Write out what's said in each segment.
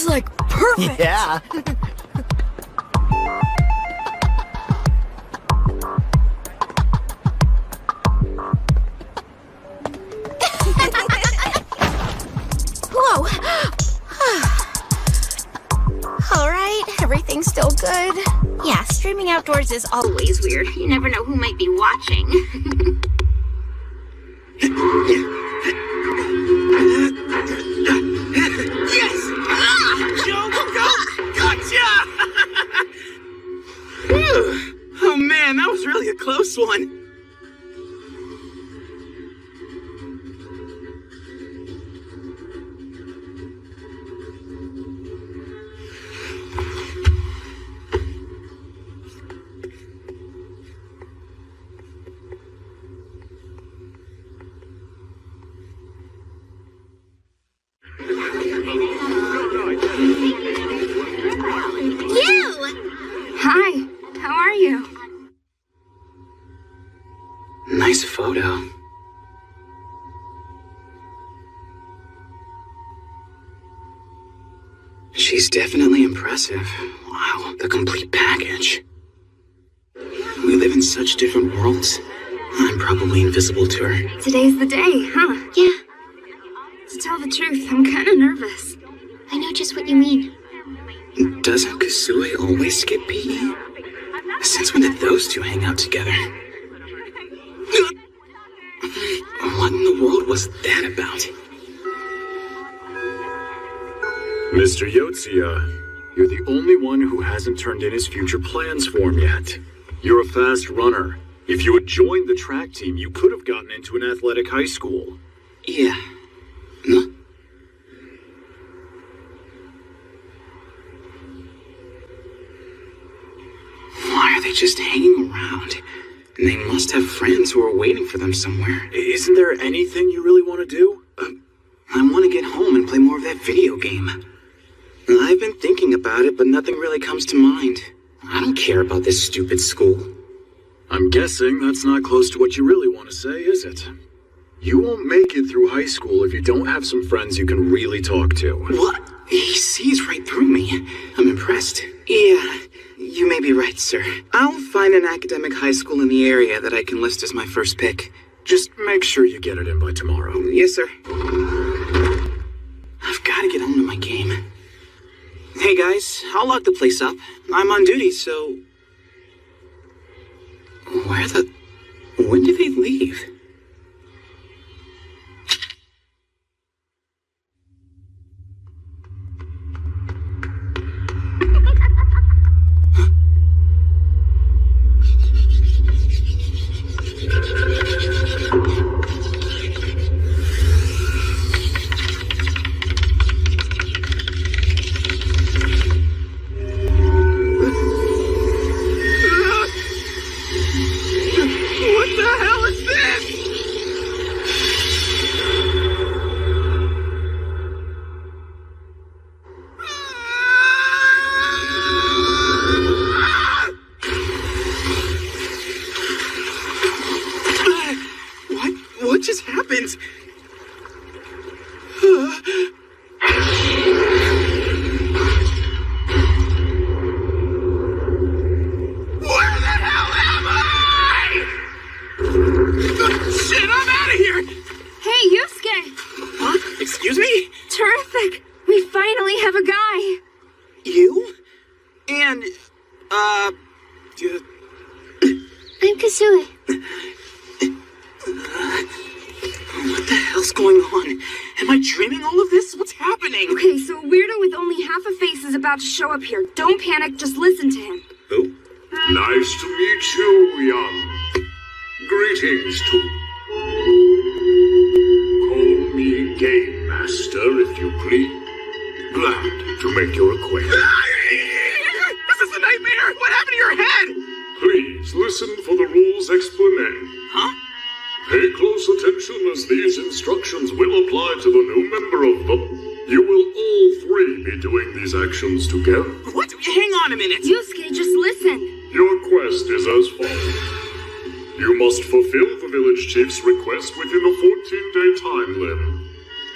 is, like, perfect! Yeah. Whoa! Alright, everything's still good. Yeah, streaming outdoors is always weird. You never know who might be watching. Yes! Go, go! Gotcha! Oh man, that was really a close one. Hi, how are you? Nice photo. She's definitely impressive. Wow, the complete package. We live in such different worlds. I'm probably invisible to her. Today's the day, huh? Yeah, To tell the truth, I'm kinda nervous. I know just what you mean. Doesn't Kasue always skip PE? Since when did those two hang out together? What in the world was that about? Mr. Yotsuya, you're the only one who hasn't turned in his future plans form yet. You're a fast runner. If you had joined the track team, you could have gotten into an athletic high school. Yeah. No. Why are they just hanging around? They must have friends who are waiting for them somewhere. Isn't there anything you really want to do? I want to get home and play more of that video game. I've been thinking about it, but nothing really comes to mind. I don't care about this stupid school. I'm guessing that's not close to what you really want to say, is it? You won't make it through high school if you don't have some friends you can really talk to. What? He sees right through me. I'm impressed. Yeah, you may be right, sir. I'll find an academic high school in the area that I can list as my first pick. Just make sure you get it in by tomorrow. Yes, sir. I've got to get home to my game. Hey, guys, I'll lock the place up. I'm on duty, so... When did they leave? What just happened? Where the hell am I? Shit, I'm out of here! Hey, Yusuke! Huh? Excuse me? Terrific! We finally have a guy! You? And, I'm Kasue. what the hell's going on? Am I dreaming all of this? What's happening? Okay, so a weirdo with only half a face is about to show up here. Don't panic, just listen to him. Who? Nice to meet you, young. Greetings to... Call me Game Master, if you please. Glad to make your acquaintance. This is a nightmare! What happened to your head? Please listen for the rules explanation. Huh? Pay close attention as these instructions will apply to the new member of the... You will all three be doing these actions together. What? Hang on a minute. Yusuke, just listen. Your quest is as follows. You must fulfill the village chief's request within a 14-day time limit.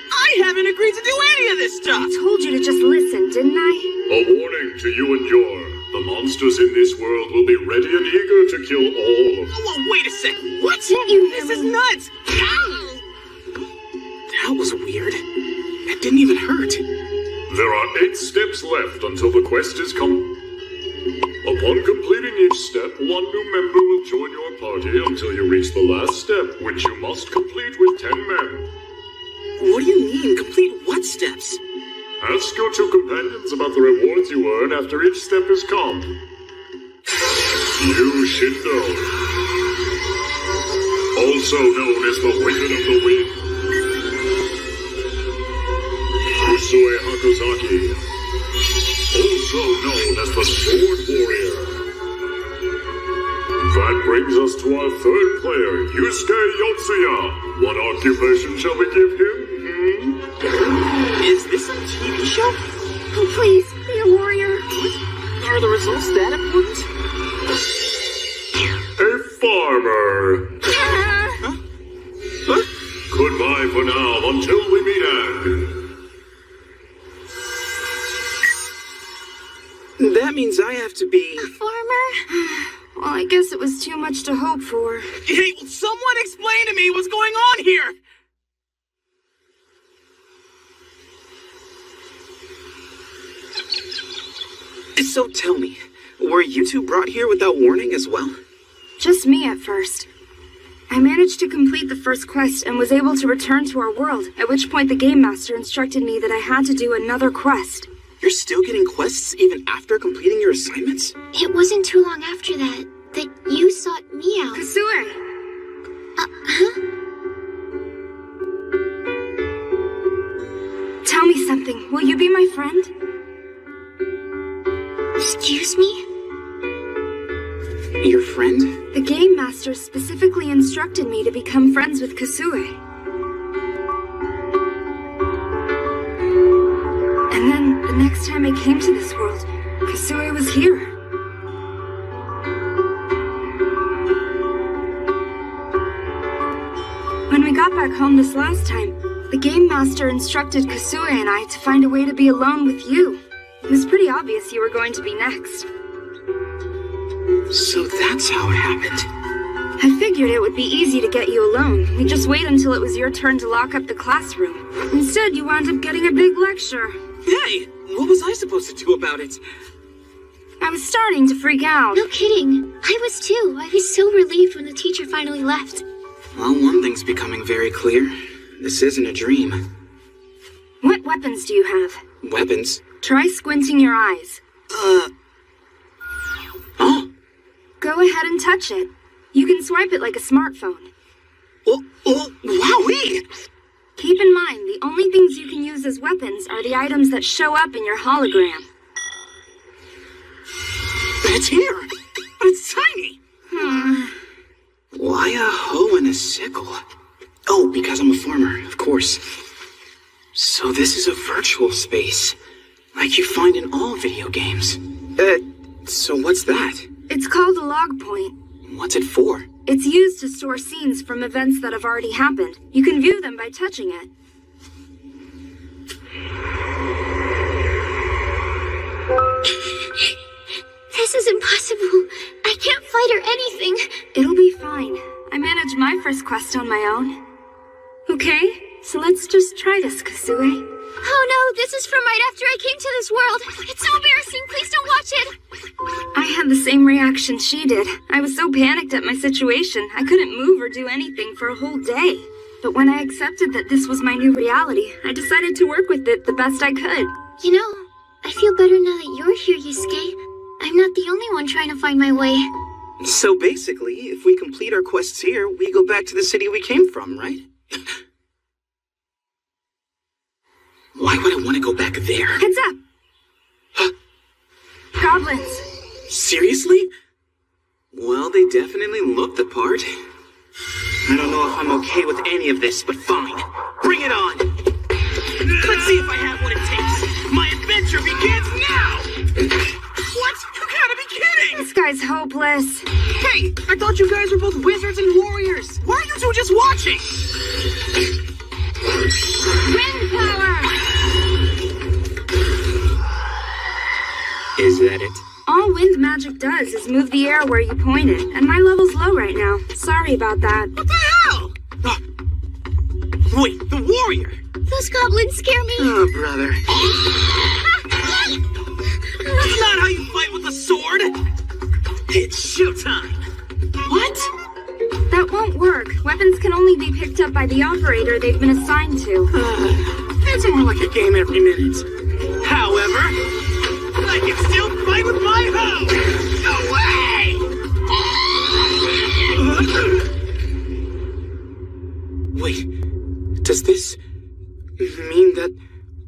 I I haven't agreed to do any of this stuff! I told you to just listen, didn't I? A warning to you and your. The monsters in this world will be ready and eager to kill all of you. Oh, wait a second. What? Didn't you hear This is me? nuts! Ow! That was weird. That didn't even hurt. There are 8 steps left until the quest is complete. Upon completing each step, one new member will join your party until you reach the last step, which you must complete with 10 men. What do you mean, complete what steps? Ask your 2 companions about the rewards you earn after each step is come. You should know. Also known as the Wizard of the Wind. Kusue Hakozaki. Also known as the Sword Warrior. That brings us to our 3rd player, Yusuke Yotsuya. What occupation shall we give him? Is this some TV show? Oh, please, be a warrior. Are the results that important? A farmer. Huh? Goodbye for now, until we meet again. That means I have to be... Farmer? Well, I guess it was too much to hope for. Hey, will someone explain to me what's going on here? So tell me, were you 2 brought here without warning as well? Just me at first. I managed to complete the first quest and was able to return to our world, at which point the Game Master instructed me that I had to do another quest. You're still getting quests even after completing your assignments? It wasn't too long after that you sought me out. Kasue! Huh? Tell me something. Will you be my friend? Excuse me? Your friend? The Game Master specifically instructed me to become friends with Kasue. And then, the next time I came to this world, Kasue was here. When we got back home this last time, the Game Master instructed Kasue and I to find a way to be alone with you. It was pretty obvious you were going to be next. So that's how it happened. I figured it would be easy to get you alone. We'd just wait until it was your turn to lock up the classroom. Instead, you wound up getting a big lecture. Hey, what was I supposed to do about it? I was starting to freak out. No kidding. I was too. I was so relieved when the teacher finally left. Well, one thing's becoming very clear. This isn't a dream. What weapons do you have? Weapons? Try squinting your eyes. Oh, Go ahead and touch it. You can swipe it like a smartphone. wowee! Keep in mind, the only things you can use as weapons are the items that show up in your hologram. It's here! But it's tiny! Why a hoe and a sickle? Oh, because I'm a farmer, of course. So this is a virtual space, like you find in all video games. So what's that? It's called a log point. What's it for? It's used to store scenes from events that have already happened. You can view them by touching it. This is impossible. I can't fight or anything. It'll be fine. I managed my first quest on my own. Okay, so let's just try this, Kasue. Oh no, this is from right after I came to this world. It's so embarrassing. Please don't watch it. I had the same reaction she did. I was so panicked at my situation, I couldn't move or do anything for a whole day. But when I accepted that this was my new reality, I decided to work with it the best I could. You know, I feel better now that you're here, Yusuke. I'm not the only one trying to find my way. So basically, if we complete our quests here, we go back to the city we came from, right? Why would I want to go back there? Heads up! Goblins! Seriously? Well, they definitely look the part. I don't know if I'm okay with any of this, but fine. Bring it on! Let's see if I have what it takes. My adventure begins now! What? You gotta be kidding! This guy's hopeless. Hey, I thought you guys were both wizards and warriors. Why are you two just watching? Wind at it. All wind magic does is move the air where you point it, and my level's low right now. Sorry about that. What the hell? Wait, the warrior! Those goblins scare me. Oh, brother. That's not how you fight with a sword! It's showtime! What? That won't work. Weapons can only be picked up by the operator they've been assigned to. It's more like a game every minute. However, I can still fight with my hoe! No way! Wait, does this mean that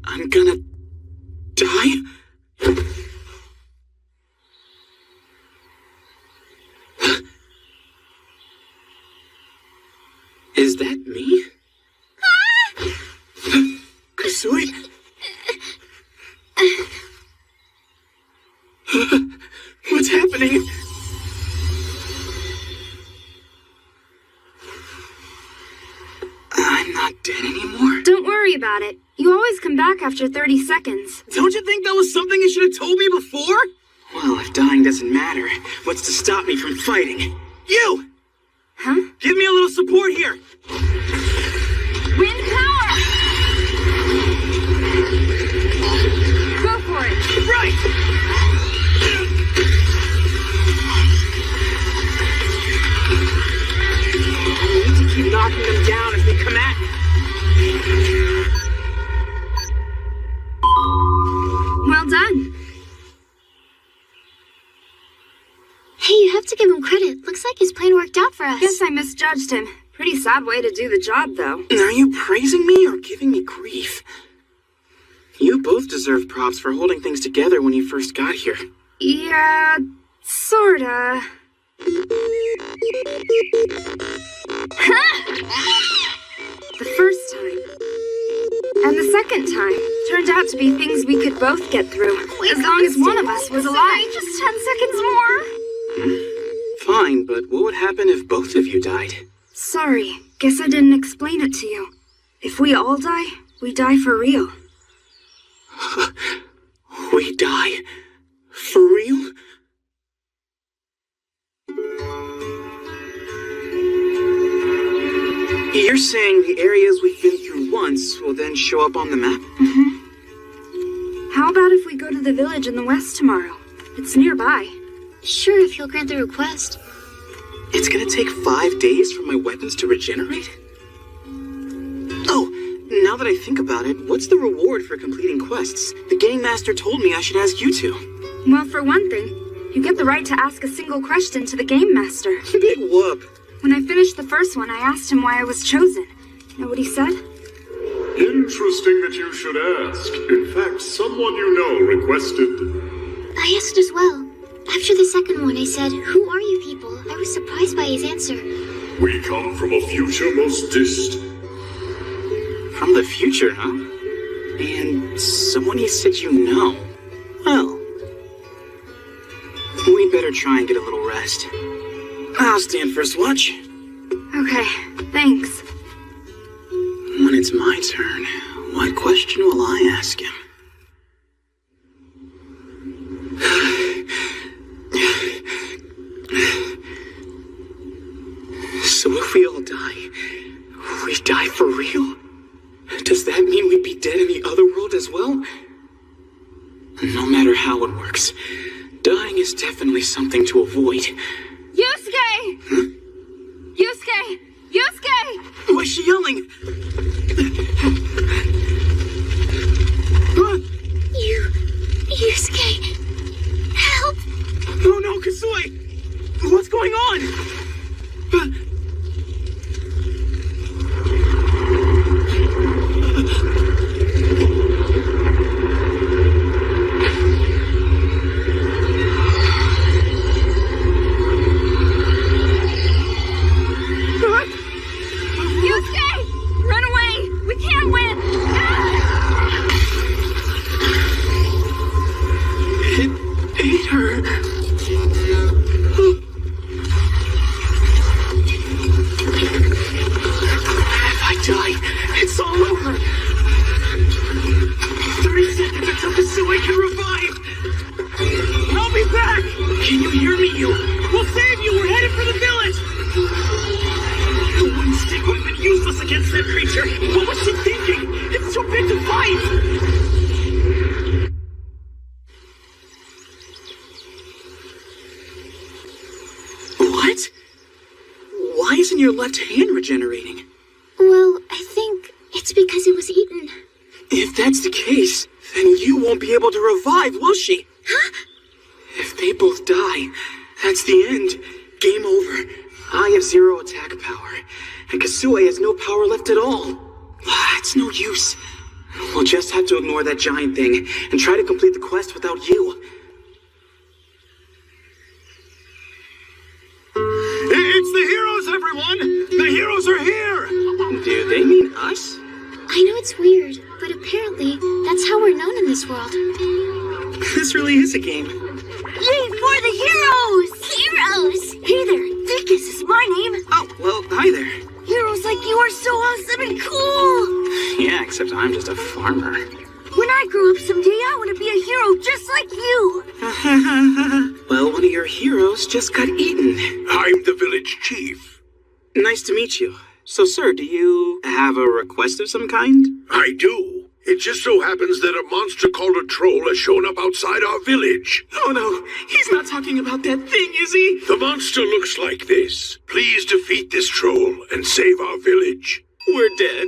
I'm gonna die? Is that me? Kasui? What's happening? I'm not dead anymore. Don't worry about it. You always come back after 30 seconds. Don't you think that was something you should have told me before? Well, if dying doesn't matter, what's to stop me from fighting? You! Huh? Give me a little support here! Wind power! Go for it! Right! I need to keep knocking them down as they come at me. Well done. Hey, you have to give him credit. Looks like his plan worked out for us. Guess I misjudged him. Pretty sad way to do the job, though. Are you praising me or giving me grief? You both deserve props for holding things together when you first got here. Yeah, sorta. The first time. And the second time turned out to be things we could both get through. As long as one of us was alive. Just 10 seconds more. Fine, but what would happen if both of you died? Sorry, guess I didn't explain it to you. If we all die, we die for real. We die? For real? You're saying the areas we've been through once will then show up on the map? How about if we go to the village in the west tomorrow? It's nearby. Sure, if you'll grant the request. It's gonna take 5 days for my weapons to regenerate? Oh, now that I think about it, what's the reward for completing quests? The Game Master told me I should ask you two. Well, for one thing, you get the right to ask a single question to the Game Master. Big whoop. When I finished the first one, I asked him why I was chosen. Know what he said? Interesting that you should ask. In fact, someone you know requested. I asked as well. After the second one, I said, "Who are you people?" I was surprised by his answer. We come from a future most distant. From the future, huh? And someone you said you know. Well, we'd better try and get a little rest. I'll stand first watch. Okay, thanks. When it's my turn, what question will I ask him? So if we all die, we die for real? Does that mean we'd be dead in the other world as well? No matter how it works, dying is definitely something to avoid. Yusuke! Huh? Yusuke! Yusuke! Why is she yelling? Huh? Yusuke, help! Oh no, Kasui! What's going on? Yusuke! Run away! We can't win! regenerating? Well, I think it's because it was eaten. If that's the case, then you won't be able to revive, will she? Huh? If they both die, that's the end. Game over. I have 0 attack power, and Kasue has no power left at all. It's no use. We'll just have to ignore that giant thing and try to complete the quest without you. It's the heroes, everyone! The heroes are here! Do they mean us? I know it's weird, but apparently that's how we're known in this world. This really is a game. Yay for the heroes! Heroes! Hey there, Dickus is my name. Oh, well, hi there. Heroes like you are so awesome and cool! Yeah, except I'm just a farmer. When I grow up someday, I want to be a hero just like you! Well, one of your heroes just got eaten. I'm the village chief. Nice to meet you. So, sir, do you have a request of some kind? I do. It just so happens that a monster called a troll has shown up outside our village. Oh no, he's not talking about that thing, is he? The monster looks like this. Please defeat this troll and save our village. We're dead.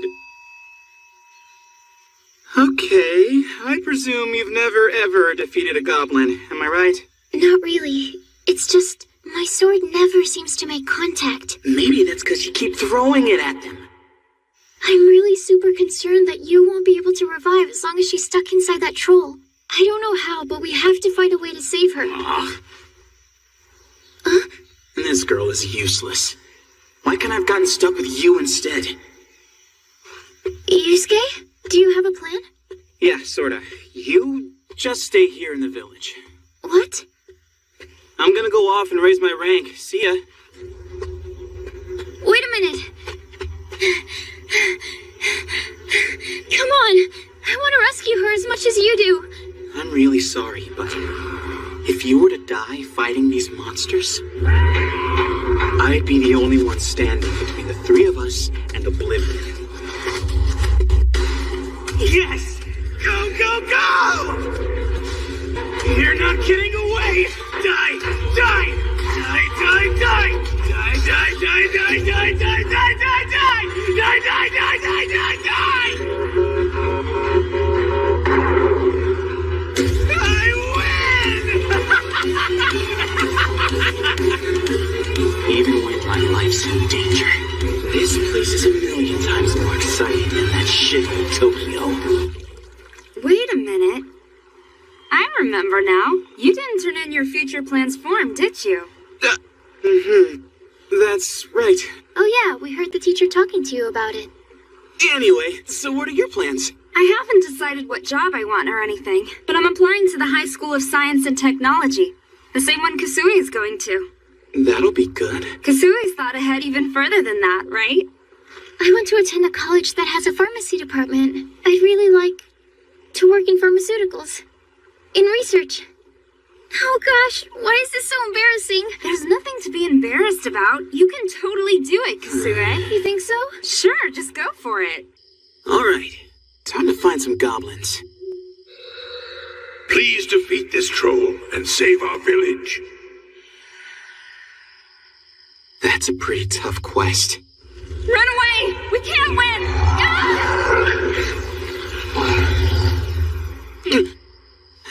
Okay, I presume you've never ever defeated a goblin, am I right? Not really. It's just, my sword never seems to make contact. Maybe that's because you keep throwing it at them. I'm really super concerned that you won't be able to revive as long as she's stuck inside that troll. I don't know how, but we have to find a way to save her. This girl is useless. Why can't I have gotten stuck with you instead? Yusuke, do you have a plan? Yeah, sorta. You just stay here in the village. What? I'm gonna go off and raise my rank. See ya. Wait a minute. Come on. I want to rescue her as much as you do. I'm really sorry, but if you were to die fighting these monsters, I'd be the only one standing between the three of us and oblivion. Yes! Go, go, go! You're not getting away! Die! Die! Die, die, die! Die, die, die, die, die, die, die, die, die! Die, die, die, die, die, die! I win! Even when my life's in danger, this place is a million times more exciting than that shithole Tokyo. Wait a minute. I remember now. You didn't turn in your future plans form, did you? That's right. Oh yeah, we heard the teacher talking to you about it. Anyway, so what are your plans? I haven't decided what job I want or anything, but I'm applying to the High School of Science and Technology, the same one Kasue is going to. That'll be good. Kasue's thought ahead even further than that, right? I want to attend a college that has a pharmacy department. I'd really like to work in pharmaceuticals. In research. Oh gosh, why is this so embarrassing? There's nothing to be embarrassed about. You can totally do it, Kasue. You think so? Sure, just go for it. Alright, time to find some goblins. Please defeat this troll and save our village. That's a pretty tough quest. Run away! We can't win!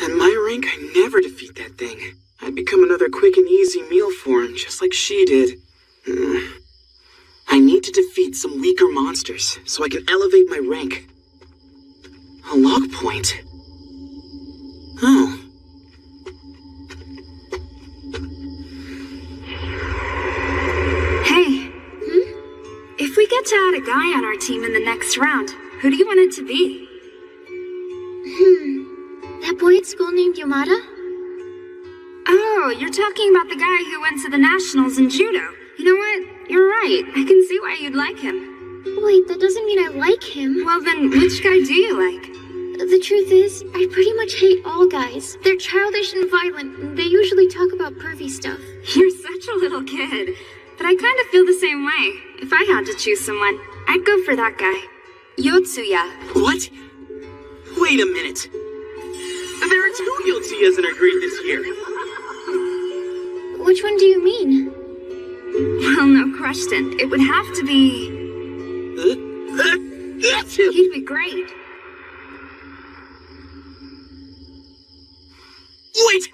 At my rank, I never defeat that thing. I'd become another quick and easy meal for him, just like she did. I need to defeat some weaker monsters, so I can elevate my rank. A log point. Oh. Hey. If we get to add a guy on our team in the next round, who do you want it to be? That boy at school named Yamada? Oh, you're talking about the guy who went to the nationals in judo. You know what? You're right. I can see why you'd like him. Wait, that doesn't mean I like him. Well then, which guy do you like? The truth is, I pretty much hate all guys. They're childish and violent, and they usually talk about pervy stuff. You're such a little kid. But I kind of feel the same way. If I had to choose someone, I'd go for that guy. Yotsuya. What? Wait a minute. There are two Yotsuyas in our grade this year. Which one do you mean? Well, no question. It would have to be That's him! He'd be great. Wait!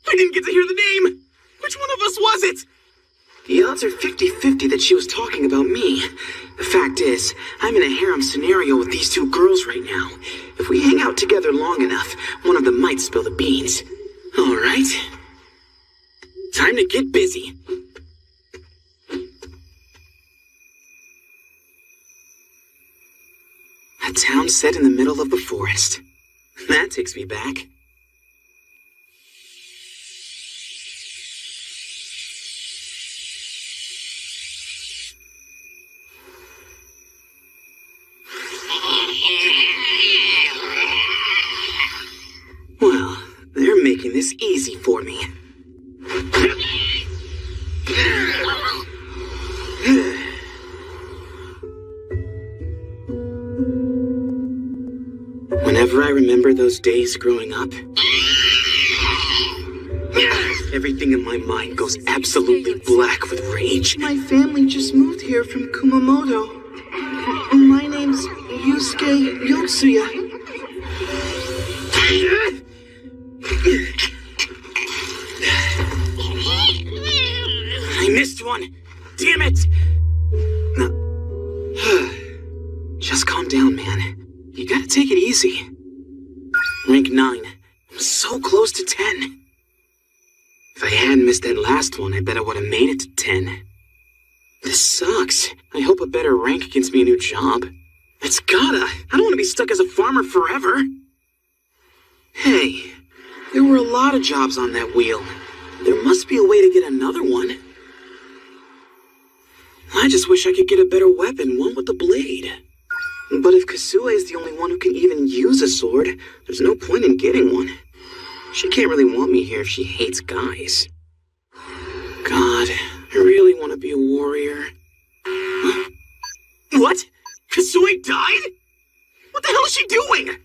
I didn't get to hear the name! Which one of us was it? The odds are 50-50 that she was talking about me. The fact is, I'm in a harem scenario with these two girls right now. If we hang out together long enough, one of them might spill the beans. Alright. Time to get busy. A town set in the middle of the forest. That takes me back. Well, they're making this easy for me. Whenever I remember those days growing up, everything in my mind goes absolutely black with rage. My family just moved here from Kumamoto. My name's Yusuke Yotsuya. I missed one! Damn it! Just calm down, man. You gotta take it easy. Rank 9. I'm so close to 10. If I hadn't missed that last one, I bet I would have made it to 10. This sucks. I hope a better rank gets me a new job. It's gotta. I don't want to be stuck as a farmer forever. Hey, there were a lot of jobs on that wheel. There must be a way to get another one. I just wish I could get a better weapon, one with a blade. But if Kasue is the only one who can even use a sword, there's no point in getting one. She can't really want me here if she hates guys. God, I really want to be a warrior. Huh? What? Kasue died? What the hell is she doing?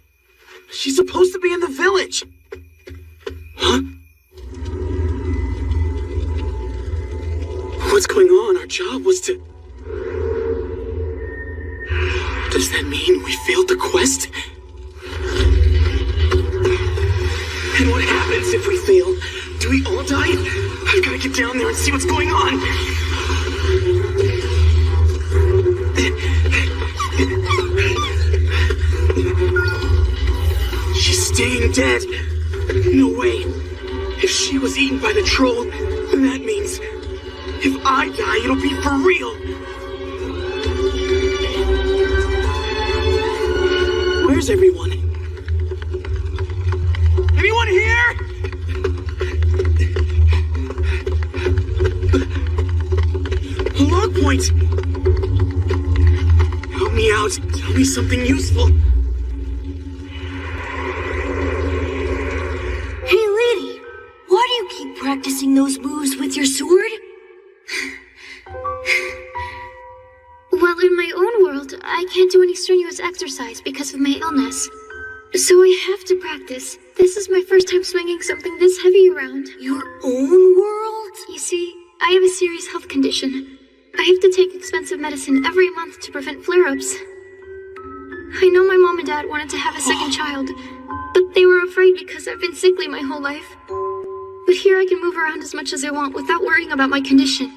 She's supposed to be in the village. Huh? What's going on? Our job was to... Does that mean we failed the quest? And what happens if we fail? Do we all die? I've got to get down there and see what's going on. She's staying dead. No way. If she was eaten by the troll, then that means if I die, it'll be for real. Where's everyone? Anyone here? Log point! Help me out. Tell me something useful. Hey, lady, why do you keep practicing those moves with your sword? Well, in my own world, I can't do any strenuous exercise because of my illness. So I have to practice. This is my first time swinging something this heavy around. Your own world? You see, I have a serious health condition. I have to take expensive medicine every month to prevent flare-ups. I know my mom and dad wanted to have a second child, but they were afraid because I've been sickly my whole life. But here I can move around as much as I want without worrying about my condition.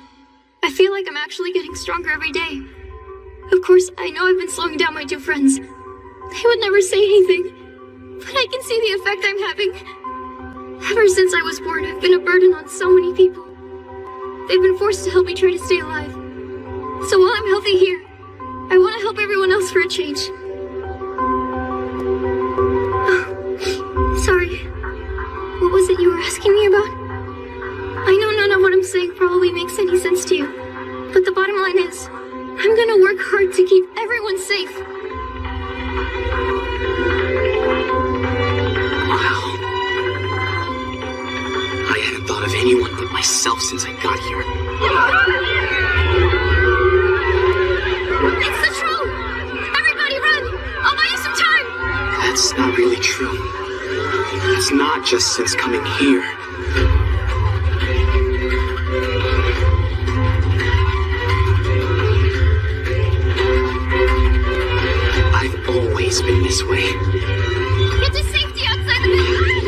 I feel like I'm actually getting stronger every day. Of course, I know I've been slowing down my two friends. They would never say anything, but I can see the effect I'm having. Ever since I was born, I've been a burden on so many people. They've been forced to help me try to stay alive. So while I'm healthy here, I want to help everyone else for a change. Sorry. What was it you were asking me about? I know none of what I'm saying probably makes any sense to you, but the bottom line is, I'm gonna work hard to keep everyone safe. Wow. I haven't thought of anyone but myself since I got here. It's the troll! Everybody run! I'll buy you some time! That's not really true. It's not just since coming here. always been this way. Get to safety outside the building!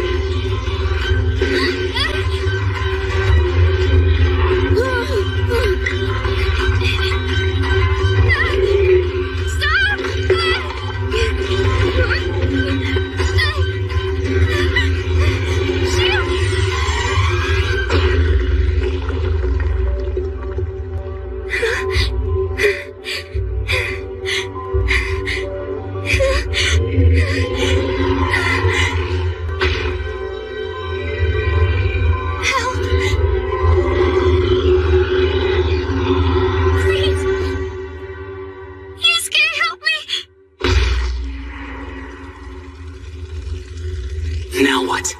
Now what?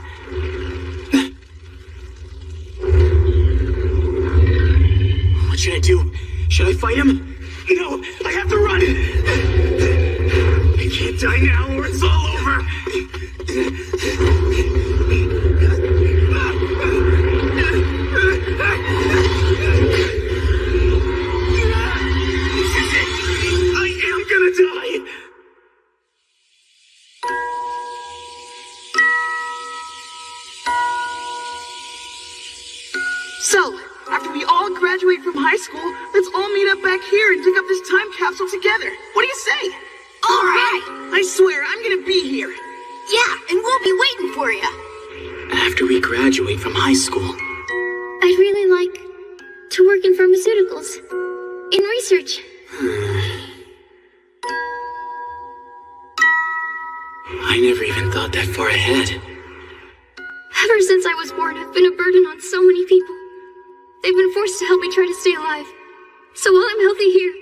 What should I do? Should I fight him? No, I have to run! I can't die now or it's all over! This is it! I am gonna die! So, after we all graduate from high school, let's all meet up back here and dig up this time capsule together. What do you say? All right. I swear, I'm gonna be here. Yeah, and we'll be waiting for you. After we graduate from high school. I'd really like to work in pharmaceuticals. In research. I never even thought that far ahead. Ever since I was born, I've been a burden on so many people. They've been forced to help me try to stay alive. So while I'm healthy here...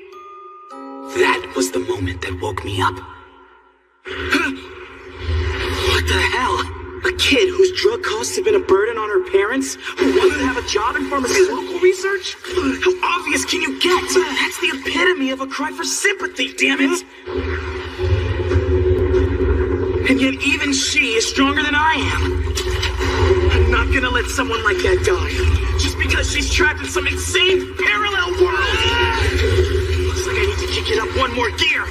That was the moment that woke me up. What the hell? A kid whose drug costs have been a burden on her parents? Who wanted to have a job in pharmaceutical research? How obvious can you get? That's the epitome of a cry for sympathy, damn it! And yet even she is stronger than I am. I'm not gonna let someone like that die. Just because she's trapped in some insane parallel world. Looks like I need to kick it up one more gear.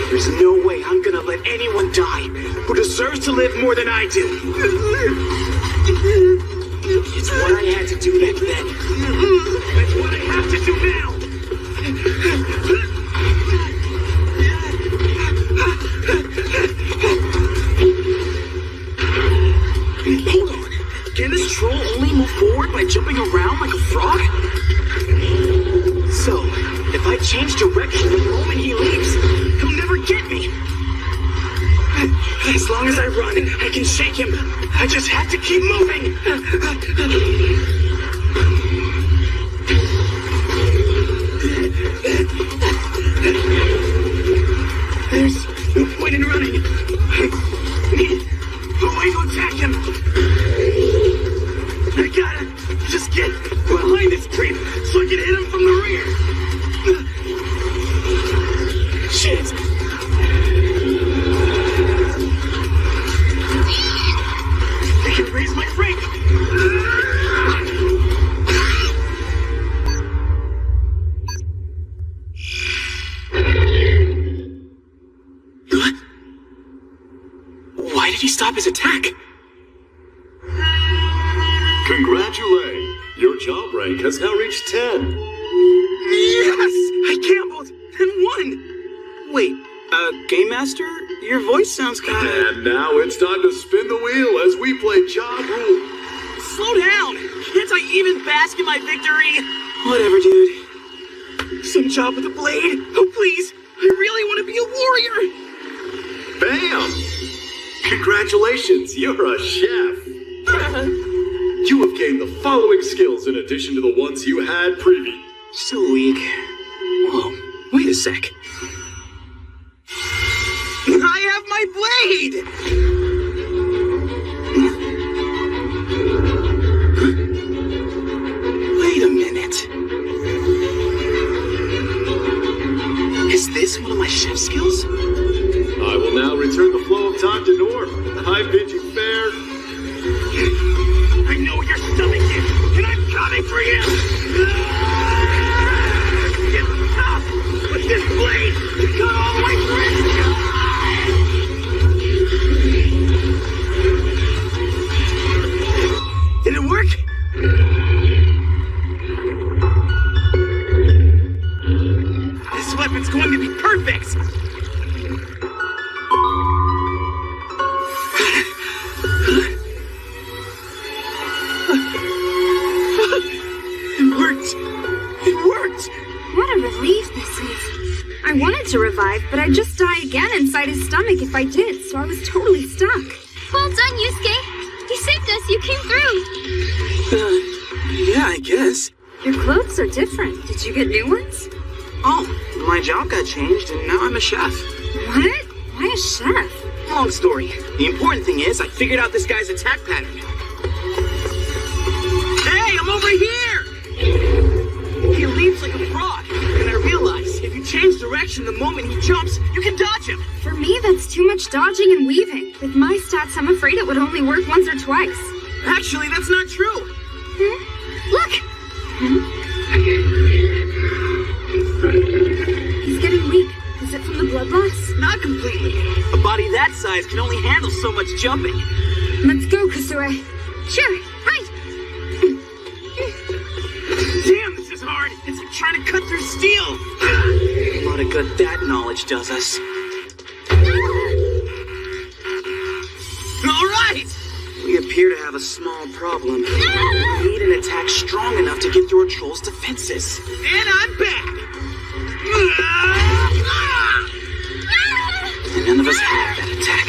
There's no way I'm gonna let anyone die who deserves to live more than I do. It's what I had to do back then. It's what I have to do now. Hold on. Can this troll only move forward by jumping around like a frog? So, if I change direction the moment he leaves, he'll never get me. As long as I run, I can shake him. I just have to keep moving. There's no point in running. I need a way to attack him. I gotta just get behind this creep so I can hit him from the rear. Shit. I can raise my brake. Why did he stop his attack? Congratulate! Your job rank has now reached 10. Yes! I gambled and won! Wait, Game Master? Your voice sounds kinda... And now it's time to spin the wheel as we play Job Rule. Slow down! Can't I even bask in my victory? Whatever, dude. Some job with a blade? Oh, please! I really want to be a warrior! Bam! Congratulations, you're a chef. You have gained the following skills in addition to the ones you had previously. So weak. Whoa, wait a sec. I have my blade! Wait a minute. Is this one of my chef skills? I will now return the flow of time to norm. I bid you fair. I know your stomach is, and I'm coming for you! Get tough with this blade! Come all the way his stomach if I did, so I was totally stuck. Well done, Yusuke. You saved us. You came through. Yeah, I guess. Your clothes are different. Did you get new ones? Oh, my job got changed and now I'm a chef. What? Why a chef? Long story. The important thing is I figured out this guy's attack pattern. Hey, I'm over here! He leaps like a frog, and I realize if you change direction the moment he jumps, you can dodge him. For me, that's too much dodging and weaving. With my stats, I'm afraid it would only work once or twice. Actually, that's not true. Look! He's getting weak. Is it from the blood loss? Not completely. A body that size can only handle so much jumping. Let's go, Kusue. Sure, right. Damn, this is hard. It's like trying to cut through steel. A lot of good that knowledge does us. All right! We appear to have a small problem. We need an attack strong enough to get through a troll's defenses. And I'm back. And none of us have that attack.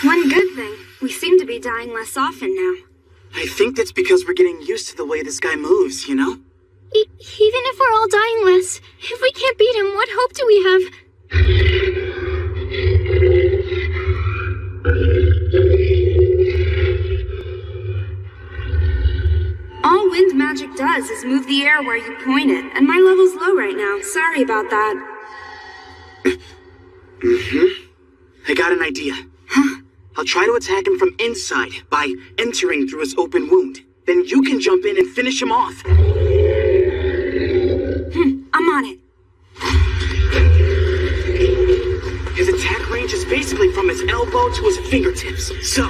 One good thing. We seem to be dying less often now. I think that's because we're getting used to the way this guy moves, you know? Even if we're all dying less, if we can't beat him, what hope do we have? All wind magic does is move the air where you point it, and my level's low right now. Sorry about that. I got an idea. I'll try to attack him from inside by entering through his open wound. Then you can jump in and finish him off. I'm on it. His attack range is basically from his elbow to his fingertips. So,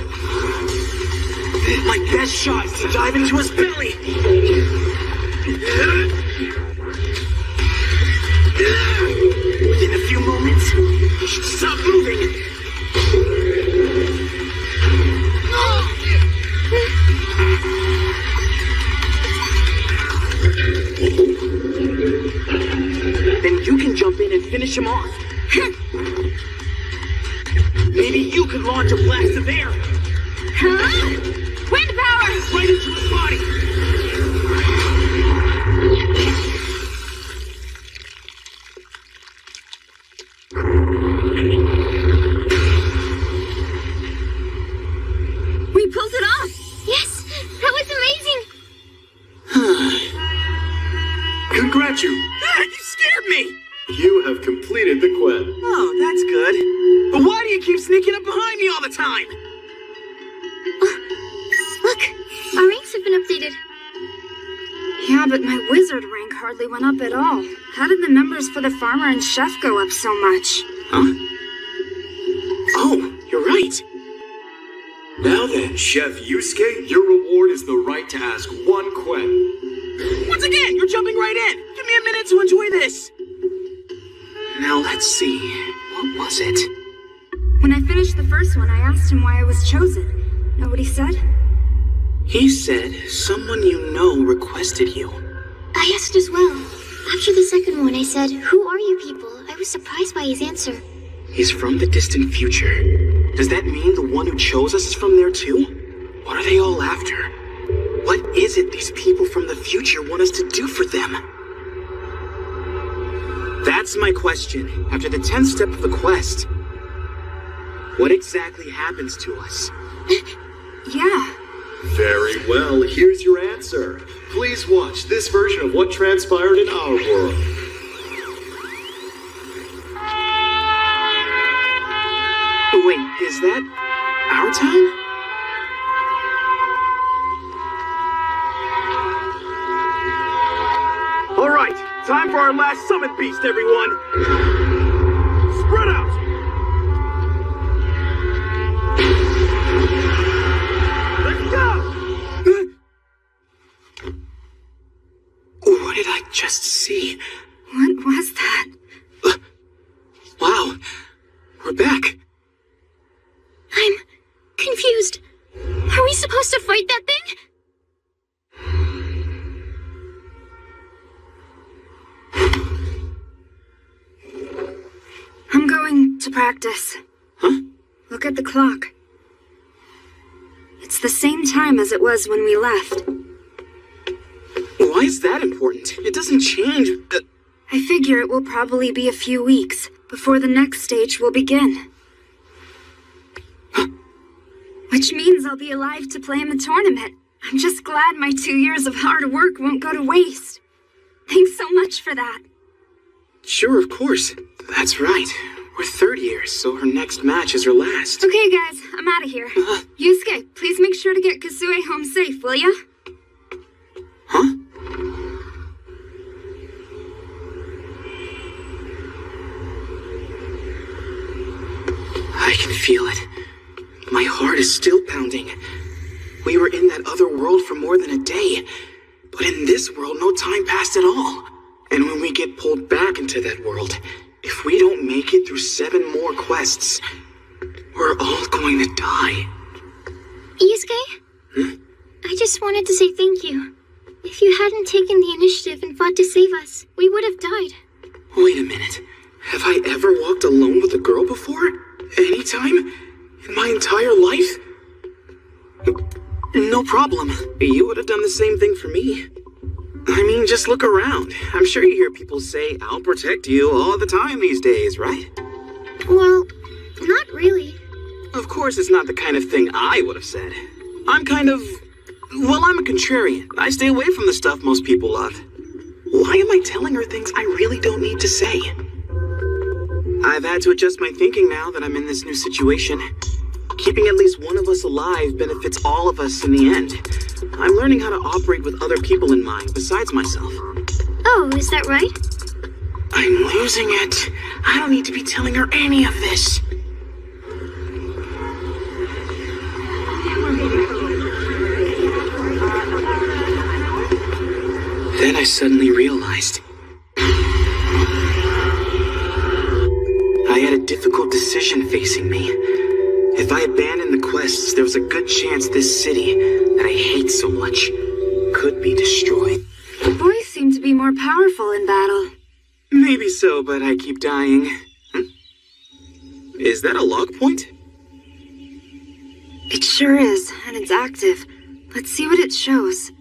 my best shot is to dive into his belly. Within a few moments, he should stop moving. Then you can jump in and finish him off. Maybe you could launch a blast of air. Wind power! Right into his body. We pulled it off! Yes, that was amazing. You scared me! You have completed the quest. Oh, that's good. But why do you keep sneaking up behind me all the time? Look, our ranks have been updated. Yeah, but my wizard rank hardly went up at all. How did the numbers for the farmer and chef go up so much? Huh? Oh, you're right. Now then, Chef Yusuke, your reward is the right to ask one question. Once again, you're jumping right in. Give me a minute to enjoy this. Now let's see. What was it? When I finished the first one, I asked him why I was chosen. Know what he said? He said someone you know requested you. I asked as well. After the second one, I said, "Who are you people?" I was surprised by his answer. He's from the distant future. Does that mean the one who chose us is from there too? What are they all after? What is it these people from the future want us to do for them? That's my question. After the 10th step of the quest, what exactly happens to us? Yeah. Very well, here's your answer. Please watch this version of what transpired in our world. Wait, is that our town? All right, time for our last summit beast, everyone. Spread out. Let's go. What did I just see? What was that? Wow, we're back. I'm confused. Are we supposed to fight that thing? to practice. Huh? Look at the clock. It's the same time as it was when we left. Why is that important? It doesn't change. I figure it will probably be a few weeks before the next stage will begin. Which means I'll be alive to play in the tournament. I'm just glad my 2 years of hard work won't go to waste. Thanks so much for that. Sure, of course. That's right. We're third years, so her next match is her last. Okay, guys, I'm out of here. Yusuke, please make sure to get Kazue home safe, will ya? Huh? I can feel it. My heart is still pounding. We were in that other world for more than a day, but in this world, no time passed at all. And when we get pulled back into that world, if we don't make it through 7 more quests, we're all going to die. Yusuke? I just wanted to say thank you. If you hadn't taken the initiative and fought to save us, we would have died. Wait a minute. Have I ever walked alone with a girl before? Anytime? In my entire life? No problem. You would have done the same thing for me. I mean, just look around. I'm sure you hear people say, "I'll protect you" all the time these days, right? Well, not really. Of course, it's not the kind of thing I would have said. I'm I'm a contrarian. I stay away from the stuff most people love. Why am I telling her things I really don't need to say? I've had to adjust my thinking now that I'm in this new situation. Keeping at least one of us alive benefits all of us in the end. I'm learning how to operate with other people in mind besides myself. Oh, is that right? I'm losing it. I don't need to be telling her any of this. Then I suddenly realized I had a difficult decision facing me. If I abandoned the quests, there was a good chance this city, that I hate so much, could be destroyed. Boys seem to be more powerful in battle. Maybe so, but I keep dying. Is that a log point? It sure is, and it's active. Let's see what it shows.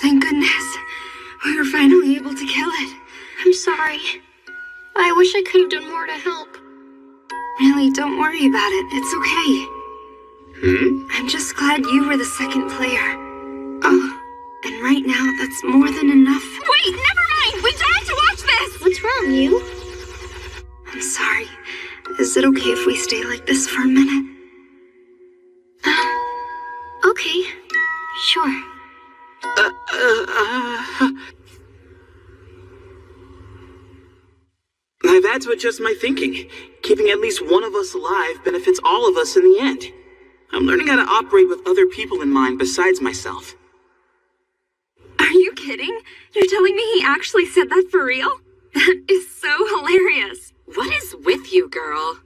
Thank goodness. We were finally able to kill it. I'm sorry. I wish I could have done more to help. Really, don't worry about it. It's okay. I'm just glad you were the second player. Oh, and right now, that's more than enough. Wait, never mind! We don't have to watch this! What's wrong, you? I'm sorry. Is it okay if we stay like this for a minute? Okay. Sure. I've had to adjust my thinking. Keeping at least one of us alive benefits all of us in the end. I'm learning how to operate with other people in mind besides myself. Are you kidding? You're telling me he actually said that for real? That is so hilarious. What is with you, girl?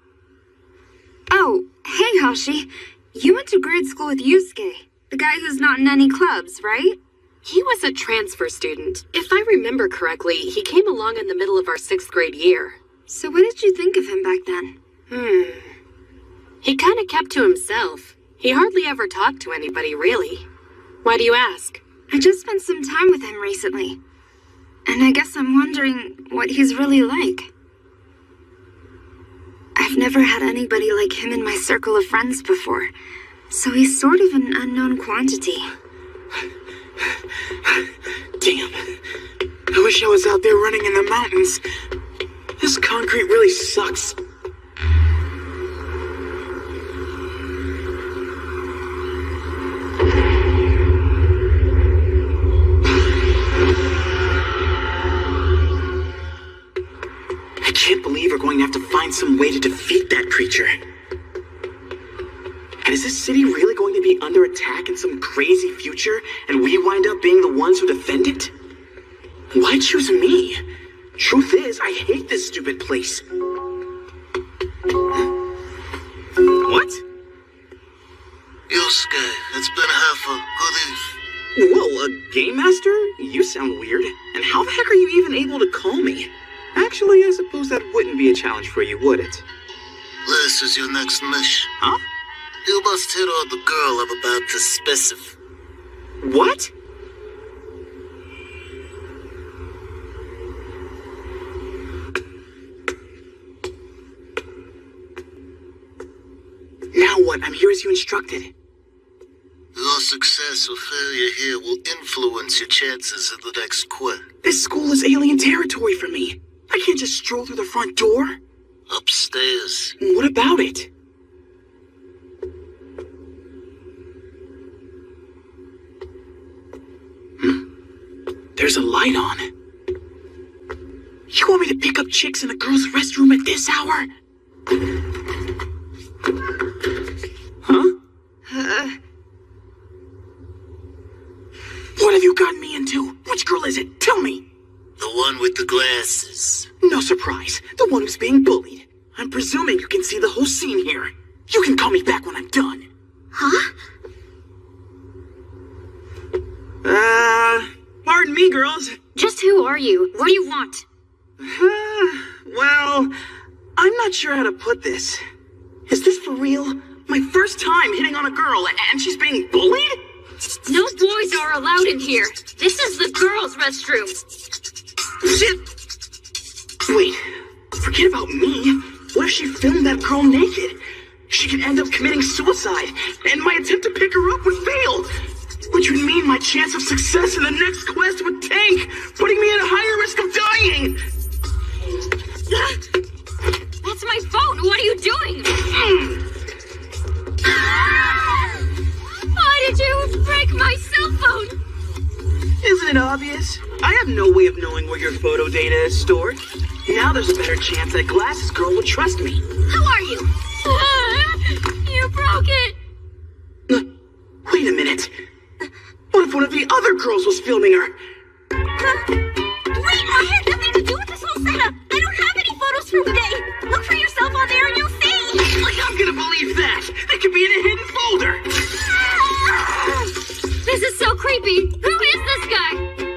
Oh, hey, Hashi. You went to grade school with Yusuke, the guy who's not in any clubs, right? He was a transfer student. If I remember correctly, he came along in the middle of our 6th grade year. So what did you think of him back then? He kind of kept to himself. He hardly ever talked to anybody, really. Why do you ask? I just spent some time with him recently. And I guess I'm wondering what he's really like. I've never had anybody like him in my circle of friends before, so he's sort of an unknown quantity. Damn. I wish I was out there running in the mountains. This concrete really sucks. I can't believe we're going to have to find some way to defeat that creature. And is this city really going to be under attack in some crazy future, and we wind up being the ones who defend it? Why choose me? Truth is, I hate this stupid place. What? Yusuke, it's been half a good eve. Whoa, a game master? You sound weird. And how the heck are you even able to call me? Actually, I suppose that wouldn't be a challenge for you, would it? This is your next mission. Huh? You must hit on the girl I'm about to specify. What? Now what? I'm here as you instructed. Your success or failure here will influence your chances in the next quest. This school is alien territory for me. I can't just stroll through the front door. Upstairs. What about it? There's a light on. You want me to pick up chicks in a girl's restroom at this hour? Huh? What have you gotten me into? Which girl is it? Tell me. The one with the glasses. No surprise. The one who's being bullied. I'm presuming you can see the whole scene here. You can call me back when I'm done. Huh? Pardon me, girls. Just who are you? What do you want? Well, I'm not sure how to put this. Is this for real? My first time hitting on a girl, and she's being bullied? No boys are allowed in here. This is the girls' restroom. Shit! Wait, forget about me. What if she filmed that girl naked? She could end up committing suicide, and my attempt to pick her up would fail. Which would mean my chance of success in the next quest would tank, putting me at a higher risk of dying. That's my phone. What are you doing? Why did you break my cell phone? Isn't it obvious? I have no way of knowing where your photo data is stored. Now there's a better chance that Glasses Girl would trust me. Who are you? You broke it. Wait a minute. What if one of the other girls was filming her? Wait, I had nothing to do with this whole setup. I don't have any photos from today. Look for yourself on there and you'll see. Like, I'm gonna believe that. They could be in a hidden folder. This is so creepy. Who is this guy?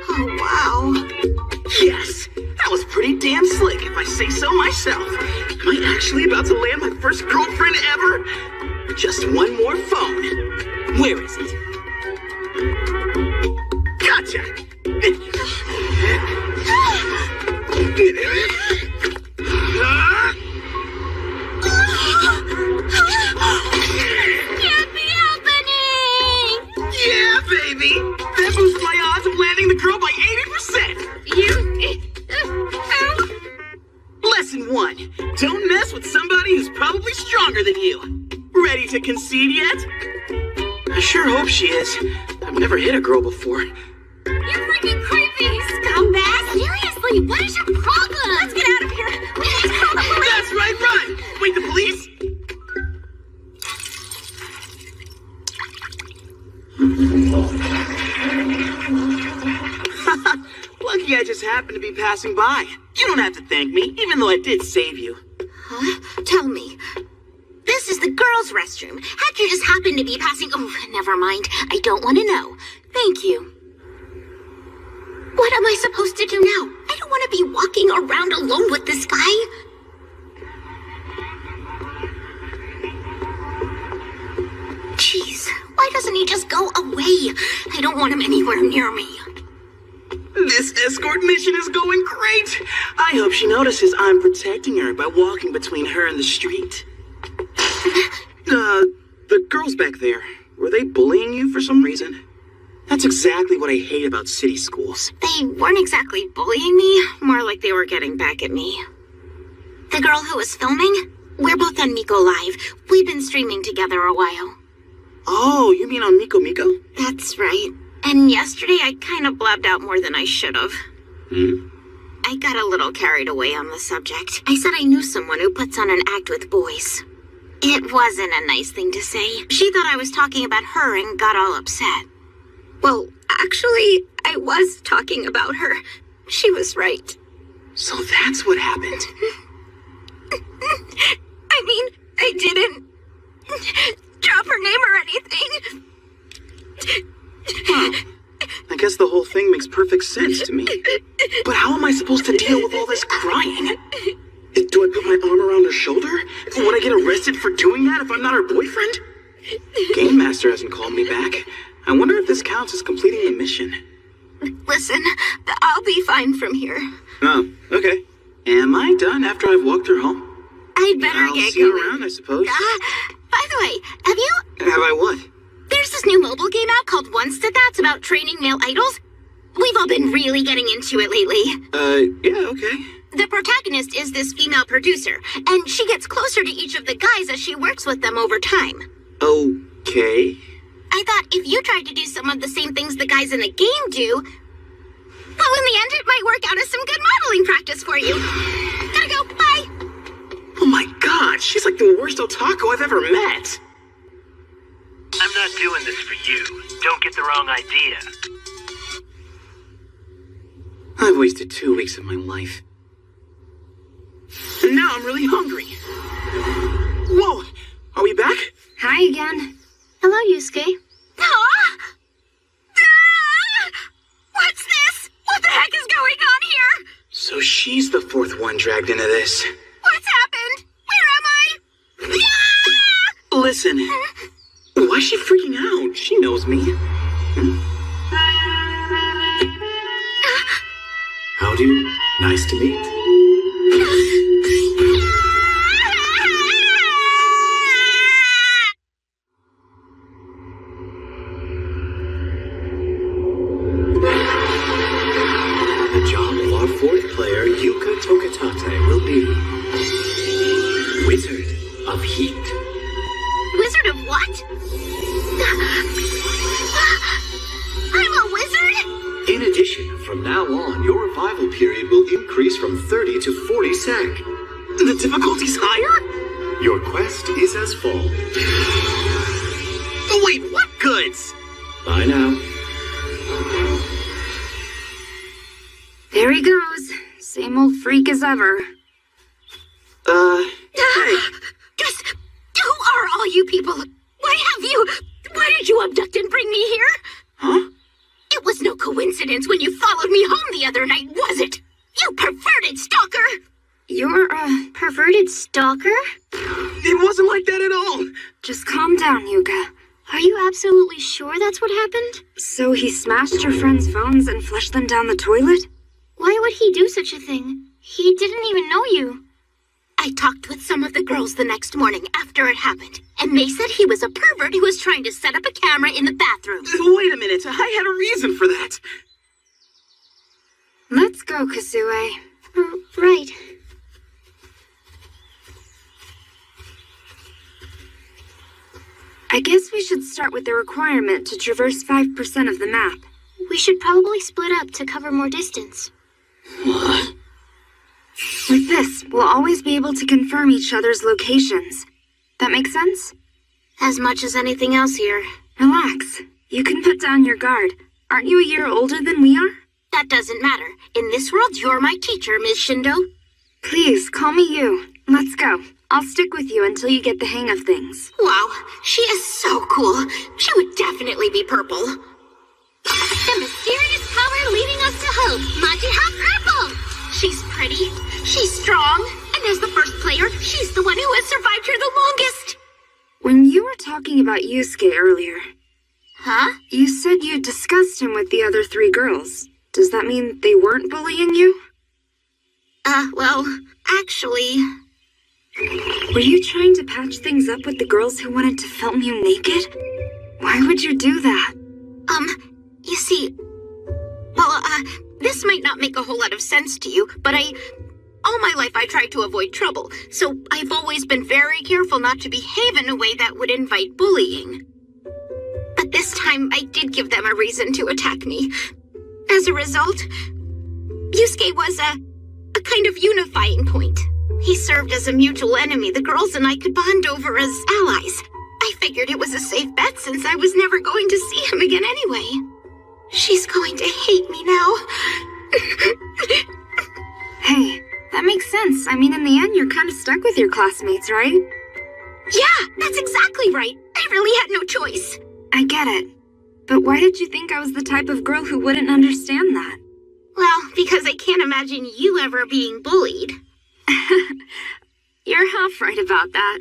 Oh, wow. Yes, that was pretty damn slick, if I say so myself. Am I actually about to land my first girlfriend ever? Just one more phone. Where is it? Gotcha! Can't be happening! Yeah, baby! That boosts my odds of landing the girl by 80%! Lesson 1. Don't mess with somebody who's probably stronger than you. Ready to concede yet? I sure hope she is. I've never hit a girl before. You're freaking creepy, scumbag! Seriously, what is your problem? Let's get out of here. We need to call the police. That's right, run! Wait, the police? Lucky I just happened to be passing by. You don't have to thank me, even though I did save you. Huh? Tell me. This is the girls' restroom. How'd you just happen to be passing? Oh, never mind. I don't want to know. Thank you. What am I supposed to do now? I don't want to be walking around alone with this guy. Jeez, why doesn't he just go away? I don't want him anywhere near me. This escort mission is going great. I hope she notices I'm protecting her by walking between her and the street. The girls back there, were they bullying you for some reason? That's exactly what I hate about city schools. They weren't exactly bullying me, more like they were getting back at me. The girl who was filming? We're both on Miko Live. We've been streaming together a while. Oh, you mean on Miko Miko? That's right. And yesterday I kind of blabbed out more than I should have. I got a little carried away on the subject. I said I knew someone who puts on an act with boys. It wasn't a nice thing to say. She thought I was talking about her and got all upset. Well, actually, I was talking about her. She was right. So that's what happened. I mean, I didn't drop her name or anything. Well, I makes sense to me. But how am I supposed to deal with all this crying? Do I put my arm around her shoulder? Would I get arrested for doing that if I'm not her boyfriend? Game Master hasn't called me back. I wonder if this counts as completing the mission. Listen, I'll be fine from here. Oh, okay. Am I done after I've walked her home? I'd better I'll get see you going. around, I suppose. By the way, have you... Have I what? There's this new mobile game out called Once Did That's about training male idols. We've all been really getting into it lately. Yeah, okay. The protagonist is this female producer, and she gets closer to each of the guys as she works with them over time. Okay. I thought if you tried to do some of the same things the guys in the game do, well, in the end, it might work out as some good modeling practice for you. Gotta go, bye! Oh my god, she's like the worst otaku I've ever met. I'm not doing this for you. Don't get the wrong idea. I've wasted 2 weeks of my life. And now I'm really hungry. Whoa, are we back? Hi again. Hello, Yusuke. What's this? What the heck is going on here? So she's the fourth one dragged into this. What's happened? Where am I? Listen, why is she freaking out? She knows me. Howdy. Nice to meet. The job of our fourth player, Yuka Tokitate, will be Wizard of Heat. Wizard of what? I'm a wizard? In addition, from now on, your revival period will increase from 30 to 40 sec. The difficulty's higher? Your quest is as follows. Oh, wait, what goods? Bye now. There he goes. Same old freak as ever. Hey. Just, who are all you people? Why did you abduct and bring me here? Huh? It was no coincidence when you followed me home the other night, was it? You perverted stalker! You're, Perverted stalker? It wasn't like that at all. just calm down, Yuka. Are you absolutely sure that's what happened? So he smashed your friends' phones and flushed them down the toilet? Why would he do such a thing? He didn't even know you. I talked with some of the girls the next morning after it happened, and they said he was a pervert who was trying to set up a camera in the bathroom. Wait a minute, I had a reason for that. Let's go, Kasue. Right. I guess we should start with the requirement to traverse 5% of the map. We should probably split up to cover more distance. With this, we'll always be able to confirm each other's locations. That make sense? As much as anything else here. Relax. You can put down your guard. Aren't you a year older than we are? That doesn't matter. In this world, you're my teacher, Ms. Shindo. Please, call me you. Let's go. I'll stick with you until you get the hang of things. Wow, she is so cool. She would definitely be purple. The mysterious power leading us to hope, Majiha Purple. She's pretty, she's strong, and as the first player, she's the one who has survived here the longest. When you were talking about Yusuke earlier, Huh? you said you discussed him with the other 3 girls. Does that mean they weren't bullying you? Well, actually... Were you trying to patch things up with the girls who wanted to film you naked? Why would you do that? You see... Well, this might not make a whole lot of sense to you, but all my life I tried to avoid trouble, so I've always been very careful not to behave in a way that would invite bullying. But this time, I did give them a reason to attack me. As a result, Yusuke was a kind of unifying point. He served as a mutual enemy the girls and I could bond over as allies. I figured it was a safe bet since I was never going to see him again anyway. She's going to hate me now. Hey, that makes sense. I mean, in the end, you're kind of stuck with your classmates, right? Yeah, that's exactly right. I really had no choice. I get it. But why did you think I was the type of girl who wouldn't understand that? Well, because I can't imagine you ever being bullied. You're half right about that.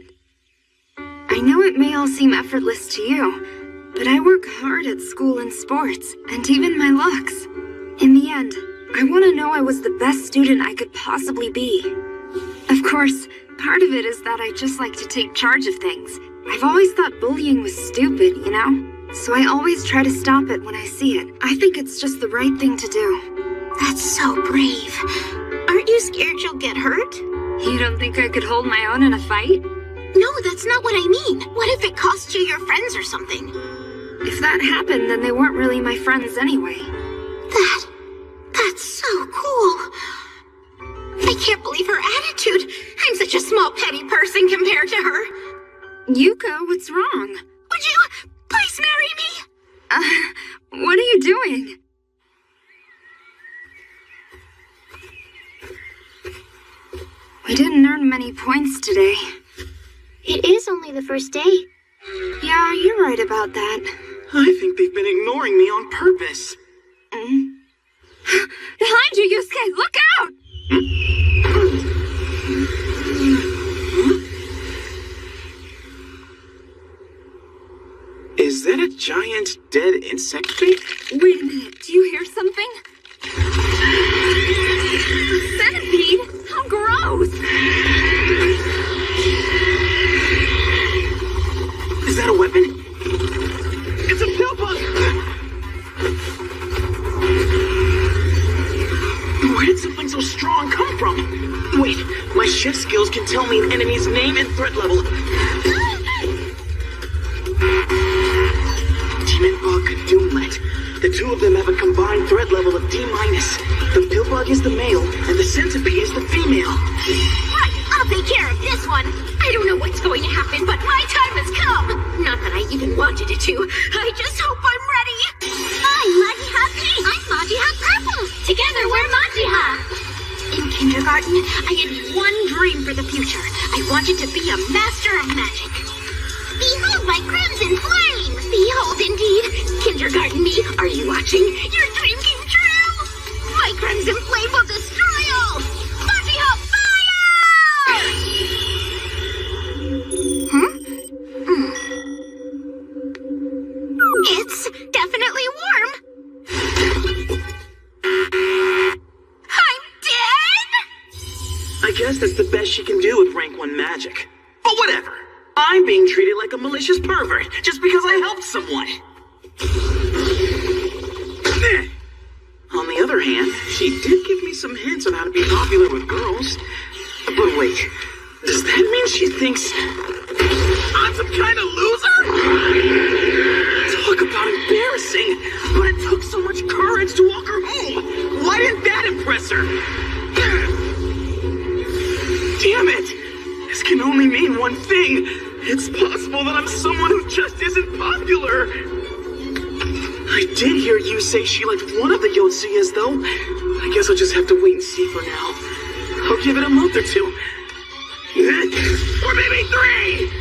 I know it may all seem effortless to you, but I work hard at school and sports, and even my looks. In the end, I want to know I was the best student I could possibly be. Of course, part of it is that I just like to take charge of things. I've always thought bullying was stupid, you know? So I always try to stop it when I see it. I think it's just the right thing to do. That's so brave. Aren't you scared you'll get hurt? You don't think I could hold my own in a fight? No, that's not what I mean. What if it cost you your friends or something? If that happened, then they weren't really my friends anyway. That's so cool. I can't believe her attitude. I'm such a small, petty person compared to her. Yuko, what's wrong? Would you please marry me? What are you doing? We didn't earn many points today. It is only the first day. Yeah, you're right about that. I think they've been ignoring me on purpose. Behind you, Yusuke! Look out! Is that a giant dead insect thing? Wait a minute, do you hear something? A centipede? How gross! Is that a weapon? It's a pill bug! Where did something so strong come from? Wait, my shift skills can tell me an enemy's name and threat level. Demon Bug, Doomlet. The two of them have a combined threat level of D-. The pill bug is the male, and the centipede is the female. Right, I'll take care of this one. I don't know what's going to happen, but my time has come. Not that I even wanted it to. I just hope I'm ready. I'm Majiha Pink. I'm Majiha Purple. Together we're Majiha. In kindergarten, I had one dream for the future. I wanted to be a master of magic. Behold my crimson flame! Behold indeed! Kindergarten me, are you watching? Your dream came true! My crimson flame will destroy all! Majiha fire! It's definitely warm! I'm dead? I guess that's the best she can do with rank 1 magic. But whatever. I'm being treated like a malicious pervert just because I helped someone. On the other hand, she did give me some hints on how to be popular with girls. But wait, does that mean she thinks I'm some kind of loser? Talk about embarrassing, but it took so much courage to walk her home. Why didn't that impress her? Damn it! This can only mean one thing. It's possible that I'm someone who just isn't popular. I did hear you say she liked one of the Yotsuyas, though. I guess I'll just have to wait and see for now. I'll give it a month or two. Or maybe 3!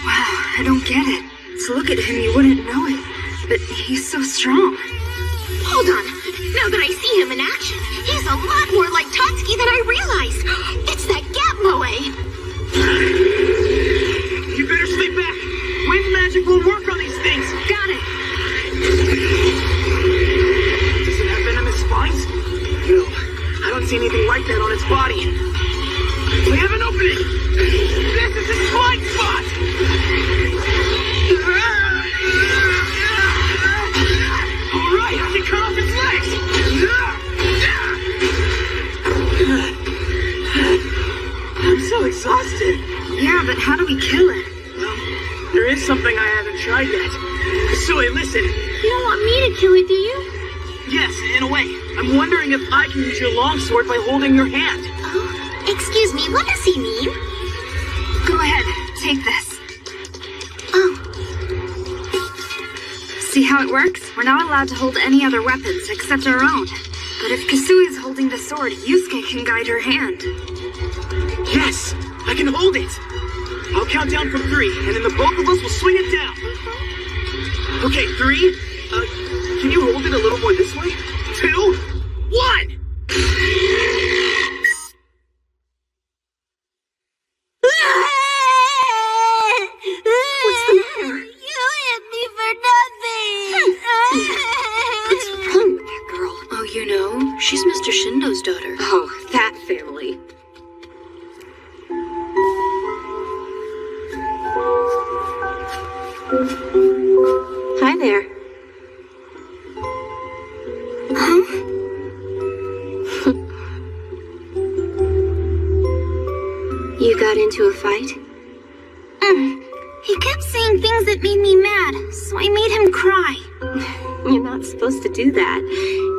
Wow, I don't get it. To look at him, you wouldn't know it. But he's so strong. Hold on. Now that I see him in action, he's a lot more like Tatsuki than I realized. It's that gap moe. You better sleep back. Wind magic will work on these things. Got it. Does it have venomous spines? No, I don't see anything like that on its body. We have an opening. This is its blind spot. All right, I can cut off its legs. I'm so exhausted. Yeah, but how do we kill it? Well, there is something I haven't tried yet. Sui, listen. You don't want me to kill it, do you? Yes, in a way. I'm wondering if I can use your longsword by holding your hand. Oh, excuse me, what does he mean? Go ahead, take this. Oh. See how it works? We're not allowed to hold any other weapons except our own. But if Kasui is holding the sword, Yusuke can guide her hand. Yes, I can hold it. I'll count down from 3, and then the both of us will swing it down. Okay, 3. Can you hold it a little more this way? 2, 1! Hi there. Huh? You got into a fight? He kept saying things that made me mad, so I made him cry. You're not supposed to do that.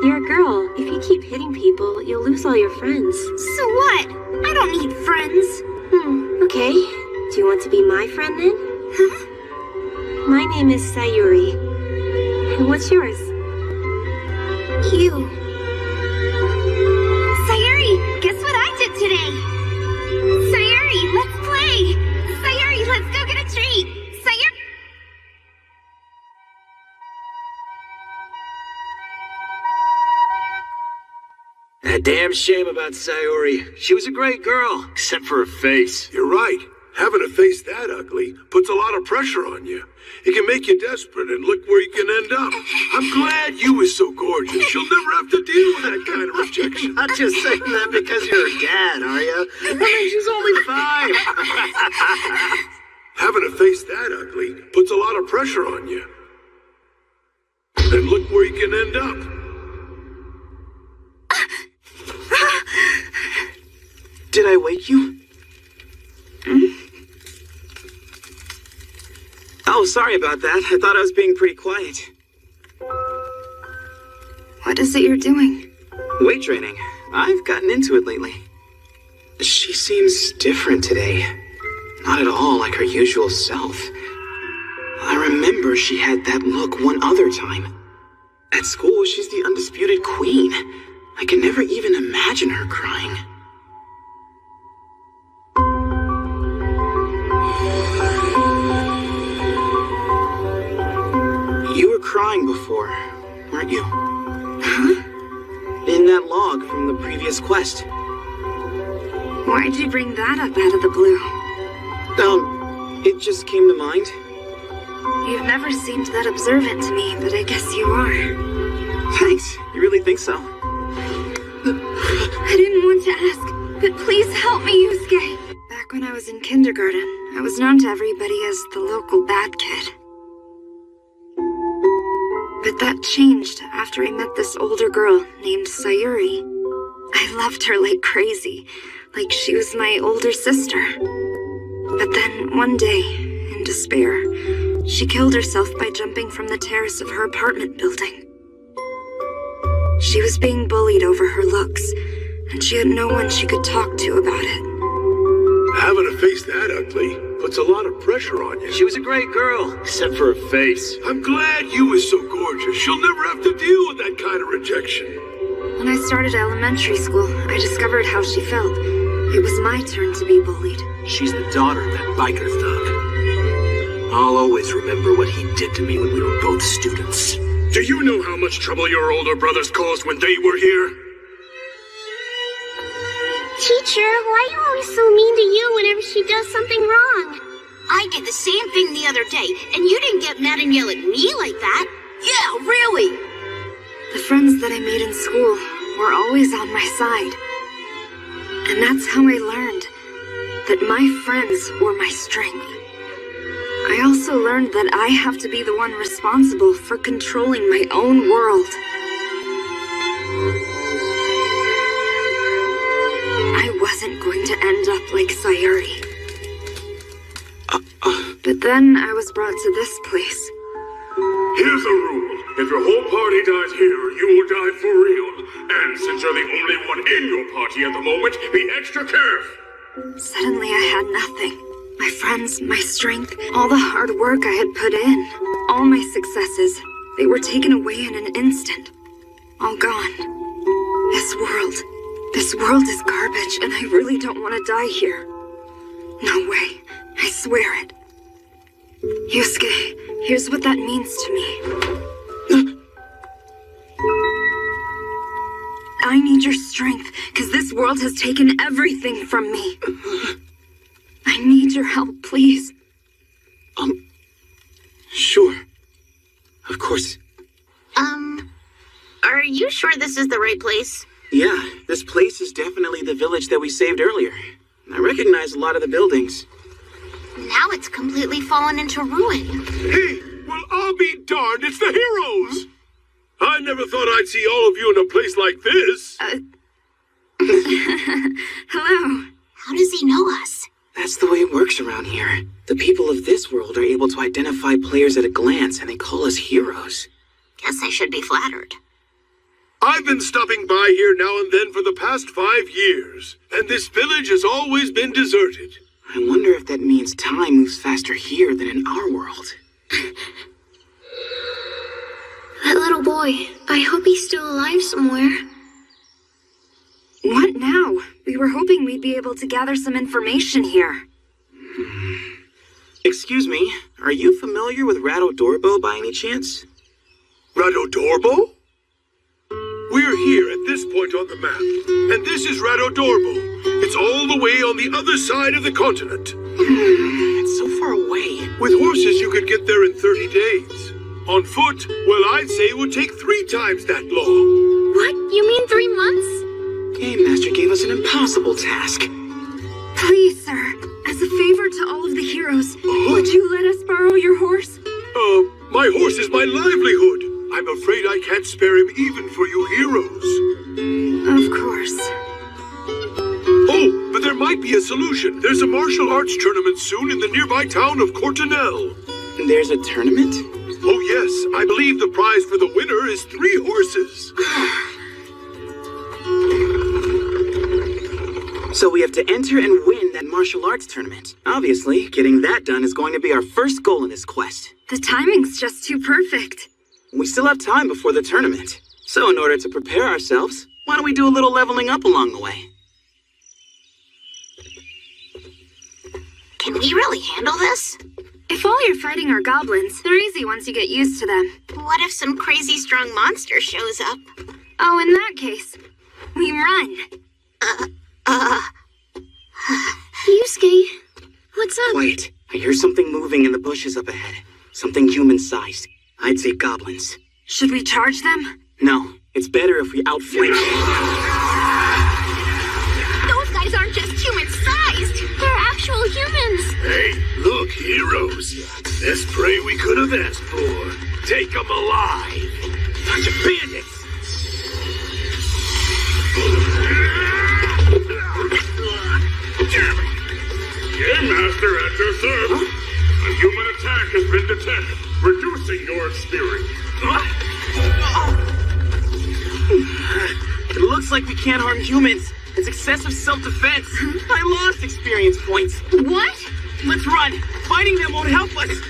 You're a girl. If you keep hitting people, you'll lose all your friends. So what? I don't need friends. Okay. Do you want to be my friend then? Huh? My name is Sayuri. And what's yours? You. Sayuri, guess what I did today? Sayuri, let's play. Sayuri, let's go get a treat. Sayuri. A damn shame about Sayuri. She was a great girl, except for her face. You're right. Having a face that ugly puts a lot of pressure on you. It can make you desperate, and look where you can end up. I'm glad you was so gorgeous. You'll never have to deal with that kind of rejection. Not just saying that because you're her dad, are you? I mean, she's only 5. Having a face that ugly puts a lot of pressure on you. And look where you can end up. Did I wake you? Oh, sorry about that. I thought I was being pretty quiet. What is it you're doing? Weight training. I've gotten into it lately. She seems different today. Not at all like her usual self. I remember she had that look one other time. At school, she's the undisputed queen. I can never even imagine her crying. You were crying before, weren't you? Huh? In that log from the previous quest. Why'd you bring that up out of the blue? It just came to mind. You've never seemed that observant to me, but I guess you are. Thanks. You really think so? I didn't want to ask, but please help me, Yusuke. Back when I was in kindergarten, I was known to everybody as the local bad kid. But that changed after I met this older girl named Sayuri. I loved her like crazy, like she was my older sister. But then, one day, in despair, she killed herself by jumping from the terrace of her apartment building. She was being bullied over her looks, and she had no one she could talk to about it. Having a face that ugly puts a lot of pressure on you. She was a great girl, except for her face. I'm glad you was so gorgeous. You'll never have to deal with that kind of rejection. When I started elementary school, I discovered how she felt. It was my turn to be bullied. She's the daughter of that biker thug. I'll always remember what he did to me when we were both students. Do you know how much trouble your older brothers caused when they were here? Teacher, why are you always so mean to you whenever she does something wrong? I did the same thing the other day, and you didn't get mad and yell at me like that. Yeah, really. The friends that I made in school were always on my side. And that's how I learned that my friends were my strength. I also learned that I have to be the one responsible for controlling my own world. I wasn't going to end up like Sayuri. But then I was brought to this place. Here's a rule. If your whole party dies here, you will die for real. And since you're the only one in your party at the moment, be extra careful. Suddenly I had nothing. My friends, my strength, all the hard work I had put in, all my successes, they were taken away in an instant. All gone. This world is garbage, and I really don't want to die here. No way. I swear it. Yusuke, here's what that means to me. I need your strength, because this world has taken everything from me. I need your help, please. Sure. Of course. Are you sure this is the right place? Yeah, this place is definitely the village that we saved earlier. I recognize a lot of the buildings. Now now it's completely fallen into ruin. Hey, well, I'll be darned, it's the heroes! I never thought I'd see all of you in a place like this. Hello. How does he know us? That's the way it works around here. The people of this world are able to identify players at a glance, and they call us heroes. Guess I should be flattered. I've been stopping by here now and then for the past 5 years, and this village has always been deserted. I wonder if that means time moves faster here than in our world. That little boy, I hope he's still alive somewhere. What now? We were hoping we'd be able to gather some information here. Excuse me, are you familiar with Radodorbo by any chance? Radodorbo? We're here at this point on the map, and this is Radodorbo. It's all the way on the other side of the continent. It's so far away. With horses, you could get there in 30 days. On foot, well, I'd say it would take 3 times that long. What? You mean 3 months? Game Master gave us an impossible task. Please, sir, as a favor to all of the heroes, would you let us borrow your horse? My horse is my livelihood. I'm afraid I can't spare him even for you heroes. Of course. Oh, but there might be a solution. There's a martial arts tournament soon in the nearby town of Courtenel. There's a tournament? Oh yes, I believe the prize for the winner is 3 horses. So we have to enter and win that martial arts tournament. Obviously, getting that done is going to be our first goal in this quest. The timing's just too perfect. We still have time before the tournament. So in order to prepare ourselves, why don't we do a little leveling up along the way? Can we really handle this? If all you're fighting are goblins, they're easy once you get used to them. What if some crazy strong monster shows up? Oh, in that case, we run. Yusuke, what's up? Quiet. I hear something moving in the bushes up ahead. Something human-sized. I'd say goblins. Should we charge them? No, it's better if we outflank. Those guys aren't just human-sized. They're actual humans. Hey, look, heroes. Best prey we could have asked for. Take them alive. Bunch of bandits. Game Master at your service. A human attack has been detected, reducing your experience. It looks like we can't harm humans. It's excessive self-defense. I lost experience points. What? Let's run. Fighting them won't help us.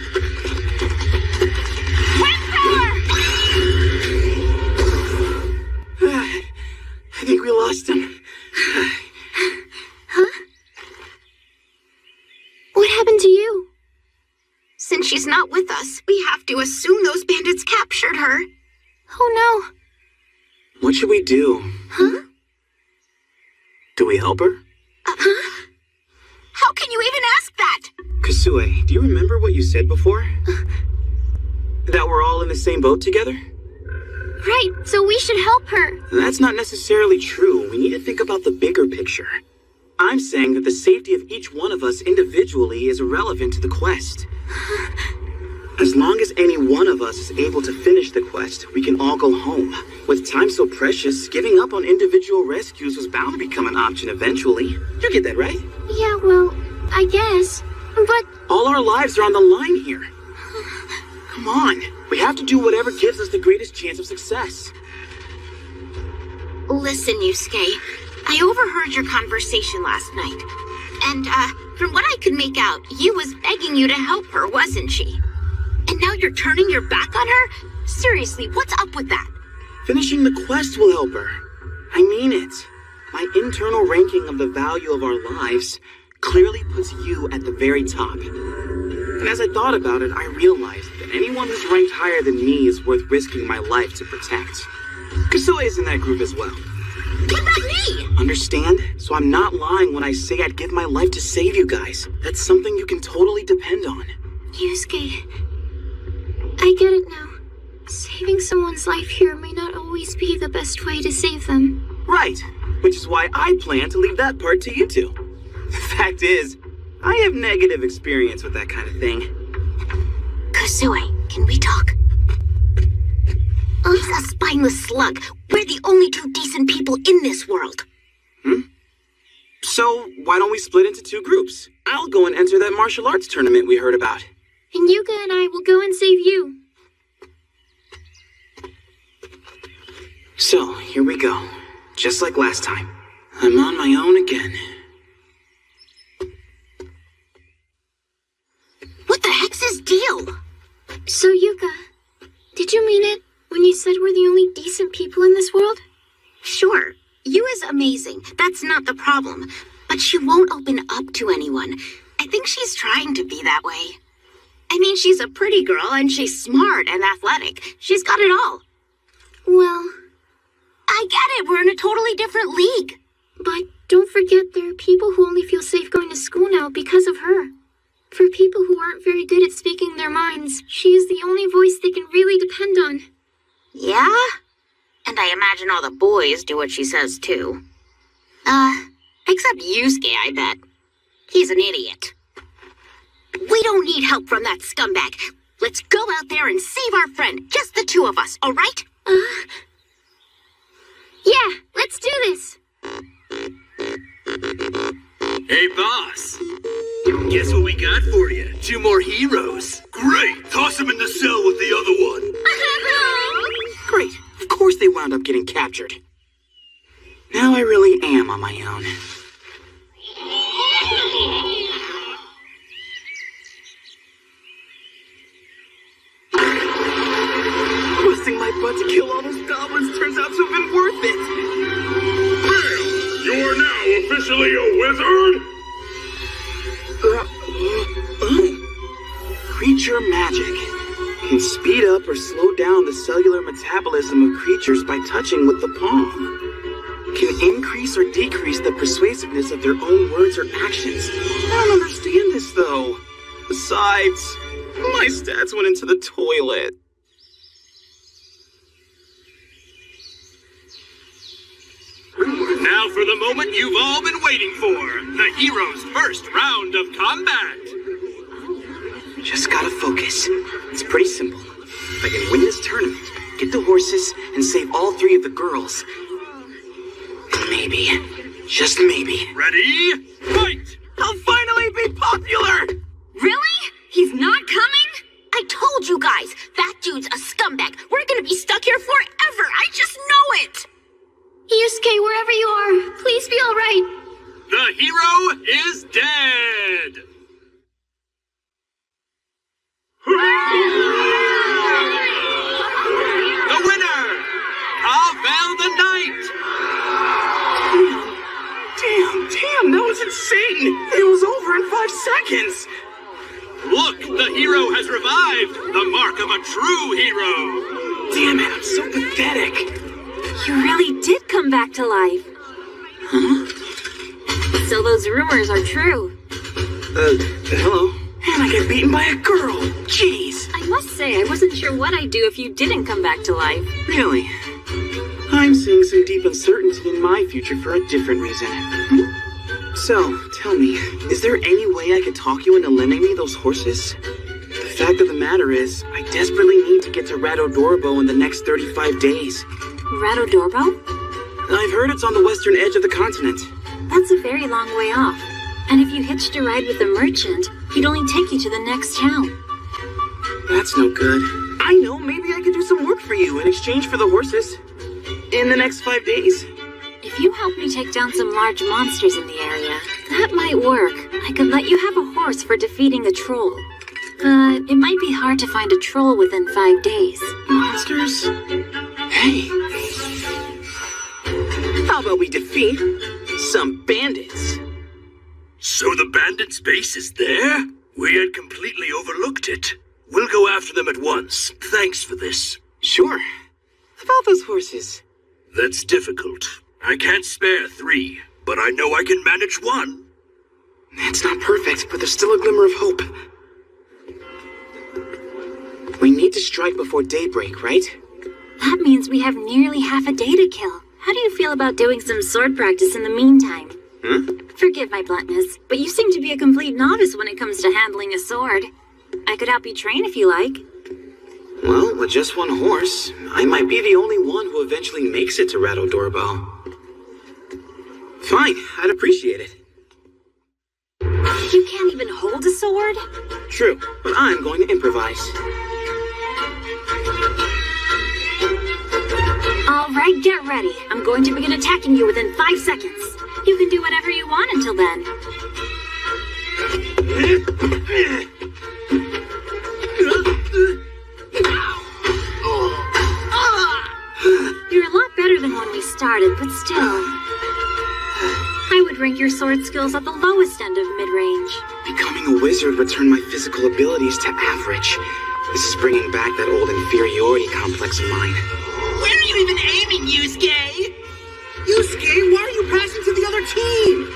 I think we lost him. Huh? What happened to you? Since she's not with us, we have to assume those bandits captured her. Oh no. What should we do? Huh? Do we help her? How can you even ask that? Kasue, do you remember what you said before? That we're all in the same boat together? Right, so we should help her. That's not necessarily true. We need to think about the bigger picture. I'm saying that the safety of each one of us individually is irrelevant to the quest. As long as any one of us is able to finish the quest, we can all go home. With time so precious, giving up on individual rescues was bound to become an option eventually. You get that, right? Yeah, well, I guess. But all our lives are on the line here. Come on. We have to do whatever gives us the greatest chance of success. Listen, Yusuke. I overheard your conversation last night. And, from what I could make out, Yu was begging you to help her, wasn't she? And now you're turning your back on her? Seriously, what's up with that? Finishing the quest will help her. I mean it. My internal ranking of the value of our lives clearly puts you at the very top. And as I thought about it, I realized that anyone who's ranked higher than me is worth risking my life to protect. Kasue is in that group as well. What about me? Understand? So I'm not lying when I say I'd give my life to save you guys. That's something you can totally depend on. Yusuke, I get it now. Saving someone's life here may not always be the best way to save them. Right, which is why I plan to leave that part to you two. The fact is, I have negative experience with that kind of thing. Kusue, can we talk? He's a spineless slug. We're the only two decent people in this world. So, why don't we split into two groups? I'll go and enter that martial arts tournament we heard about. And Yuka and I will go and save you. So, here we go. Just like last time. I'm on my own again. What the heck's his deal? So, Yuka, did you mean it when you said we're the only decent people in this world? Sure, Yu is amazing. That's not the problem. But she won't open up to anyone. I think she's trying to be that way. I mean, she's a pretty girl, and she's smart and athletic. She's got it all. Well, I get it. We're in a totally different league. but don't forget there are people who only feel safe going to school now because of her. For people who aren't very good at speaking their minds, she is the only voice they can really depend on. Yeah? And I imagine all the boys do what she says, too. Except Yusuke, I bet. He's an idiot. We don't need help from that scumbag. Let's go out there and save our friend. Just the two of us, all right? Yeah, let's do this. Hey, boss. Guess what we got for you? 2 more heroes. Great! Toss them in the cell with the other one. Great. Of course they wound up getting captured. Now I really am on my own. Busting my butt to kill all those goblins turns out to have been worth it. Well, you are now officially a wizard? Creature magic can speed up or slow down the cellular metabolism of creatures by touching with the palm. Can increase or decrease the persuasiveness of their own words or actions. I don't understand this, though. Besides, my stats went into the toilet. Now for the moment you've all been waiting for. The heroes' first round of combat. Just gotta focus. It's pretty simple. If I can win this tournament, get the horses, and save all 3 of the girls, maybe, just maybe, Ready? Fight! I'll finally be popular! Really? He's not coming? I told you guys, that dude's a scumbag. We're gonna be stuck here forever. I just know it. Yusuke, wherever you are, please be all right. The hero is dead! The winner! Pavel the Knight! Damn, that was insane! It was over in 5 seconds! Look, the hero has revived! The mark of a true hero! Damn it, I'm so pathetic! You really did come back to life. Huh? So those rumors are true. Hello? And I get beaten by a girl! Jeez! I must say, I wasn't sure what I'd do if you didn't come back to life. Really? I'm seeing some deep uncertainty in my future for a different reason. So, tell me, is there any way I could talk you into lending me those horses? The fact of the matter is, I desperately need to get to Radodorbo in the next 35 days. Radodorbo? I've heard it's on the western edge of the continent. That's a very long way off. And if you hitched a ride with a merchant, he'd only take you to the next town. That's no good. I know, maybe I could do some work for you in exchange for the horses. In the next 5 days. If you help me take down some large monsters in the area, that might work. I could let you have a horse for defeating a troll. But it might be hard to find a troll within 5 days. Monsters? Hey. How about we defeat some bandits? So the bandits' base is there? We had completely overlooked it. We'll go after them at once. Thanks for this. Sure. About those horses. That's difficult. I can't spare 3, but I know I can manage 1. It's not perfect, but there's still a glimmer of hope. We need to strike before daybreak, right? That means we have nearly half a day to kill. How do you feel about doing some sword practice in the meantime? Forgive my bluntness, but you seem to be a complete novice when it comes to handling a sword. I could help you train if you like. Well, with just one horse, I might be the only one who eventually makes it to Rattle Doorbell. Fine, I'd appreciate it. You can't even hold a sword? True, but I'm going to improvise. Alright, get ready. I'm going to begin attacking you within 5 seconds. You can do whatever you want until then. You're a lot better than when we started, but still. I would rank your sword skills at the lowest end of mid-range. Becoming a wizard would turn my physical abilities to average. This is bringing back that old inferiority complex of mine. Where are you even aiming, Yusuke? Yusuke, why are you passing to the other team?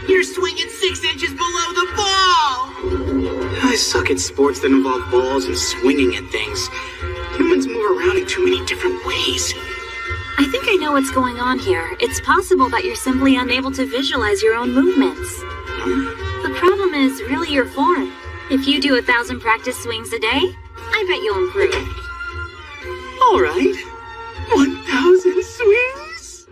You're swinging 6 inches below the ball! I suck at sports that involve balls and swinging at things. Humans move around in too many different ways. I think I know what's going on here. It's possible that you're simply unable to visualize your own movements. The problem is really your form. If you do 1,000 practice swings a day, I bet you'll improve. All right. 1,000 swings?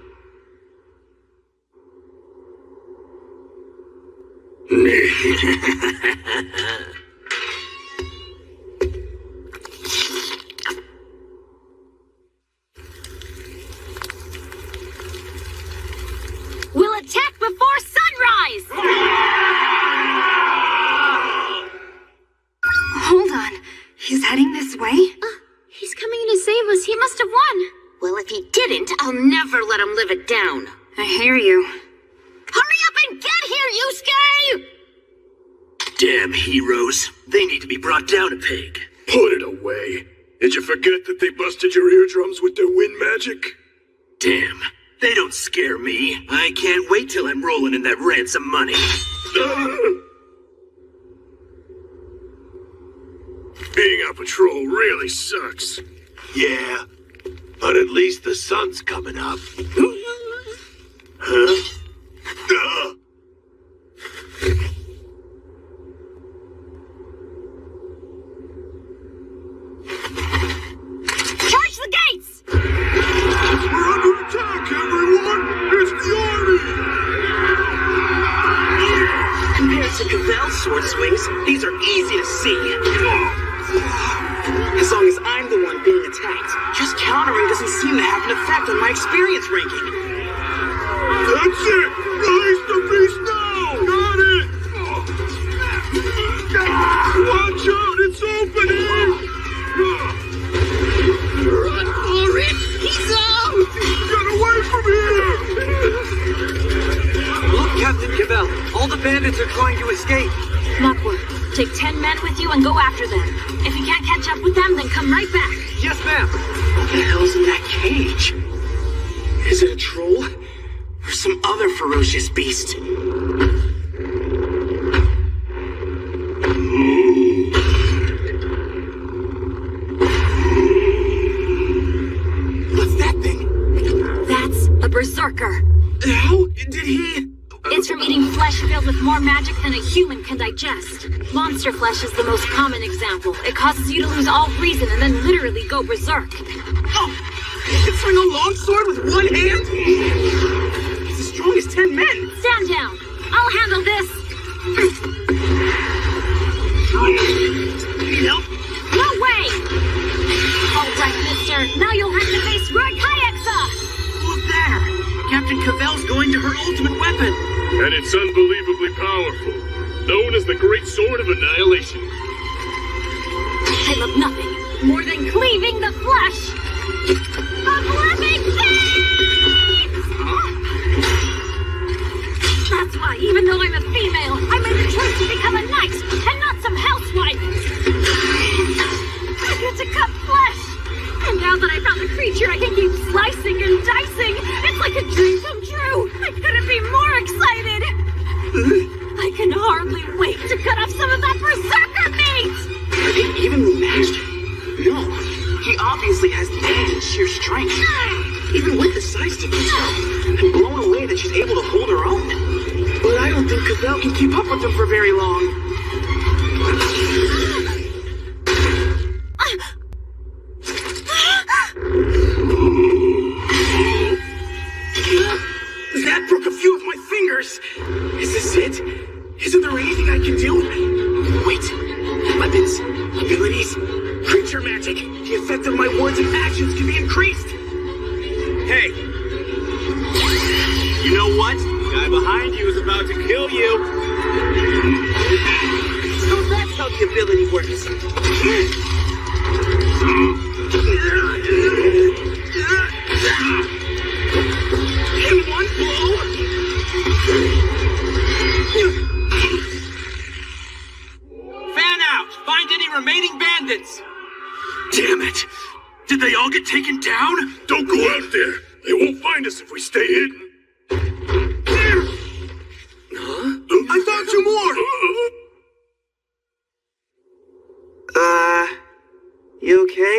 We'll attack before sunrise! Hold on. He's heading this way? He's coming in to save us. He must have won. Well, if he didn't, I'll never let him live it down. I hear you. Hurry up and get here, Yusuke! Damn heroes. They need to be brought down a peg. Put it away. Did you forget that they busted your eardrums with their wind magic? Damn. They don't scare me. I can't wait till I'm rolling in that ransom money. Being on patrol really sucks. Yeah, but at least the sun's coming up. Huh? Charge the gates! We're under attack, everyone! It's the army! Compared to Cavell's sword swings, these are easy to see. As long as I'm the one being attacked, just countering doesn't seem to have an effect on my experience ranking. That's it! Release the beast now! Got it! Watch out! It's opening! Run for it! He's out! Get away from here! Look, Captain Cavell, all the bandits are trying to escape. Lockwood, take 10 men with you and go after them. If you can't catch up with them, then come right back. Yes, ma'am. What the hell's in that cage? Is it a troll? Or some other ferocious beast? What's that thing? That's a berserker. How did he... It's from eating flesh filled with more magic than a human can digest. Monster flesh is the most common example. It causes you to lose all reason and then literally go berserk. Oh! He can swing a longsword with one hand? He's as strong as 10 men. Stand down. I'll handle this. Need help? No way! All right, mister. Now you'll have to face Roy Kayaxa! Look there! Captain Cavell's going to her ultimate weapon. And it's unbelievably powerful. Known as the Great Sword of Annihilation. I love nothing more than cleaving the flesh of living things! That's why, even though I'm a female, I made the choice to become a knight and not some housewife. I get to cut flesh. And now that I found the creature I can keep slicing and dicing, it's like a dream come true. I couldn't be more excited. I can hardly wait to cut off some of that berserker meat. Are they evenly matched? No. He obviously has the edge and sheer strength. Even with the size difference, I'm blown away that she's able to hold her own. But Belle can keep up with them for very long. That broke a few of my fingers. Is this it? Isn't there anything I can do? Wait. Weapons, abilities, creature magic. The effect of my words and actions can be increased. Hey. You know what? The guy behind you is about to kill you. So that's how the ability works. In one blow? Fan out! Find any remaining bandits! Damn it! Did they all get taken down? Don't go out there. They won't find us if we stay hidden. Huh? I found two more! You okay?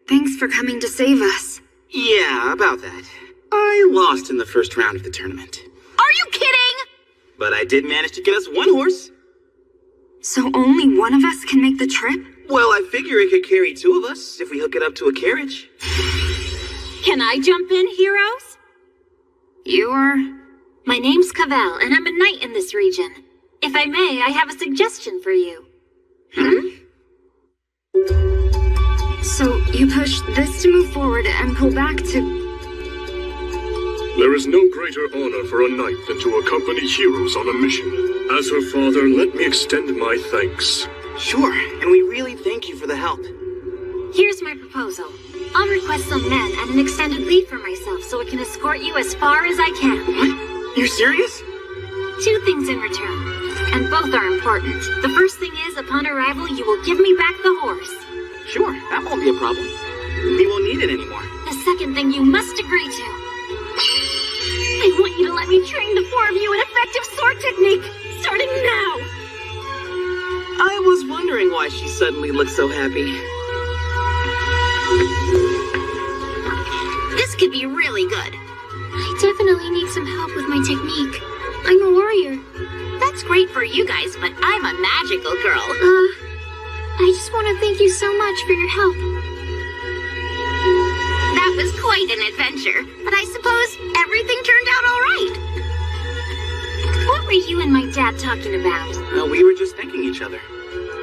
Thanks for coming to save us. Yeah, about that. I lost in the first round of the tournament. Are you kidding? But I did manage to get us one horse. So only one of us can make the trip? Well, I figure it could carry two of us if we hook it up to a carriage. Can I jump in, heroes? You're... My name's Cavell, and I'm a knight in this region. If I may, I have a suggestion for you. So you push this to move forward and pull back to... There is no greater honor for a knight than to accompany heroes on a mission. As her father, let me extend my thanks. Sure, and we really thank you for the help. Here's my proposal. I'll request some men and an extended leave for myself so I can escort you as far as I can. What? You're serious? 2 things in return, and both are important. The first thing is, upon arrival, you will give me back the horse. Sure, that won't be a problem. We won't need it anymore. The second thing you must agree to. I want you to let me train the 4 of you in effective sword technique, starting now. I was wondering why she suddenly looked so happy. This could be really good. I definitely need some help with my technique. I'm a warrior. That's great for you guys, but I'm a magical girl. I just want to thank you so much for your help. That was quite an adventure, but I suppose everything turned out all right. What were you and my dad talking about? Well, we were just thanking each other.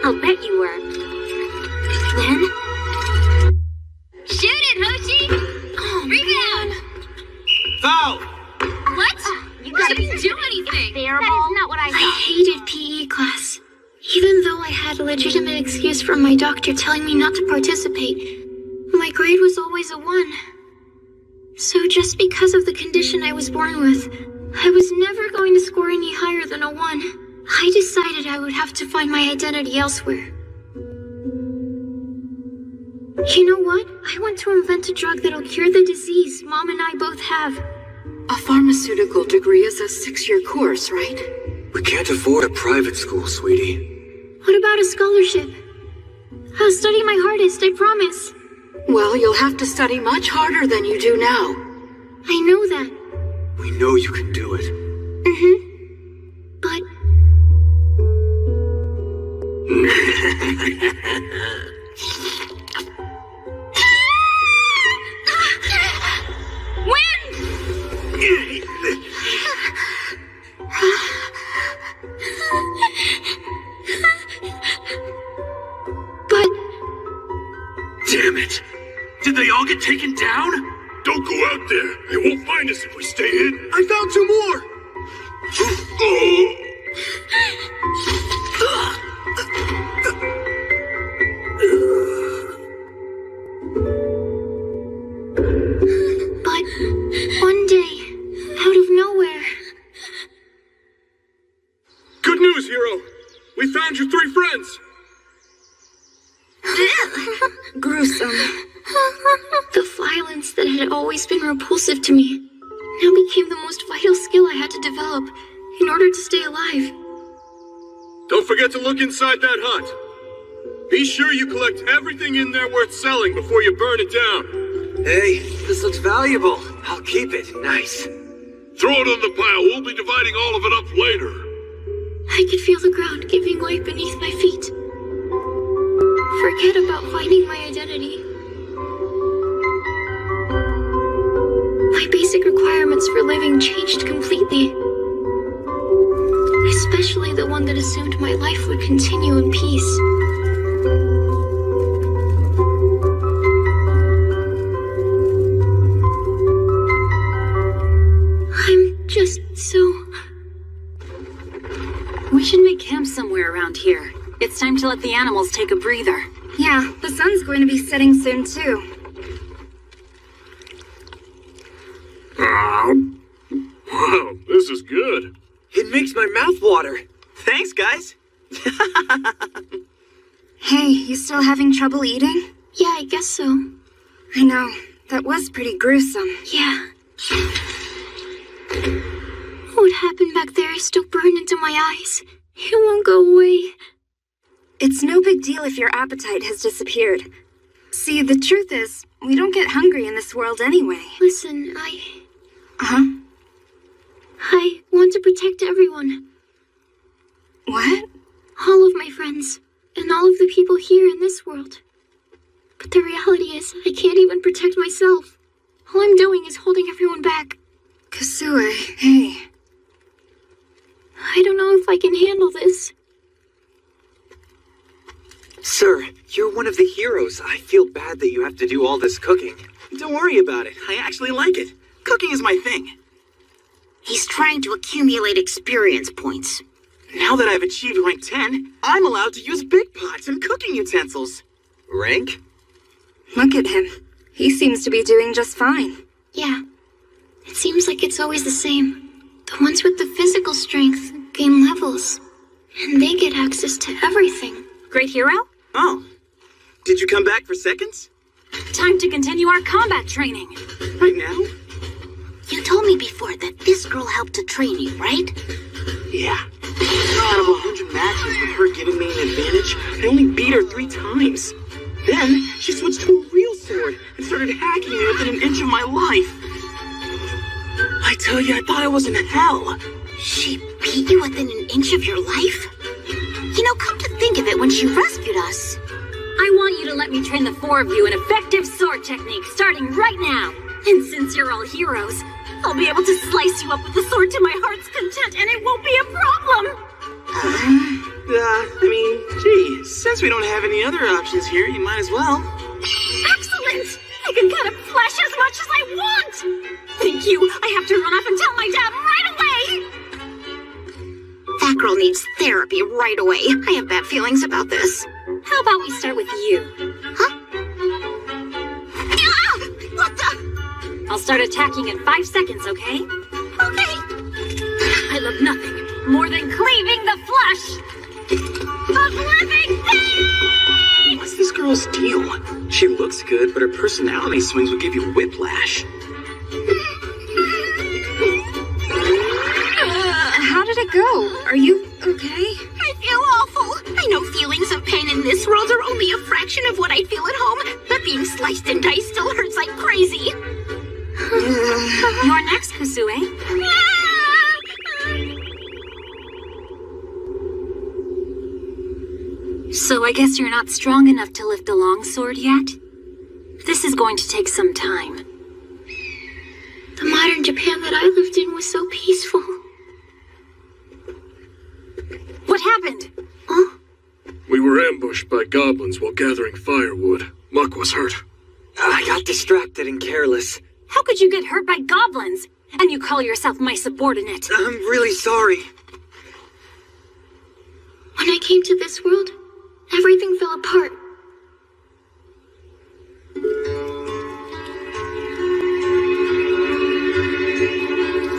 I'll bet you were. Then... Shoot it, Hoshi! Rebound! Foul! What? You didn't do anything. That is not what I hated PE class. Even though I had a legitimate excuse from my doctor telling me not to participate, my grade was always a 1. So just because of the condition I was born with, I was never going to score any higher than a 1. I decided I would have to find my identity elsewhere. You know what? I want to invent a drug that'll cure the disease Mom and I both have. A pharmaceutical degree is a 6-year course, right? We can't afford a private school, sweetie. What about a scholarship? I'll study my hardest, I promise. Well, you'll have to study much harder than you do now. I know that. We know you can do it. But... Damn it! Did they all get taken down? Don't go out there. They won't find us if we stay hidden. I found 2 more! But one day, out of nowhere... Good news, hero! We found your 3 friends! Gruesome. The violence that had always been repulsive to me now became the most vital skill I had to develop in order to stay alive. Don't forget to look inside that hut. Be sure you collect everything in there worth selling before you burn it down. Hey, this looks valuable. I'll keep it. Nice. Throw it on the pile. We'll be dividing all of it up later. I could feel the ground giving way beneath my feet. Forget about finding my identity. My basic requirements for living changed completely. Especially the one that assumed my life would continue in peace. I'm just so... We should make camp somewhere around here. It's time to let the animals take a breather. Yeah, the sun's going to be setting soon, too. Wow, this is good. It makes my mouth water. Thanks, guys. Hey, you still having trouble eating? Yeah, I guess so. I know. That was pretty gruesome. Yeah. What happened back there is still burned into my eyes. It won't go away. It's no big deal if your appetite has disappeared. See, the truth is, we don't get hungry in this world anyway. Listen, Uh-huh. I want to protect everyone. What? All of my friends, and all of the people here in this world. But the reality is, I can't even protect myself. All I'm doing is holding everyone back. Kasue, hey. I don't know if I can handle this. Sir, you're one of the heroes. I feel bad that you have to do all this cooking. Don't worry about it. I actually like it. Cooking is my thing. He's trying to accumulate experience points. Now that I've achieved rank 10, I'm allowed to use big pots and cooking utensils. Rank? Look at him. He seems to be doing just fine. Yeah. It seems like it's always the same. The ones with the physical strength gain levels. And they get access to everything. Great hero? Oh. Did you come back for seconds? Time to continue our combat training. Right now? You told me before that this girl helped to train you, right? Yeah. Out of 100 matches with her giving me an advantage, I only beat her 3 times. Then, she switched to a real sword and started hacking me within an inch of my life. I tell you, I thought I was in hell. She beat you within an inch of your life? You know, come to think of it, when she rescued us... I want you to let me train the 4 of you in effective sword technique, starting right now. And since you're all heroes, I'll be able to slice you up with the sword to my heart's content, and it won't be a problem! Gee, since we don't have any other options here, you might as well. Excellent! I can cut up flesh as much as I want! Thank you! I have to run off and tell my dad right away! That girl needs therapy right away. I have bad feelings about this. How about we start with you? Huh? Ah! What the? I'll start attacking in 5 seconds, okay? Okay. I love nothing more than cleaving the flesh of living things! What's this girl's deal? She looks good, but her personality swings will give you whiplash. How did it go? Are you okay? I feel awful. I know feelings of pain in this world are only a fraction of what I feel at home, but being sliced and diced still hurts like crazy. You're next, Kusue. So I guess you're not strong enough to lift a longsword yet? This is going to take some time. The modern Japan that I lived in was so peaceful. What happened? Huh? We were ambushed by goblins while gathering firewood. Muck was hurt. I got distracted and careless. How could you get hurt by goblins? And you call yourself my subordinate? I'm really sorry. When I came to this world, everything fell apart.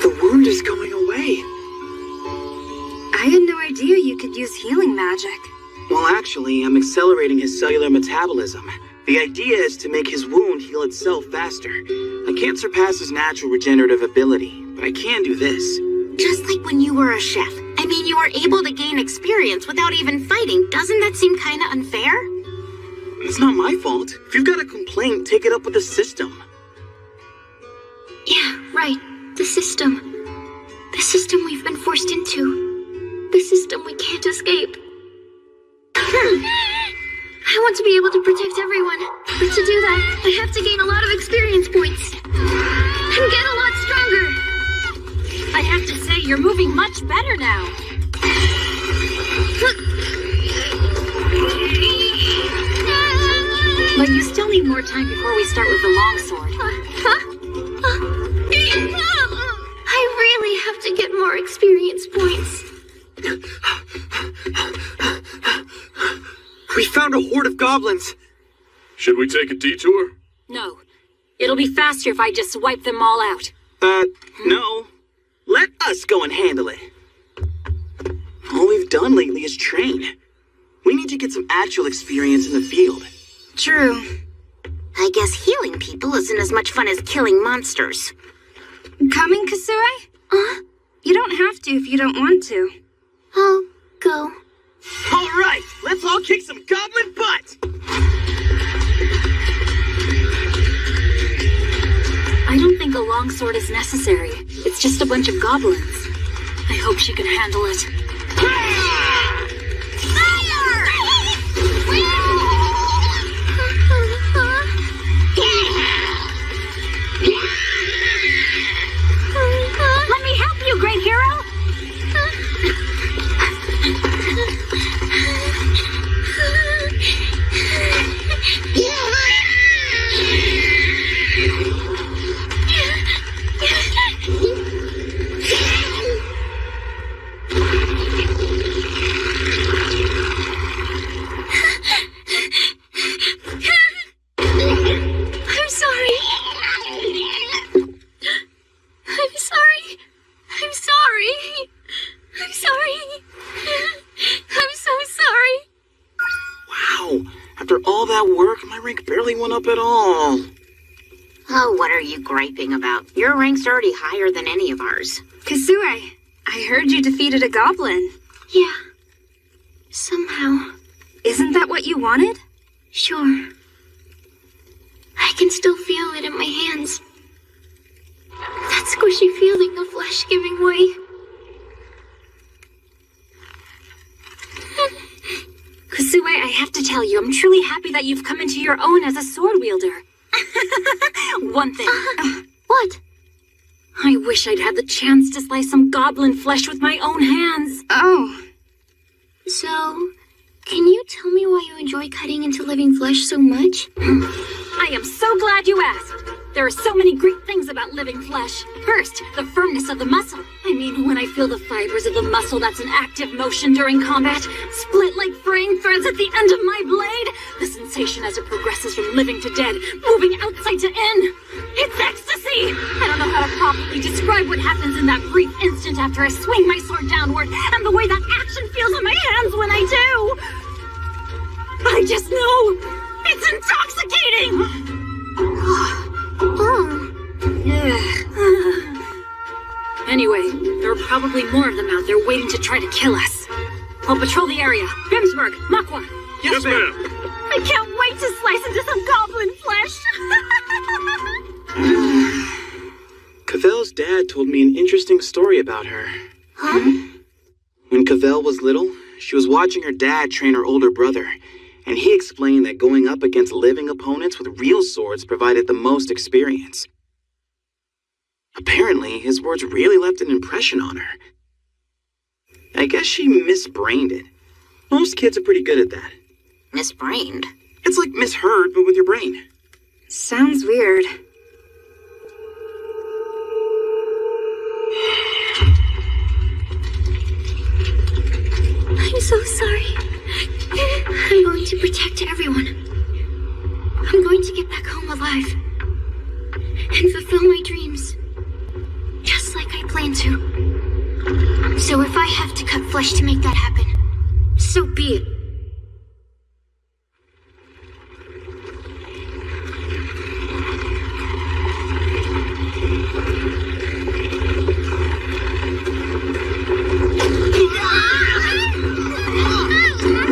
The wound is going away. I had no idea you could use healing magic. Well, actually, I'm accelerating his cellular metabolism. The idea is to make his wound heal itself faster. I can't surpass his natural regenerative ability, but I can do this. Just like when you were a chef. I mean, you were able to gain experience without even fighting. Doesn't that seem kind of unfair? It's not my fault. If you've got a complaint, take it up with the system. Yeah, right. The system. The system we've been forced into. the system we can't escape. I want to be able to protect everyone, but to do that, I have to gain a lot of experience points. And get a lot stronger. I have to say, you're moving much better now. But you still need more time before we start with the longsword. I really have to get more experience points. We found a horde of goblins. Should we take a detour? No. It'll be faster if I just wipe them all out. No. Let us go and handle it. All we've done lately is train. We need to get some actual experience in the field. True. I guess healing people isn't as much fun as killing monsters. Coming, Kasue? You don't have to if you don't want to. I'll go. All right, let's all kick some goblin butt! I don't think a longsword is necessary. It's just a bunch of goblins. I hope she can handle it. Let me help you, great hero! Went up at all. Oh, what are you griping about? Your rank's already higher than any of ours. Kasue, I heard you defeated a goblin. Yeah. Somehow. Isn't that what you wanted? Sure. I can still feel it in my hands. That squishy feeling of flesh giving way. Kasue, I have to tell you, I'm truly happy that you've come into your own as a sword wielder. One thing. What? I wish I'd had the chance to slice some goblin flesh with my own hands. Oh. So, can you tell me why you enjoy cutting into living flesh so much? I am so glad you asked. There are so many great things about living flesh. First, the firmness of the muscle. I mean, when I feel the fibers of the muscle that's in active motion during combat, split like fraying threads at the end of my blade, the sensation as it progresses from living to dead, moving outside to in. It's ecstasy! I don't know how to properly describe what happens in that brief instant after I swing my sword downward, and the way that action feels on my hands when I do. I just know it's intoxicating! Anyway, there are probably more of them out there waiting to try to kill us. I'll patrol the area. Bimsberg, Makwa. Yes, ma'am. I can't wait to slice into some goblin flesh. Cavell's dad told me an interesting story about her. Huh? When Cavell was little, she was watching her dad train her older brother, and he explained that going up against living opponents with real swords provided the most experience. Apparently, his words really left an impression on her. I guess she misbrained it. Most kids are pretty good at that. Misbrained? It's like misheard, but with your brain. Sounds weird. I'm so sorry. I'm going to protect everyone. I'm going to get back home alive. And fulfill my dreams. Just like I planned to. So if I have to cut flesh to make that happen, so be it.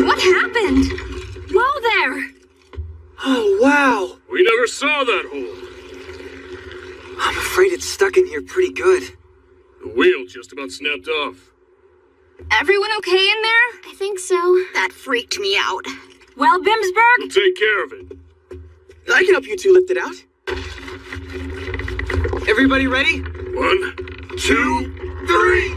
What happened? Whoa there! Oh, wow! We never saw that hole. I'm afraid it's stuck in here pretty good. The wheel just about snapped off. Everyone okay in there? I think so. That freaked me out. Well, Bimsberg? Take care of it. I can help you two lift it out. Everybody ready? 1, 2, 3.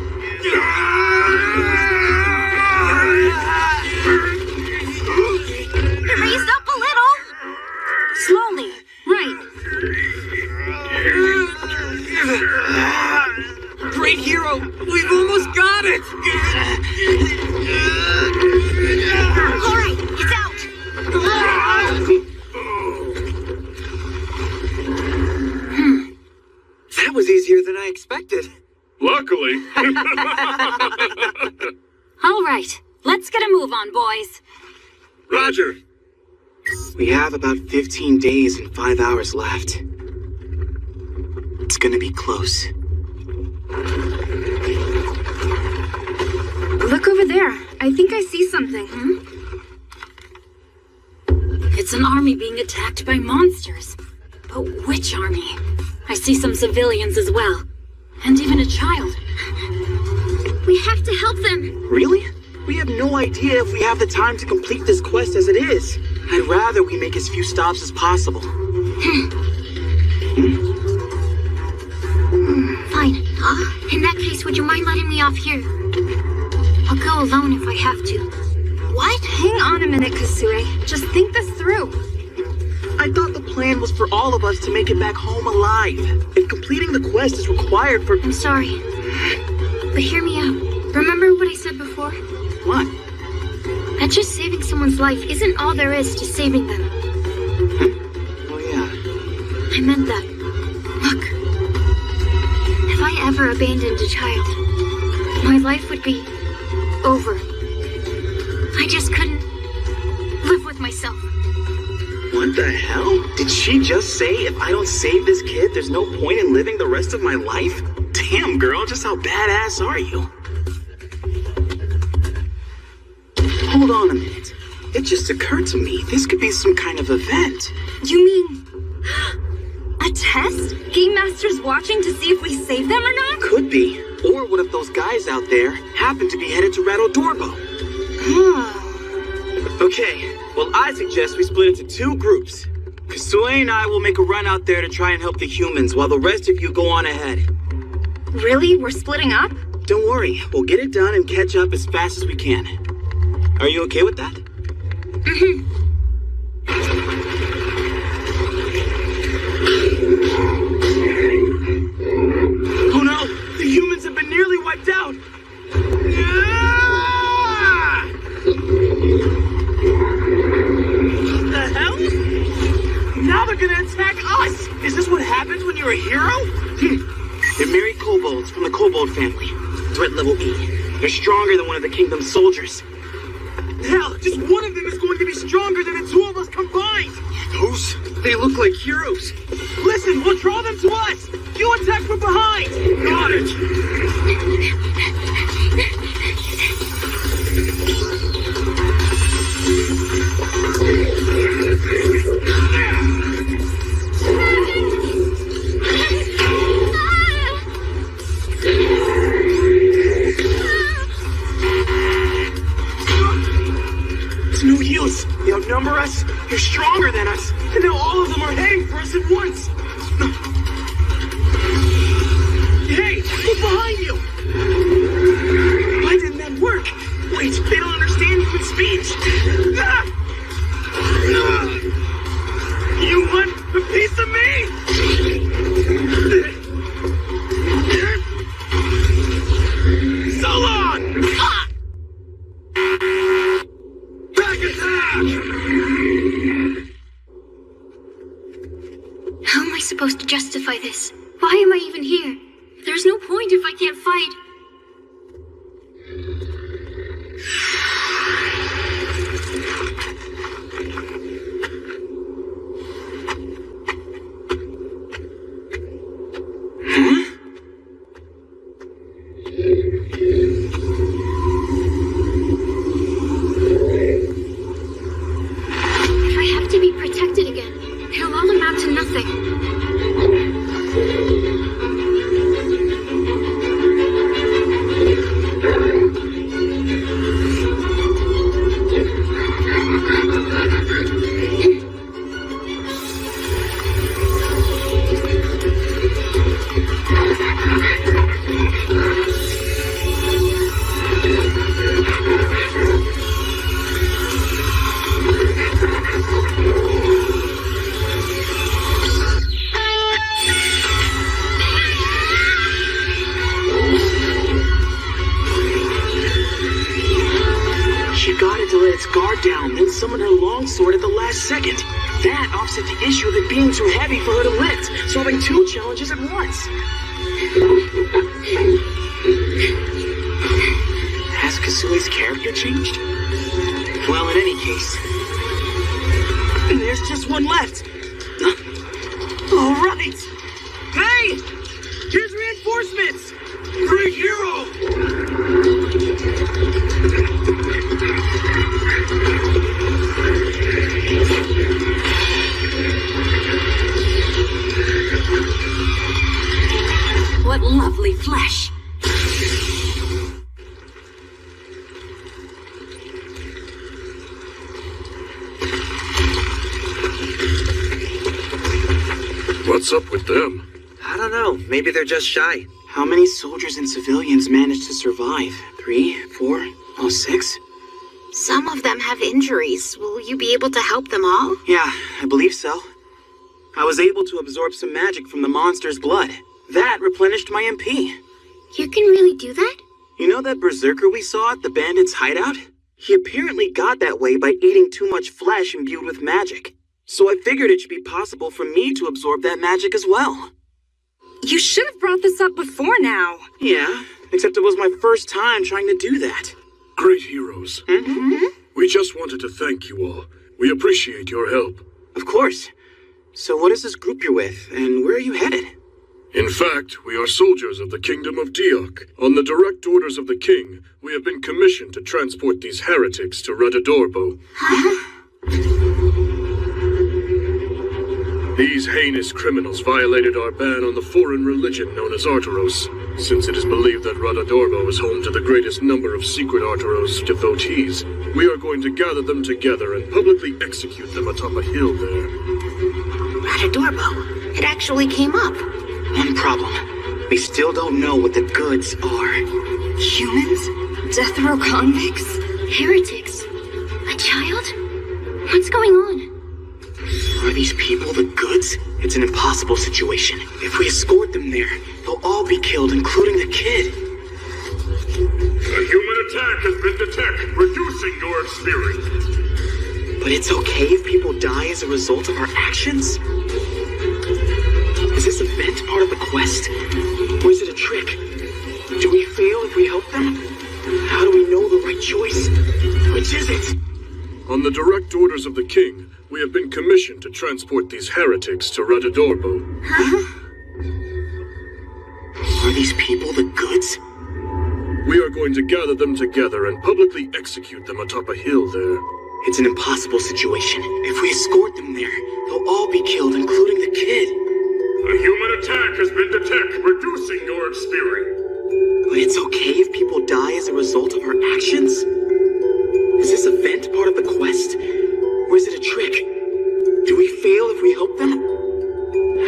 Raise up a little. Slowly. Right. Great hero! We've almost got it! All right, it's out. That was easier than I expected. Luckily. All right. Let's get a move on, boys. Roger. We have about 15 days and 5 hours left. It's gonna be close. Look over there. I think I see something. It's an army being attacked by monsters. But which army? I see some civilians as well. And even a child. We have to help them. Really? We have no idea if we have the time to complete this quest as it is. I'd rather we make as few stops as possible. Fine. In that case, would you mind letting me off here? I'll go alone if I have to. What? Hang on a minute, Kasue. Just think this through. I thought the plan was for all of us to make it back home alive. If completing the quest is required for... I'm sorry. But hear me out. Remember what I said before? What? That just saving someone's life isn't all there is to saving them. Oh, yeah. I meant that. Look. If I ever abandoned a child, my life would be over. I just couldn't live with myself. What the hell? Did she just say if I don't save this kid, there's no point in living the rest of my life? Damn, girl, just how badass are you? Hold on a minute. It just occurred to me, this could be some kind of event. You mean... a test? Game Master's watching to see if we save them or not? Could be. Or what if those guys out there happen to be headed to Rattle Dorbo? Okay, well, I suggest we split into 2 groups. Kasue and I will make a run out there to try and help the humans while the rest of you go on ahead. Really? We're splitting up? Don't worry, we'll get it done and catch up as fast as we can. Are you okay with that? Oh no! The humans have been nearly wiped out! What the hell? Now they're gonna attack us! Is this what happens when you're a hero? They're merry kobolds from the kobold family. Threat level E. They're stronger than one of the kingdom's soldiers. Hell, just one of them is going to be stronger than the 2 of us combined! Those? They look like heroes. Listen, we'll draw them to us! You attack from behind! Got it! It's no use. They outnumber us, they're stronger than us, and now all of them are heading for us at once. Hey, look behind you! Why didn't that work? Wait, they don't understand human speech. You want a piece of me? So long! Back attack! How am I supposed to justify this? Why am I even here? There's no point if I can't fight. If I have to be protected again, it'll all amount to nothing. second. That offset the issue of it being too heavy for her to lift, solving two challenges at once. Has Kasui's character changed? Well, in any case, there's just one left. All right. Hey! Here's reinforcements! Great hero! What lovely flesh. What's up with them? I don't know. Maybe they're just shy. How many soldiers and civilians managed to survive? 3, 4, 6? Some of them have injuries. Will you be able to help them all? Yeah, I believe so. I was able to absorb some magic from the monster's blood. That replenished my MP. You can really do that? You know that berserker we saw at the bandits' hideout? He apparently got that way by eating too much flesh imbued with magic. So I figured it should be possible for me to absorb that magic as well. You should have brought this up before now. Yeah, except it was my first time trying to do that. Great heroes. Mm-hmm. We just wanted to thank you all. We appreciate your help. Of course. So what is this group you're with, and where are you headed? In fact, we are soldiers of the Kingdom of Diok. On the direct orders of the king, we have been commissioned to transport these heretics to Radadorbo. These heinous criminals violated our ban on the foreign religion known as Arturos, since it is believed that Radadorbo is home to the greatest number of secret Arturos devotees. We are going to gather them together and publicly execute them atop a hill there. Radadorbo. It actually came up. One problem. We still don't know what the goods are. Humans? Death row convicts? Heretics? A child? What's going on? Are these people the goods? It's an impossible situation. If we escort them there, they'll all be killed, including the kid. A human attack has been detected, reducing your experience. But it's okay if people die as a result of our actions? Is this event part of the quest? Or is it a trick? Do we fail if we help them? How do we know the right choice? Which is it? On the direct orders of the king, we have been commissioned to transport these heretics to Radadorbo. Are these people the goods? We are going to gather them together and publicly execute them atop a hill there. It's an impossible situation. If we escort them there, they'll all be killed, including the kid. A human attack has been detected, reducing your experience. But it's okay if people die as a result of our actions? Is this event part of the quest? Or is it a trick? Do we fail if we help them?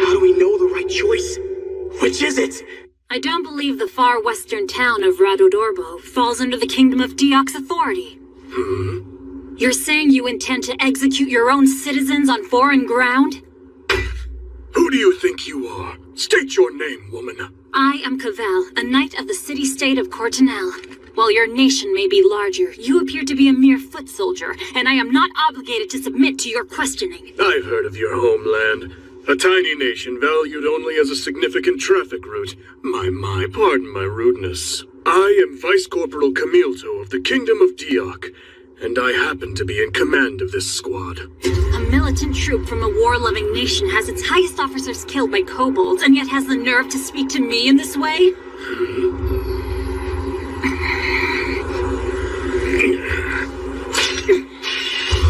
How do we know the right choice? Which is it? I don't believe the far western town of Radodorbo falls under the Kingdom of Diok's authority. You're saying you intend to execute your own citizens on foreign ground? Who do you think you are? State your name, woman. I am Cavell, a knight of the city-state of Cortinel. While your nation may be larger, you appear to be a mere foot soldier, and I am not obligated to submit to your questioning. I've heard of your homeland. A tiny nation valued only as a significant traffic route. My, pardon my rudeness. I am Vice Corporal Camilto of the Kingdom of Diok, and I happen to be in command of this squad. A militant troop from a war-loving nation has its highest officers killed by kobolds, and yet has the nerve to speak to me in this way?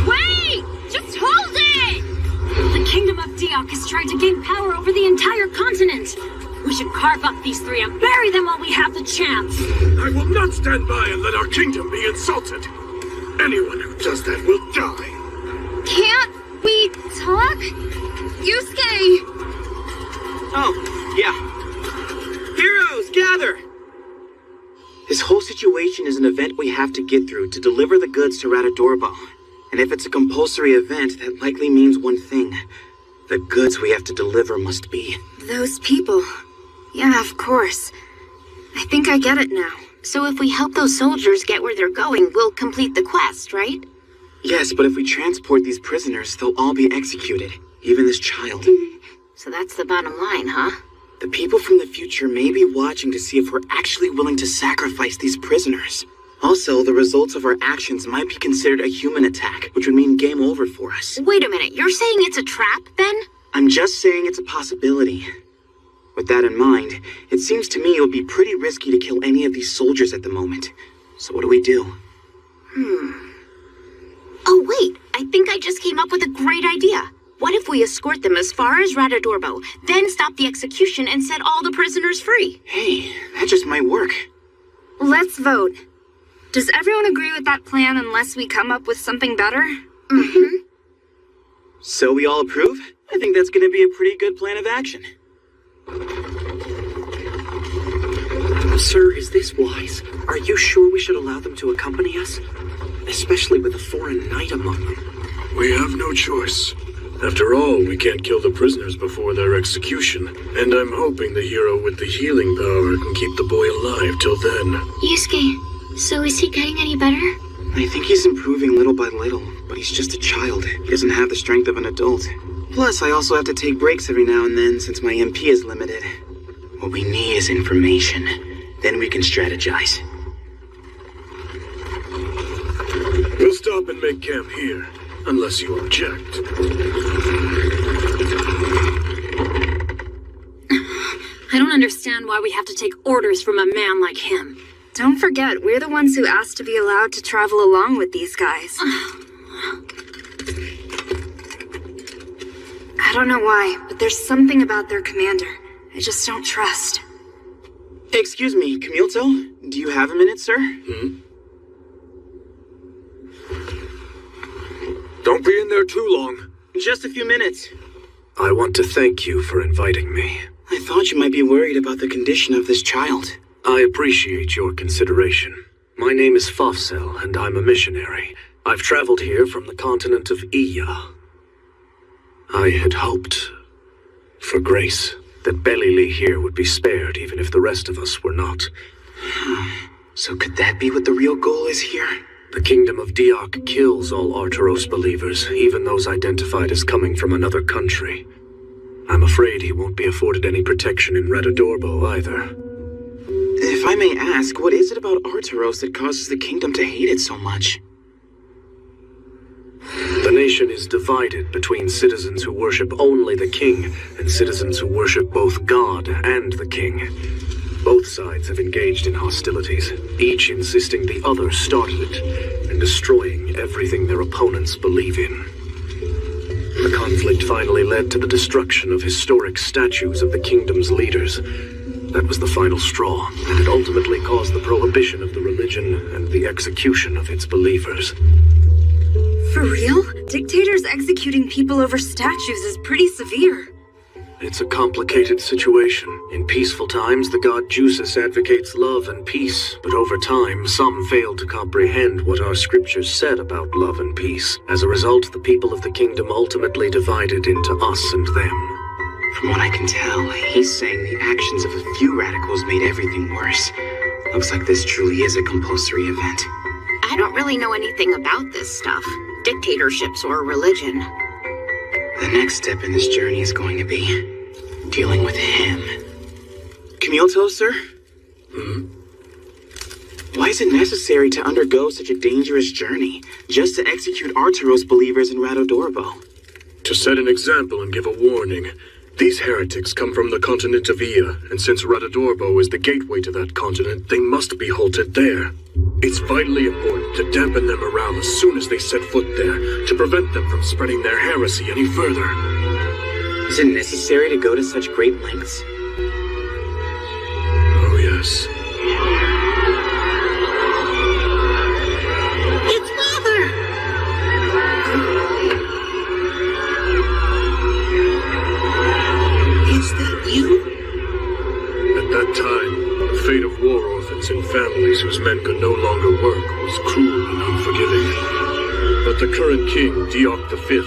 Wait! Just hold it! The Kingdom of Diok is trying to gain power over the entire continent. We should carve up these three and bury them while we have the chance. I will not stand by and let our kingdom be insulted. Anyone who does that will die. Can't we talk? Yusuke! Oh, yeah. Heroes, gather! This whole situation is an event we have to get through to deliver the goods to Radadorbo. And if it's a compulsory event, that likely means one thing. The goods we have to deliver must be... Those people. Yeah, of course. I think I get it now. So if we help those soldiers get where they're going, we'll complete the quest, right? Yes, but if we transport these prisoners, they'll all be executed. Even this child. So that's the bottom line, huh? The people from the future may be watching to see if we're actually willing to sacrifice these prisoners. Also, the results of our actions might be considered a human attack, which would mean game over for us. Wait a minute, you're saying it's a trap, then? I'm just saying it's a possibility. With that in mind, it seems to me it would be pretty risky to kill any of these soldiers at the moment. So what do we do? Oh, wait, I think I just came up with a great idea. What if we escort them as far as Radadorbo, then stop the execution and set all the prisoners free? Hey, that just might work. Let's vote. Does everyone agree with that plan unless we come up with something better? Mm-hmm. So we all approve? I think that's going to be a pretty good plan of action. Sir, is this wise? Are you sure we should allow them to accompany us? Especially with a foreign knight among them. We have no choice. After all, we can't kill the prisoners before their execution, and I'm hoping the hero with the healing power can keep the boy alive till then. Yusuke, so is he getting any better? I think he's improving little by little, but he's just a child. He doesn't have the strength of an adult. Plus, I also have to take breaks every now and then since my MP is limited. What we need is information. Then we can strategize. We'll stop and make camp here, unless you object. I don't understand why we have to take orders from a man like him. Don't forget, we're the ones who asked to be allowed to travel along with these guys. I don't know why, but there's something about their commander I just don't trust. Excuse me, Camilto? Do you have a minute, sir? Don't be in there too long. Just a few minutes. I want to thank you for inviting me. I thought you might be worried about the condition of this child. I appreciate your consideration. My name is Fafsel, and I'm a missionary. I've traveled here from the continent of Iya. I had hoped, for grace, that Bellili here would be spared even if the rest of us were not. So could that be what the real goal is here? The kingdom of Diok kills all Arturos believers, even those identified as coming from another country. I'm afraid he won't be afforded any protection in Radadorbo either. If I may ask, what is it about Arturos that causes the kingdom to hate it so much? The nation is divided between citizens who worship only the king and citizens who worship both God and the king. Both sides have engaged in hostilities, each insisting the other started it, and destroying everything their opponents believe in. The conflict finally led to the destruction of historic statues of the kingdom's leaders. That was the final straw, and it ultimately caused the prohibition of the religion and the execution of its believers. For real? Dictators executing people over statues is pretty severe. It's a complicated situation. In peaceful times, the god Jusis advocates love and peace, but over time, some fail to comprehend what our scriptures said about love and peace. As a result, the people of the kingdom ultimately divided into us and them. From what I can tell, he's saying the actions of a few radicals made everything worse. Looks like this truly is a compulsory event. I don't really know anything about this stuff. Dictatorships or religion. The next step in this journey is going to be dealing with him. Camilto, sir? Why is it necessary to undergo such a dangerous journey just to execute Arturos believers in Radadorbo? To set an example and give a warning. These heretics come from the continent of Iya, and since Radadorbo is the gateway to that continent, they must be halted there. It's vitally important to dampen their morale as soon as they set foot there, to prevent them from spreading their heresy any further. Is it necessary to go to such great lengths? Oh, yes. It's Mother! Is that you? At that time, the fate of war orphans and families whose men could no longer work was cruel and unforgiving. But the current king, Diok V,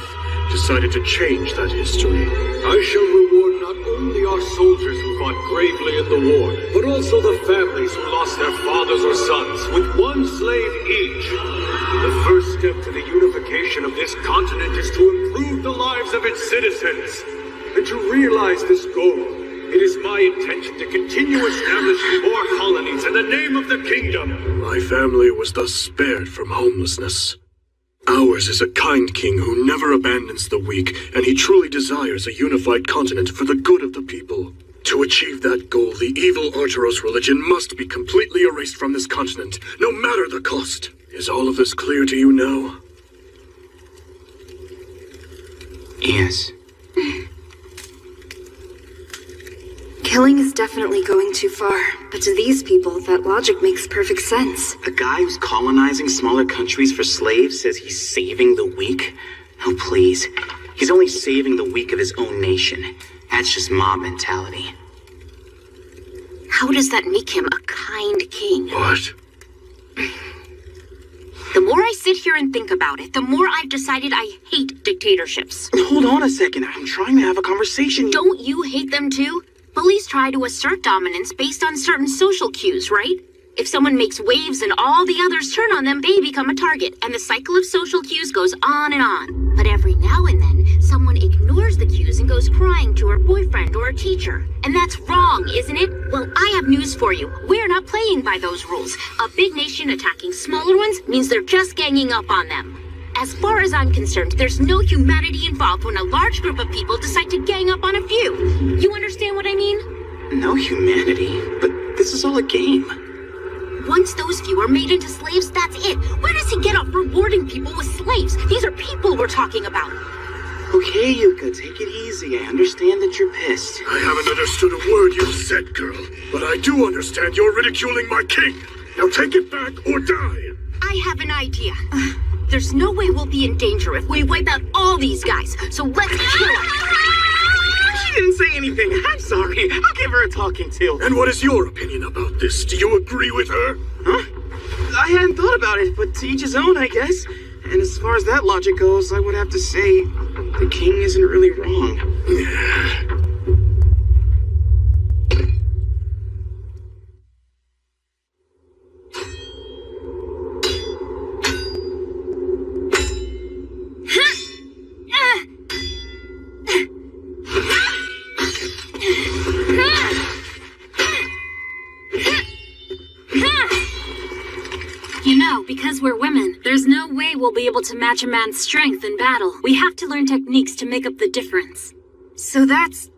decided to change that history. I shall reward not only our soldiers who fought bravely in the war, but also the families who lost their fathers or sons, with one slave each. The first step to the unification of this continent is to improve the lives of its citizens. And to realize this goal, it is my intention to continue establishing more colonies in the name of the kingdom. My family was thus spared from homelessness. Ours is a kind king who never abandons the weak, and he truly desires a unified continent for the good of the people. To achieve that goal, the evil Arturos religion must be completely erased from this continent, no matter the cost. Is all of this clear to you now? Yes. Killing is definitely going too far, but to these people, that logic makes perfect sense. A guy who's colonizing smaller countries for slaves says he's saving the weak? Oh, please. He's only saving the weak of his own nation. That's just mob mentality. How does that make him a kind king? What? The more I sit here and think about it, the more I've decided I hate dictatorships. Hold on a second. I'm trying to have a conversation. Don't you hate them too? Bullies try to assert dominance based on certain social cues, right? If someone makes waves and all the others turn on them, they become a target, and the cycle of social cues goes on and on. But every now and then, someone ignores the cues and goes crying to her boyfriend or a teacher. And that's wrong, isn't it? Well, I have news for you. We're not playing by those rules. A big nation attacking smaller ones means they're just ganging up on them. As far as I'm concerned, there's no humanity involved when a large group of people decide to gang up on a few. You understand what I mean? No humanity, but this is all a game. Once those few are made into slaves, that's it. Where does he get off rewarding people with slaves? These are people we're talking about. Okay, Yuka, take it easy. I understand that you're pissed. I haven't understood a word you've said, girl, but I do understand you're ridiculing my king. Now take it back or die. I have an idea. There's no way we'll be in danger if we wipe out all these guys, so let's kill them. She didn't say anything. I'm sorry. I'll give her a talking to. And what is your opinion about this? Do you agree with her? Huh? I hadn't thought about it, but to each his own, I guess. And as far as that logic goes, I would have to say the king isn't really wrong. Because we're women, there's no way we'll be able to match a man's strength in battle. We have to learn techniques to make up the difference. So that's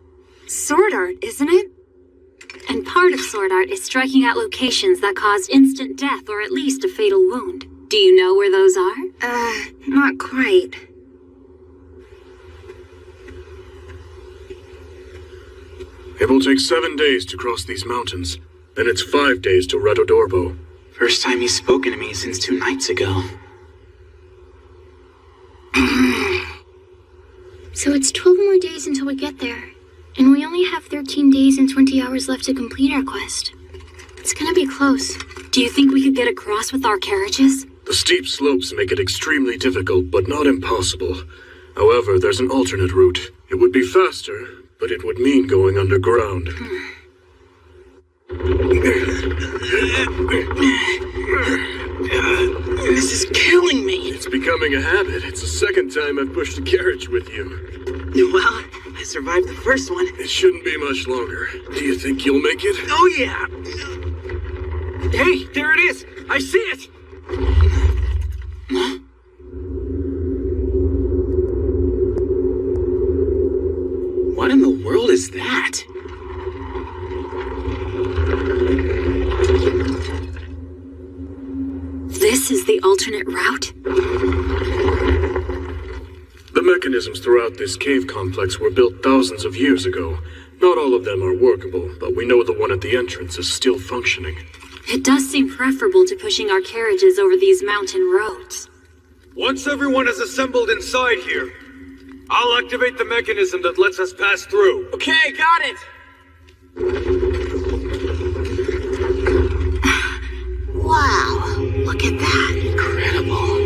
sword art, isn't it? And part of sword art is striking at locations that cause instant death or at least a fatal wound. Do you know where those are? Not quite. It will take 7 days to cross these mountains. Then it's 5 days to Radodorbo. First time he's spoken to me since 2 nights ago. So it's 12 more days until we get there. And we only have 13 days and 20 hours left to complete our quest. It's gonna be close. Do you think we could get across with our carriages? The steep slopes make it extremely difficult, but not impossible. However, there's an alternate route. It would be faster, but it would mean going underground. This is killing me. It's becoming a habit. It's the second time I've pushed a carriage with you. Well, I survived the first one. It shouldn't be much longer. Do you think you'll make it? Oh, yeah. Hey, there it is. I see it. Huh? What in the world is that? This is the alternate route? The mechanisms throughout this cave complex were built thousands of years ago. Not all of them are workable, but we know the one at the entrance is still functioning. It does seem preferable to pushing our carriages over these mountain roads. Once everyone is assembled inside here, I'll activate the mechanism that lets us pass through. Okay, got it. Wow, look at that. Incredible.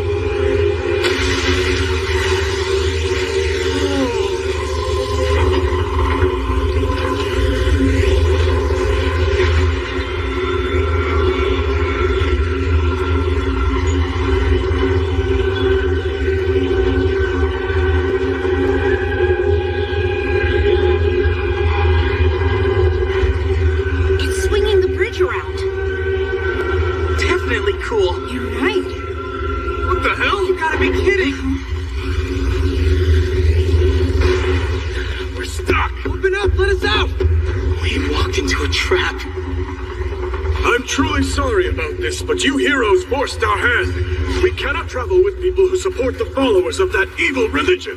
about this, but you heroes forced our hand. We cannot travel with people who support the followers of that evil religion.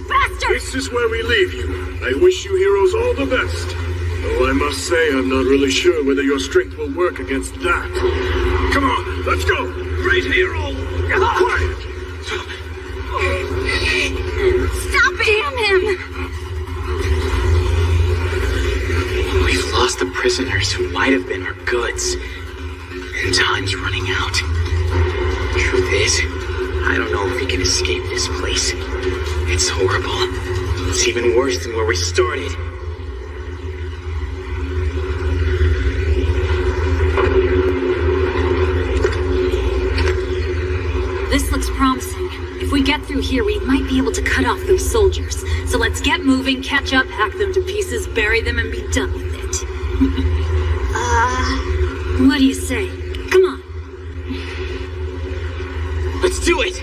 Bastard! This is where we leave you. I wish you heroes all the best. Though I must say I'm not really sure whether your strength will work against that. Come on, let's go! Right here, all. Quiet! Stop it! Damn him! We've lost the prisoners who might have been our goods. And time's running out. Truth is, I don't know if we can escape this place. It's horrible. It's even worse than where we started. This looks promising. If we get through here, we might be able to cut off those soldiers. So let's get moving, catch up, hack them to pieces, bury them, and be done with it. What do you say? Come on. Let's do it!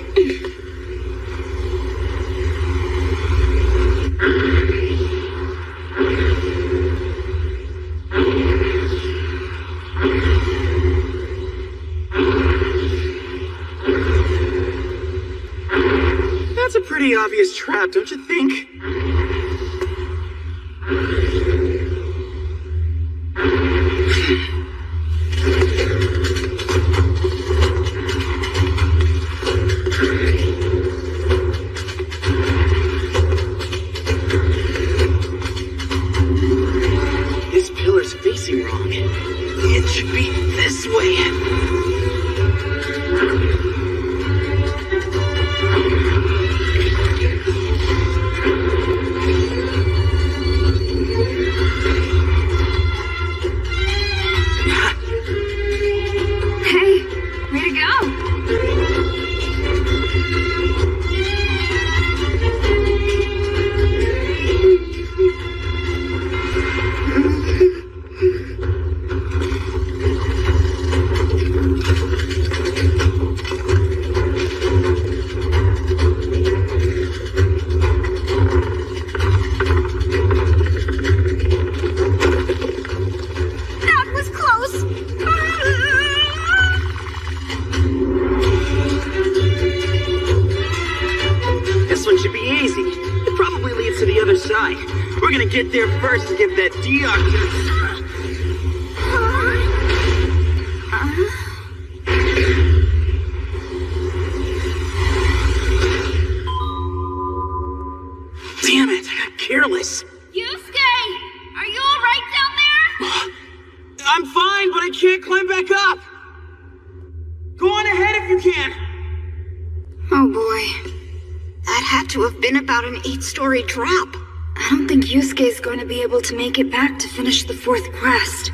That's a pretty obvious trap, don't you think? This pillar's facing wrong. It should be this way. Hey, way to go! That was close! This one should be easy. It probably leads to the other side. We're gonna get there first and give that doctor. Damn it, I got careless. Yusuke! Are you alright down there? I'm fine, but I can't climb back up. Go on ahead if you can. Oh boy. That had to have been about an 8-story drop. I don't think Yusuke's going to be able to make it back to finish the 4th quest.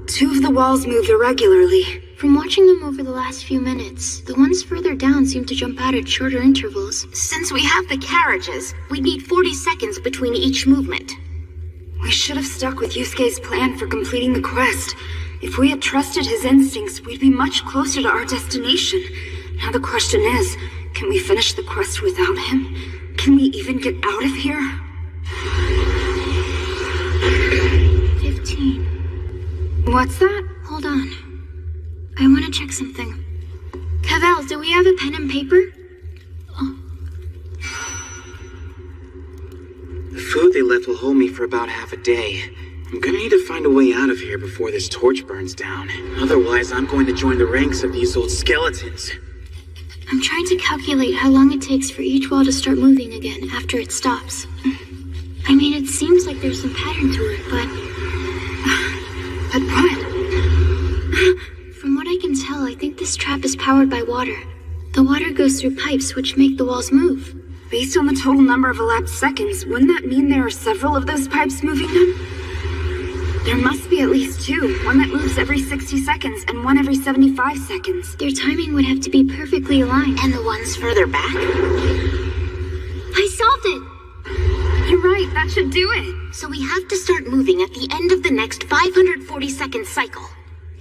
Two of the walls moved irregularly. From watching them over the last few minutes, the ones further down seem to jump out at shorter intervals. Since we have the carriages, we need 40 seconds between each movement. We should have stuck with Yusuke's plan for completing the quest. If we had trusted his instincts, we'd be much closer to our destination. Now the question is, can we finish the quest without him? Can we even get out of here? 15. What's that? Hold on. I want to check something. Cavell, do we have a pen and paper? The food they left will hold me for about half a day. I'm gonna need to find a way out of here before this torch burns down. Otherwise, I'm going to join the ranks of these old skeletons. I'm trying to calculate how long it takes for each wall to start moving again after it stops. I mean, it seems like there's some pattern to it, but... But what? From what I can tell, I think this trap is powered by water. The water goes through pipes which make the walls move. Based on the total number of elapsed seconds, wouldn't that mean there are several of those pipes moving them? There must be at least two. One that moves every 60 seconds and one every 75 seconds. Their timing would have to be perfectly aligned. And the ones further back? I solved it! You're right, that should do it. So we have to start moving at the end of the next 540-second cycle.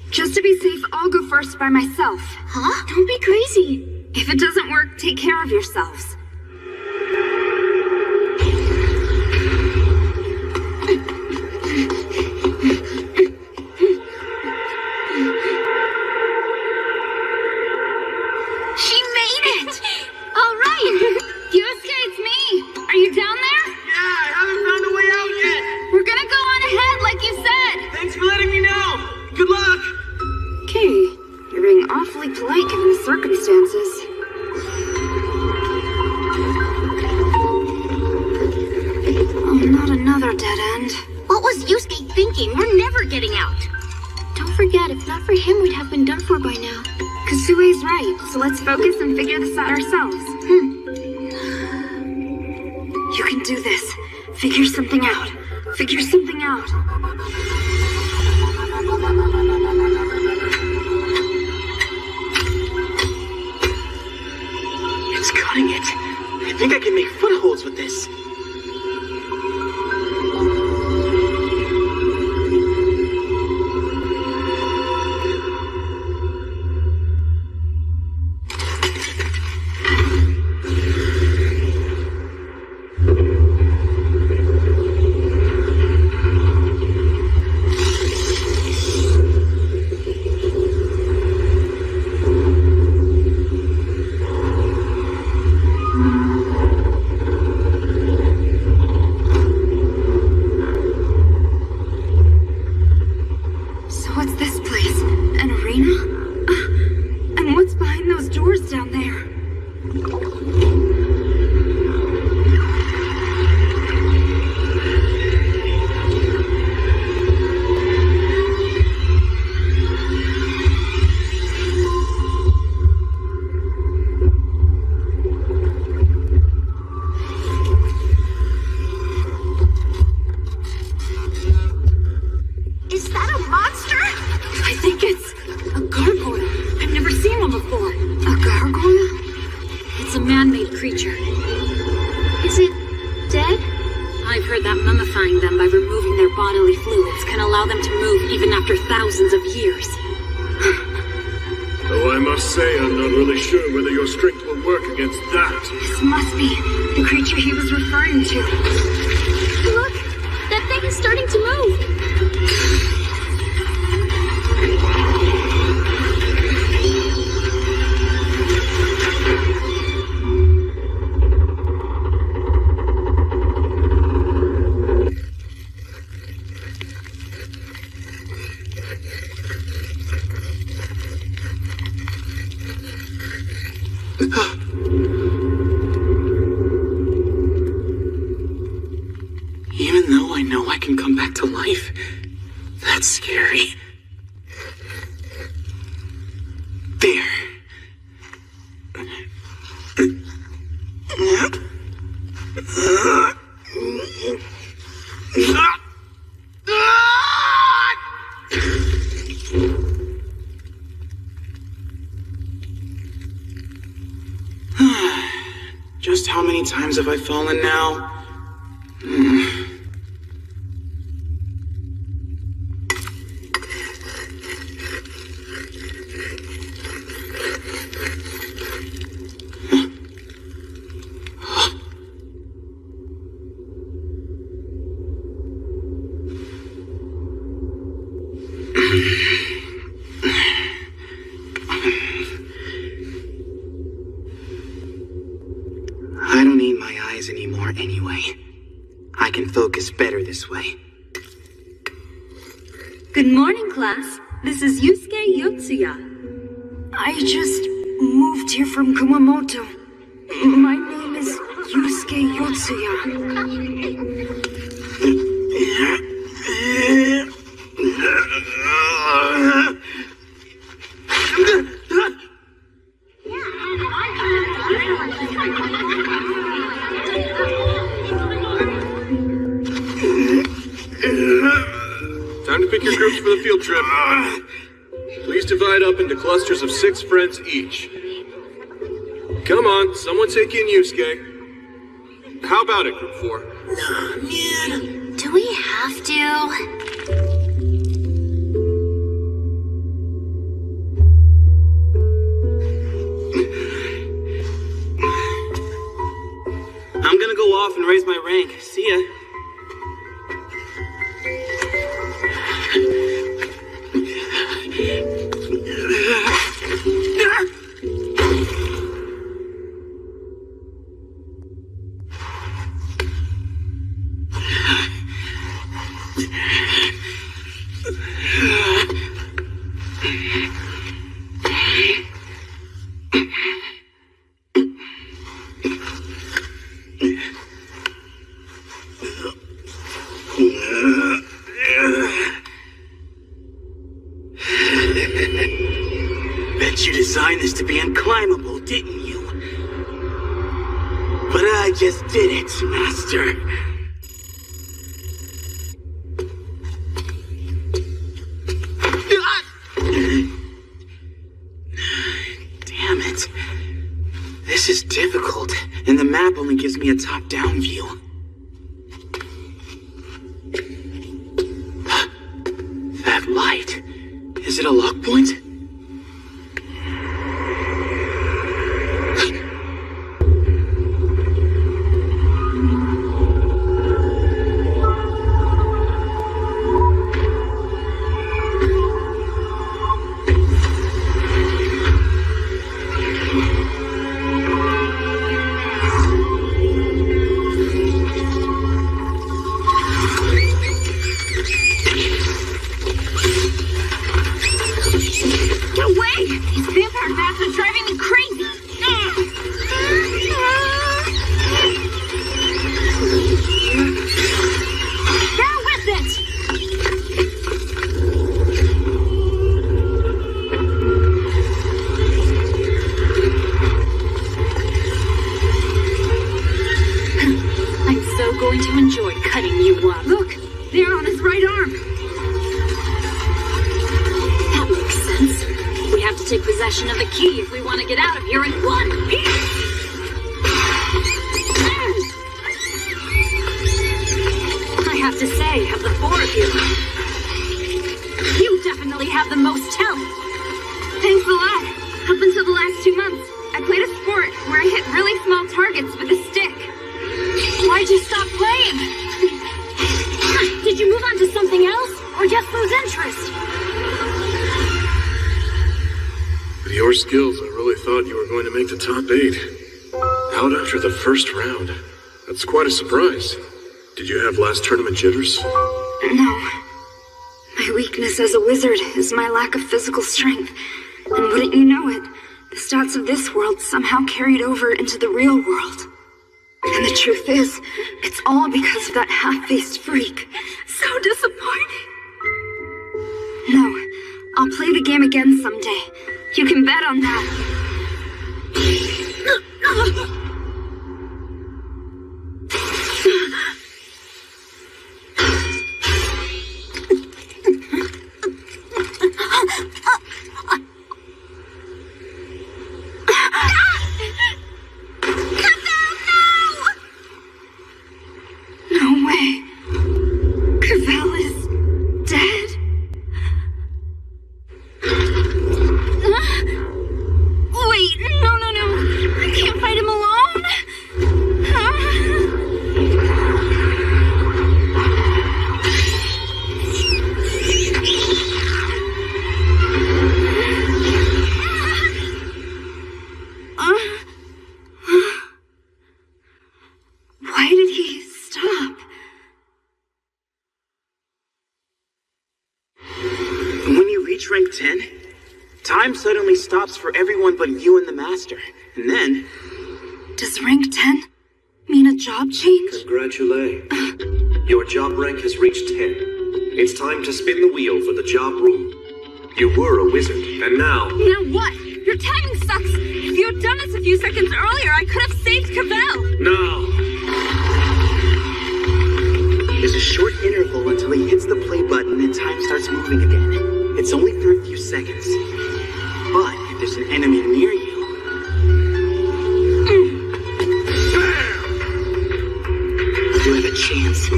Just to be safe, I'll go first by myself. Huh? Don't be crazy. If it doesn't work, take care of yourselves. awfully polite given the circumstances. Oh, not another dead end. What was Yusuke thinking? We're never getting out. Don't forget, if not for him, we'd have been done for by now. Kasue's right, so let's focus and figure this out ourselves. You can do this. Figure something out. Figure something out. It's cutting it. I think I can make footholds with this. Even though I know I can come back to life, that's scary. There. Just how many times have I fallen now? I don't need my eyes anymore anyway. I can focus better this way. Good morning, class. This is Yusuke Yotsuya. I just moved here from Kumamoto. My name is Yusuke Yotsuya. Time to pick your groups for the field trip. Please divide up into clusters of 6 friends each. Come on, someone take in Yusuke. How about it, Group 4? Man, do we have to? I'm gonna go off and raise my rank. See ya. Bet you designed this to be unclimbable, didn't you? But I just did it, Master. Damn it. This is difficult, and the map only gives me a top-down view. That light. Is it a lock point? Of the key if we want to get out of here in one piece. I have to say, of the four of you, you definitely have the most talent. Thanks a lot. Up until the last 2 months, I played a sport where I hit really small targets with a stick. Why'd you stop playing? Did you move on to something else, or just lose interest? With your skills, I really thought you were going to make the top 8. Out after the first round. That's quite a surprise. Did you have last tournament jitters? No. My weakness as a wizard is my lack of physical strength. And wouldn't you know it, the stats of this world somehow carried over into the real world. And the truth is, it's all because of that half-faced freak. So disappointing. No, I'll play the game again someday. You can bet on that. No way. Cavell is dead. Wait, no. I can't fight him alone. Why did he stop? When you reach rank 10, time suddenly stops for everyone but you and the Master. And then... Does rank 10 mean a job change? Congratulations. Your job rank has reached 10. It's time to spin the wheel for the job room. You were a wizard, and now... Now what? Your timing sucks. If you had done this a few seconds earlier, I could have saved Cavell. Now! There's a short interval until he hits the play button and time starts moving again. It's only for a few seconds. But if there's an enemy near you... You have a chance to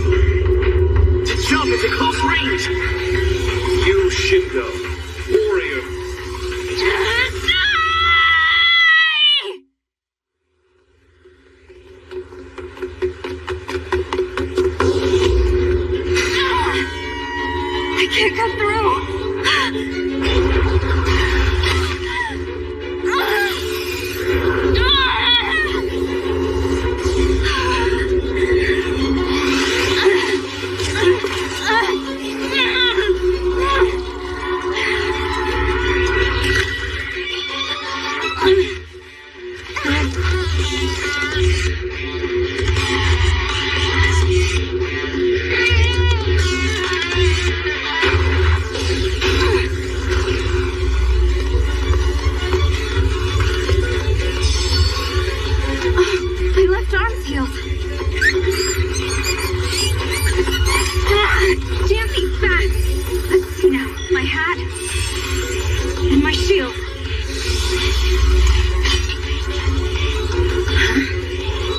jump into close range. You, Shindo, warrior. I can't cut through. And my shield.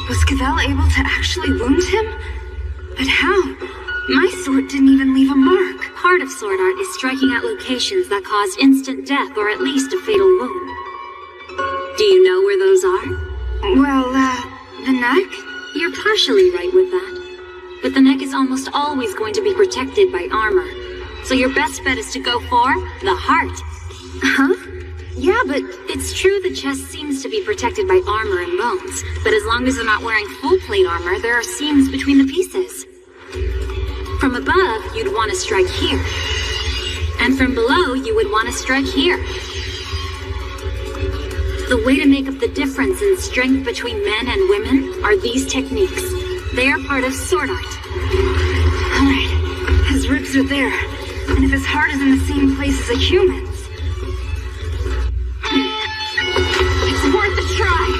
Was Cavell able to actually wound him? But how? My sword didn't even leave a mark. Part of sword art is striking at locations that cause instant death or at least a fatal wound. Do you know where those are? Well, the neck? You're partially right with that. But the neck is almost always going to be protected by armor. So your best bet is to go for the heart. Huh? Yeah, but it's true the chest seems to be protected by armor and bones, but as long as they're not wearing full plate armor, there are seams between the pieces. From above, you'd want to strike here. And from below, you would want to strike here. The way to make up the difference in strength between men and women are these techniques. They are part of sword art. Alright, his ribs are there. And if his heart is in the same place as a human's, it's worth a try.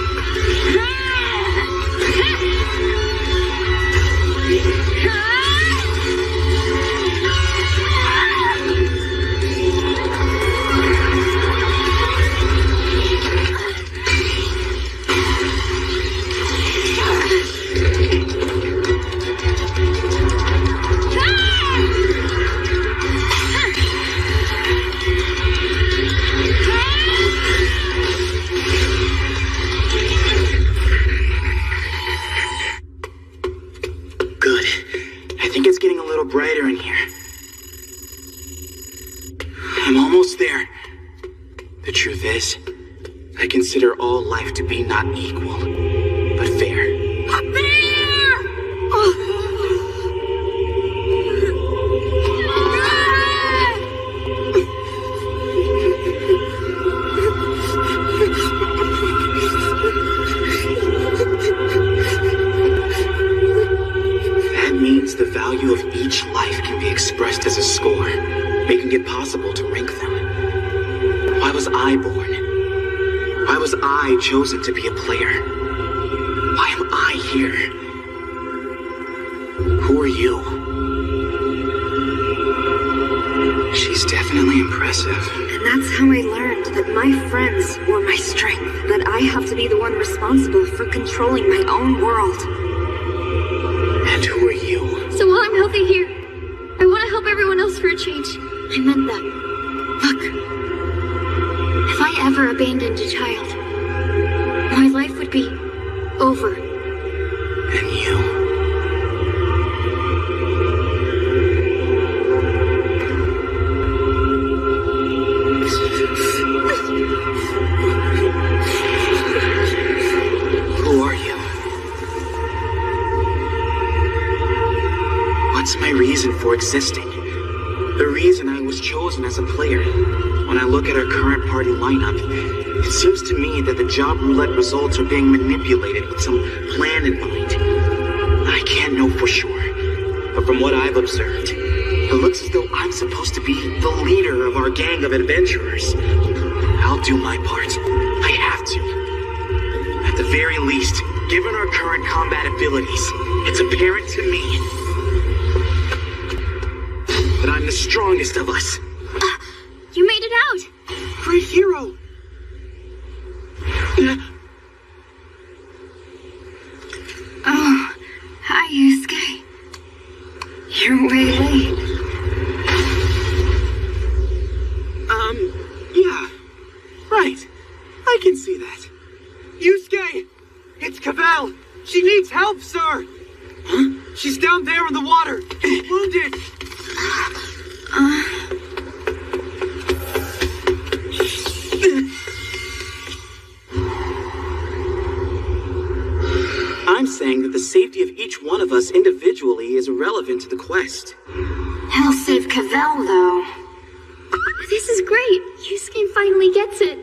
Brighter in here. I'm almost there. The truth is, I consider all life to be not equal, but fair. A bear! That means the value of each life can be expressed as a score, making it possible to rank them. Why was I born? Why was I chosen to be a player? Why am I here? Who are you? She's definitely impressive. And that's how I learned that my friends were my strength, that I have to be the one responsible for controlling my own world. And who are you? So while I'm healthy here, I want to help everyone else for a change. I meant that. Look. If I ever abandoned a child, my life would be over. And you? Who are you? What's my reason for existing? The reason I was chosen as a player. When I look at our current party lineup, it seems to me that the job roulette results are being manipulated with some plan in mind. I can't know for sure, but from what I've observed, it looks as though I'm supposed to be the leader of our gang of adventurers. I'll do my part. I have to. At the very least, given our current combat abilities, it's apparent to me that I'm the strongest of us. You made it out! Great hero! Oh, hi, Yusuke. You're way late. Yeah. Right. I can see that. Yusuke! It's Cavell! She needs help, sir! Huh? She's down there in the water! Wounded! I'm saying that the safety of each one of us individually is irrelevant to the quest. He'll save Cavell, though. This is great! Yusuke finally gets it!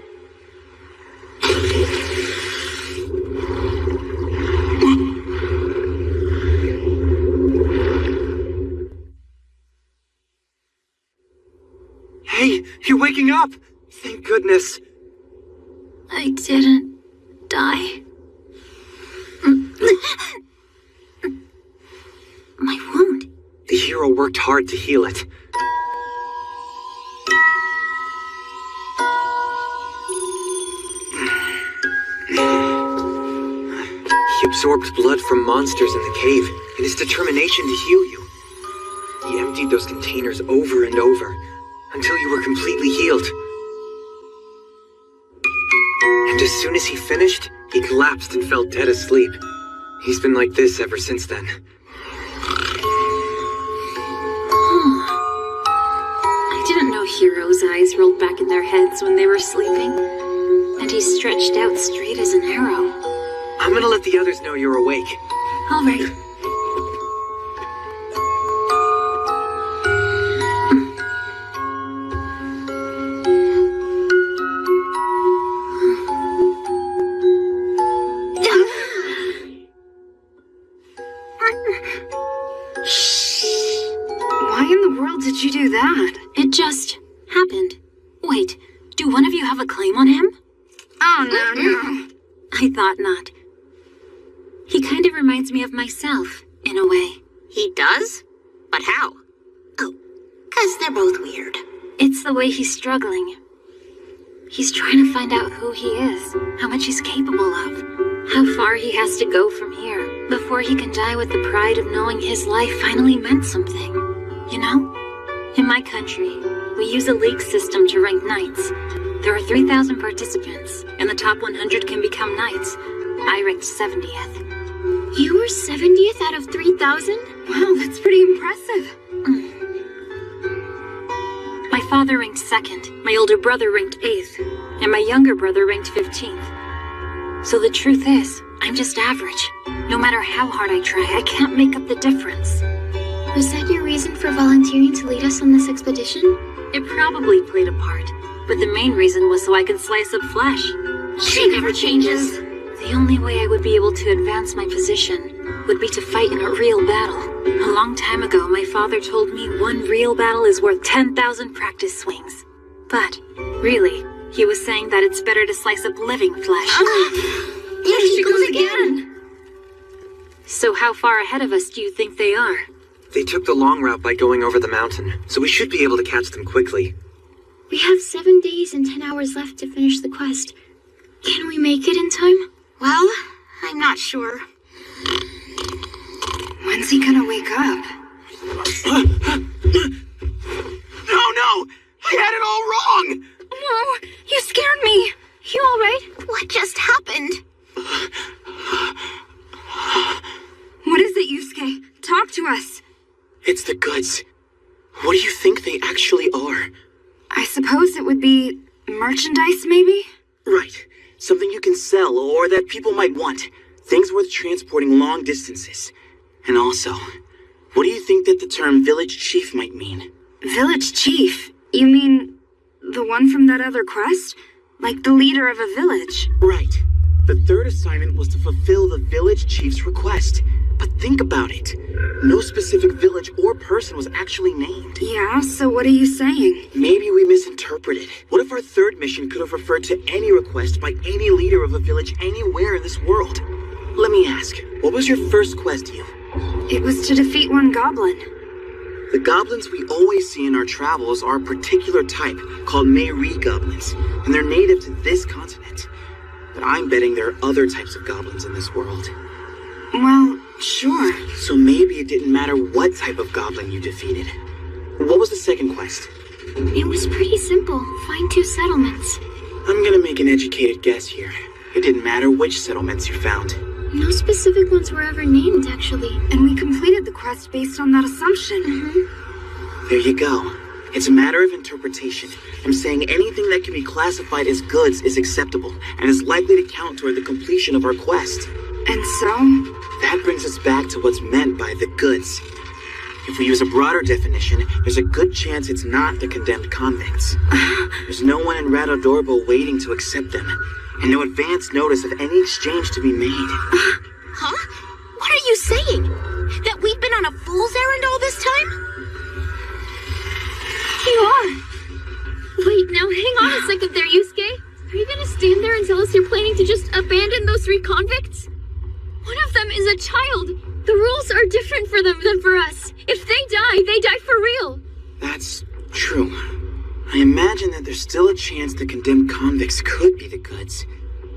Hey, you're waking up! Thank goodness. I didn't die. My wound. The hero worked hard to heal it. absorbed blood from monsters in the cave in his determination to heal you. He emptied those containers over and over until you were completely healed. And as soon as he finished, he collapsed and fell dead asleep. He's been like this ever since then. I didn't know heroes' eyes rolled back in their heads when they were sleeping. And he stretched out straight as an arrow. I'm gonna let the others know you're awake. All right. Why in the world did you do that? It just happened. Wait, do one of you have a claim on him? Oh, no. I thought not. He kind of reminds me of myself, in a way. He does? But how? Oh, 'cause they're both weird. It's the way he's struggling. He's trying to find out who he is, how much he's capable of, how far he has to go from here before he can die with the pride of knowing his life finally meant something. You know? In my country, we use a league system to rank knights. There are 3,000 participants, and the top 100 can become knights. I ranked 70th. You were 70th out of 3,000? Wow, that's pretty impressive. My father ranked 2nd, my older brother ranked 8th, and my younger brother ranked 15th. So the truth is, I'm just average. No matter how hard I try, I can't make up the difference. Was that your reason for volunteering to lead us on this expedition? It probably played a part, but the main reason was so I could slice up flesh. She never changes. The only way I would be able to advance my position would be to fight in a real battle. A long time ago, my father told me one real battle is worth 10,000 practice swings. But, really, he was saying that it's better to slice up living flesh. There she goes again. So how far ahead of us do you think they are? They took the long route by going over the mountain, so we should be able to catch them quickly. We have 7 days and 10 hours left to finish the quest. Can we make it in time? Well, I'm not sure. When's he gonna wake up? No! I had it all wrong! No, you scared me. You all right? What just happened? What is it, Yusuke? Talk to us. It's the goods. What do you think they actually are? I suppose it would be merchandise, maybe? Right. Something you can sell or that people might want. Things worth transporting long distances. And also, what do you think that the term village chief might mean? Village chief? You mean the one from that other quest? Like the leader of a village? Right. The third assignment was to fulfill the village chief's request. But think about it. No specific village or person was actually named. Yeah, so what are you saying? Maybe we misinterpreted. What if our third mission could have referred to any request by any leader of a village anywhere in this world? Let me ask, what was your first quest, you? It was to defeat one goblin. The goblins we always see in our travels are a particular type called Mei-Ri goblins, and they're native to this continent. But I'm betting there are other types of goblins in this world. Well, sure. So maybe it didn't matter what type of goblin you defeated. What was the second quest? It was pretty simple. Find 2 settlements. I'm gonna make an educated guess here. It didn't matter which settlements you found. No specific ones were ever named, actually. And we completed the quest based on that assumption. There you go. It's a matter of interpretation. I'm saying anything that can be classified as goods is acceptable and is likely to count toward the completion of our quest. And so? That brings us back to what's meant by the goods. If we use a broader definition, there's a good chance it's not the condemned convicts. There's no one in Radodorbo waiting to accept them, and no advance notice of any exchange to be made. Huh? What are you saying? That we've been on a fool's errand all this time? You are. Wait, now hang on a second there, Yusuke. Are you gonna stand there and tell us you're planning to just abandon those 3 convicts? One of them is a child. The rules are different for them than for us. If they die for real. That's true. I imagine that there's still a chance the condemned convicts could be the goods.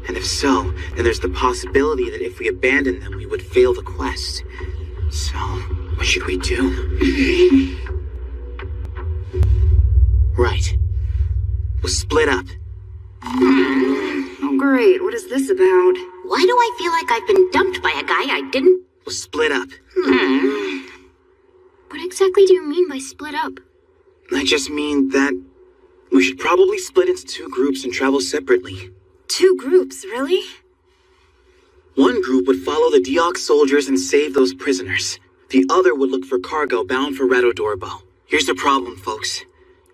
And if so, then there's the possibility that if we abandon them, we would fail the quest. So, what should we do? Right. We'll split up. Oh, great. What is this about? Why do I feel like I've been dumped by a guy I didn't? We'll split up. What exactly do you mean by split up? I just mean that we should probably split into 2 groups and travel separately. 2 groups, really? One group would follow the Deox soldiers and save those prisoners. The other would look for cargo bound for Radodorbo. Here's the problem, folks.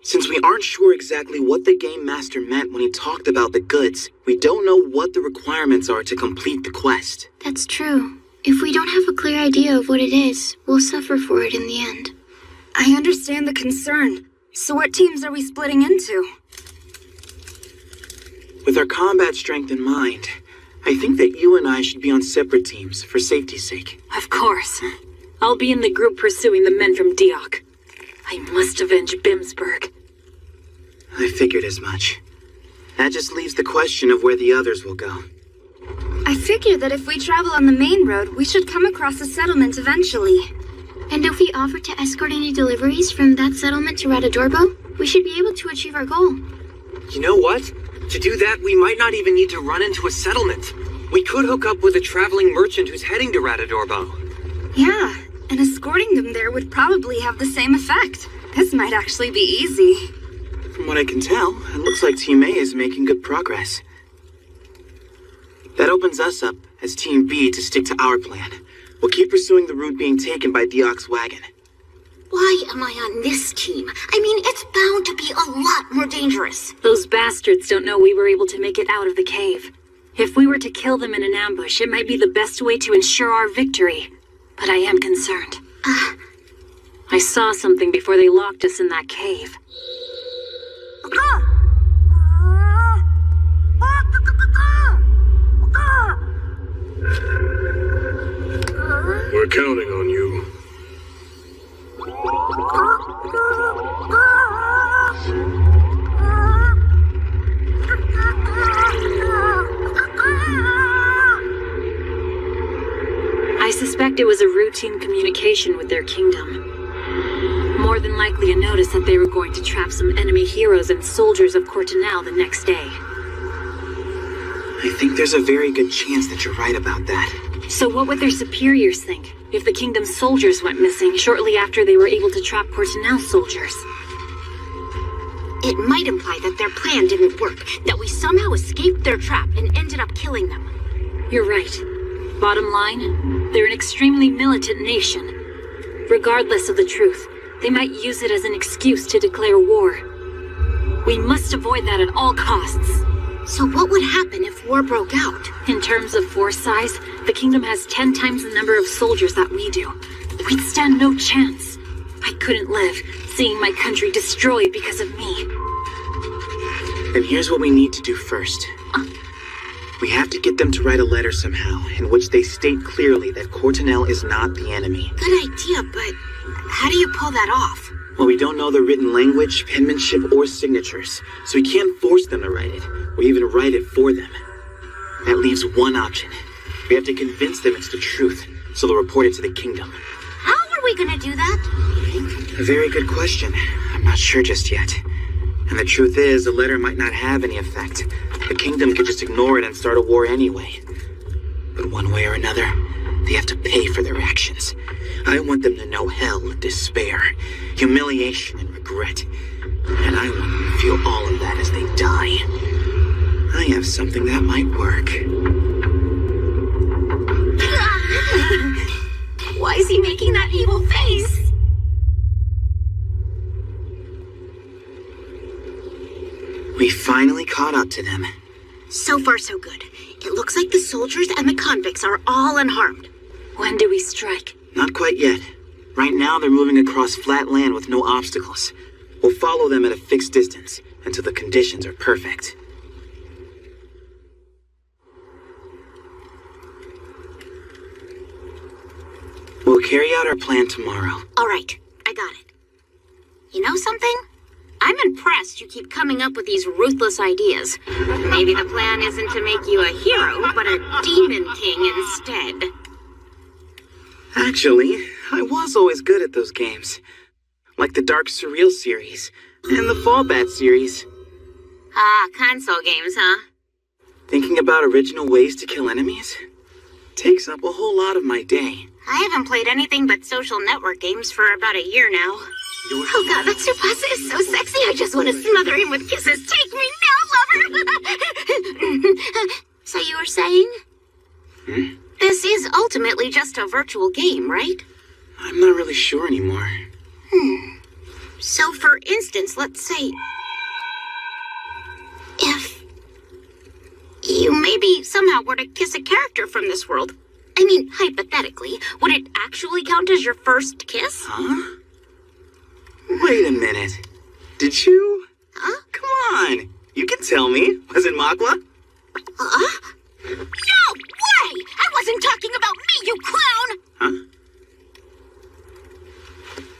Since we aren't sure exactly what the Game Master meant when he talked about the goods, we don't know what the requirements are to complete the quest. That's true. If we don't have a clear idea of what it is, we'll suffer for it in the end. I understand the concern. So what teams are we splitting into? With our combat strength in mind, I think that you and I should be on separate teams for safety's sake. Of course. I'll be in the group pursuing the men from Deoc. I must avenge Bimsburg. I figured as much. That just leaves the question of where the others will go. I figure that if we travel on the main road, we should come across a settlement eventually. And if we offer to escort any deliveries from that settlement to Radodorbo, we should be able to achieve our goal. You know what? To do that, we might not even need to run into a settlement. We could hook up with a traveling merchant who's heading to Radodorbo. Yeah, and escorting them there would probably have the same effect. This might actually be easy. From what I can tell, it looks like Team A is making good progress. That opens us up as Team B to stick to our plan. We'll keep pursuing the route being taken by Deoc's wagon. Why am I on this team? I mean, it's bound to be a lot more dangerous. Those bastards don't know we were able to make it out of the cave. If we were to kill them in an ambush, it might be the best way to ensure our victory. But I am concerned. I saw something before they locked us in that cave. We're counting on you. I suspect it was a routine communication with their kingdom. More than likely a notice that they were going to trap some enemy heroes and soldiers of Cortinel the next day. I think there's a very good chance that you're right about that. So what would their superiors think if the kingdom's soldiers went missing shortly after they were able to trap Cortinel's soldiers? It might imply that their plan didn't work, that we somehow escaped their trap and ended up killing them. You're right. Bottom line, they're an extremely militant nation. Regardless of the truth, they might use it as an excuse to declare war. We must avoid that at all costs. So what would happen if war broke out? In terms of force size, the kingdom has 10 times the number of soldiers that we do. We'd stand no chance. I couldn't live, seeing my country destroyed because of me. Then here's what we need to do first. We have to get them to write a letter somehow, in which they state clearly that Cortinel is not the enemy. Good idea, but how do you pull that off? Well, we don't know the written language, penmanship, or signatures, so we can't force them to write it, or even write it for them. That leaves one option. We have to convince them it's the truth, so they'll report it to the kingdom. How are we gonna do that? A very good question. I'm not sure just yet. And the truth is, the letter might not have any effect. The kingdom could just ignore it and start a war anyway. But one way or another, they have to pay for their actions. I want them to know hell, despair, humiliation, and regret. And I want them to feel all of that as they die. I have something that might work. Why is he making that evil face? We finally caught up to them. So far, so good. It looks like the soldiers and the convicts are all unharmed. When do we strike? Not quite yet. Right now, they're moving across flat land with no obstacles. We'll follow them at a fixed distance until the conditions are perfect. We'll carry out our plan tomorrow. All right, I got it. You know something? I'm impressed you keep coming up with these ruthless ideas. Maybe the plan isn't to make you a hero, but a demon king instead. Actually, I was always good at those games. Like the Dark Surreal series, and the Fallbat series. Ah, console games, huh? Thinking about original ways to kill enemies takes up a whole lot of my day. I haven't played anything but social network games for about a year now. Oh god, that Tsubasa is so sexy, I just want to smother him with kisses. Take me now, lover! So you were saying? This is ultimately just a virtual game, right? I'm not really sure anymore. So for instance, let's say... if you maybe somehow were to kiss a character from this world, I mean, hypothetically, would it actually count as your first kiss? Huh? Wait a minute. Did you? Huh? Come on. You can tell me. Was it Makwa? No way! I wasn't talking about me, you clown! Huh?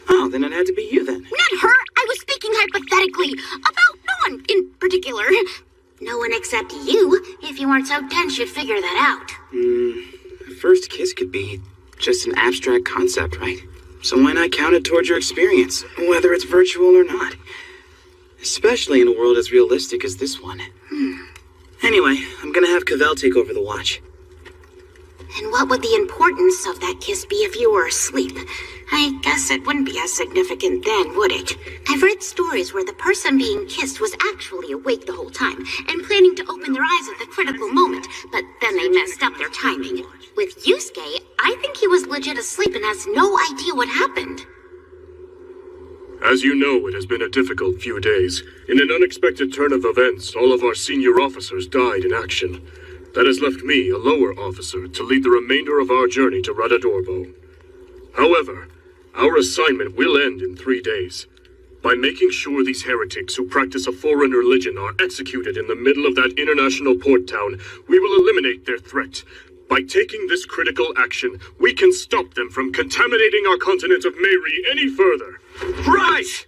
Oh, then it had to be you then. Not her! I was speaking hypothetically. About no one in particular. No one except you. If you weren't so dense, you'd figure that out. A first kiss could be just an abstract concept, right? So why not count it towards your experience, whether it's virtual or not? Especially in a world as realistic as this one. Anyway, I'm gonna have Cavell take over the watch. And what would the importance of that kiss be if you were asleep? I guess it wouldn't be as significant then, would it? I've read stories where the person being kissed was actually awake the whole time and planning to open their eyes at the critical moment, but then they messed up their timing. With Yusuke, I think he was legit asleep and has no idea what happened. As you know, it has been a difficult few days. In an unexpected turn of events, all of our senior officers died in action. That has left me, a lower officer, to lead the remainder of our journey to Radadorbo. However, our assignment will end in 3 days. By making sure these heretics who practice a foreign religion are executed in the middle of that international port town, we will eliminate their threat. By taking this critical action, we can stop them from contaminating our continent of Mary any further. Right!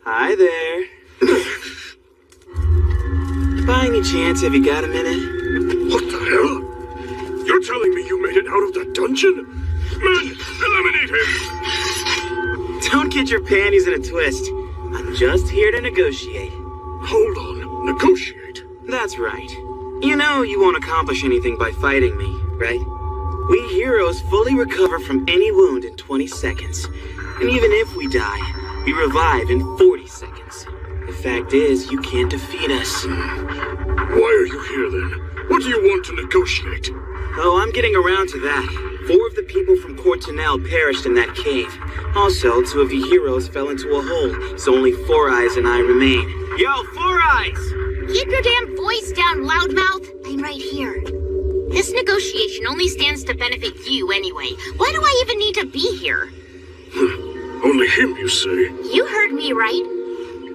Hi there. By any chance, have you got a minute? What the hell? You're telling me you made it out of that dungeon? Men, eliminate him! Don't get your panties in a twist. I'm just here to negotiate. Hold on, negotiate? That's right. You know you won't accomplish anything by fighting me, right? We heroes fully recover from any wound in 20 seconds. And even if we die, we revive in 40 seconds. The fact is, you can't defeat us. Why are you here then? What do you want to negotiate? Oh, I'm getting around to that. 4 of the people from Courtenel perished in that cave. Also, 2 of you heroes fell into a hole, so only 4 Eyes and I remain. Yo, 4 Eyes! Keep your damn voice down, loudmouth. I'm right here. This negotiation only stands to benefit you anyway. Why do I even need to be here? Only him, you say? You heard me right.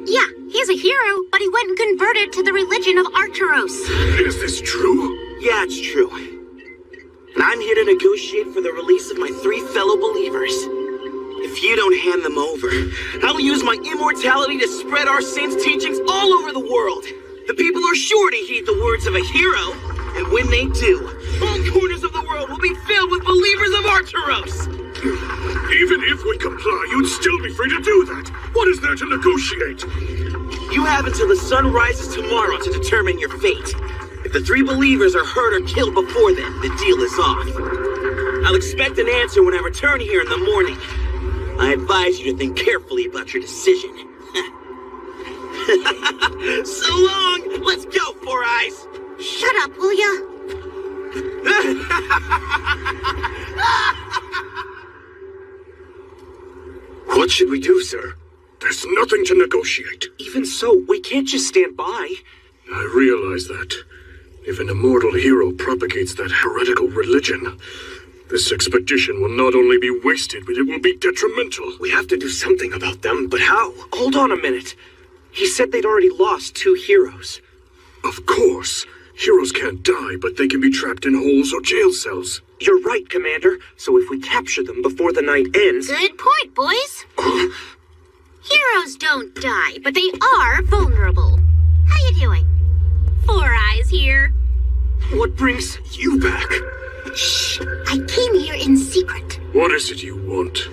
Yeah, he's a hero, but he went and converted to the religion of Arturos. Is this true? Yeah, it's true. And I'm here to negotiate for the release of my 3 fellow believers. If you don't hand them over, I'll use my immortality to spread our saints' teachings all over the world. The people are sure to heed the words of a hero, and when they do, all corners of the world will be filled with believers of Arturos. Even if we comply, you'd still be free to do that. What is there to negotiate? You have until the sun rises tomorrow to determine your fate. If the 3 believers are hurt or killed before then, the deal is off. I'll expect an answer when I return here in the morning. I advise you to think carefully about your decision. So long! Let's go, 4 Eyes! Shut up, will ya? What should we do, sir? There's nothing to negotiate. Even so, we can't just stand by. I realize that. If an immortal hero propagates that heretical religion, this expedition will not only be wasted, but it will be detrimental. We have to do something about them, but how? Hold on a minute. He said they'd already lost 2 heroes. Of course. Heroes can't die, but they can be trapped in holes or jail cells. You're right, Commander. So if we capture them before the night ends... Good point, boys. Heroes don't die, but they are vulnerable. How you doing? Four Eyes here. What brings you back? Shh! I came here in secret. What is it you want?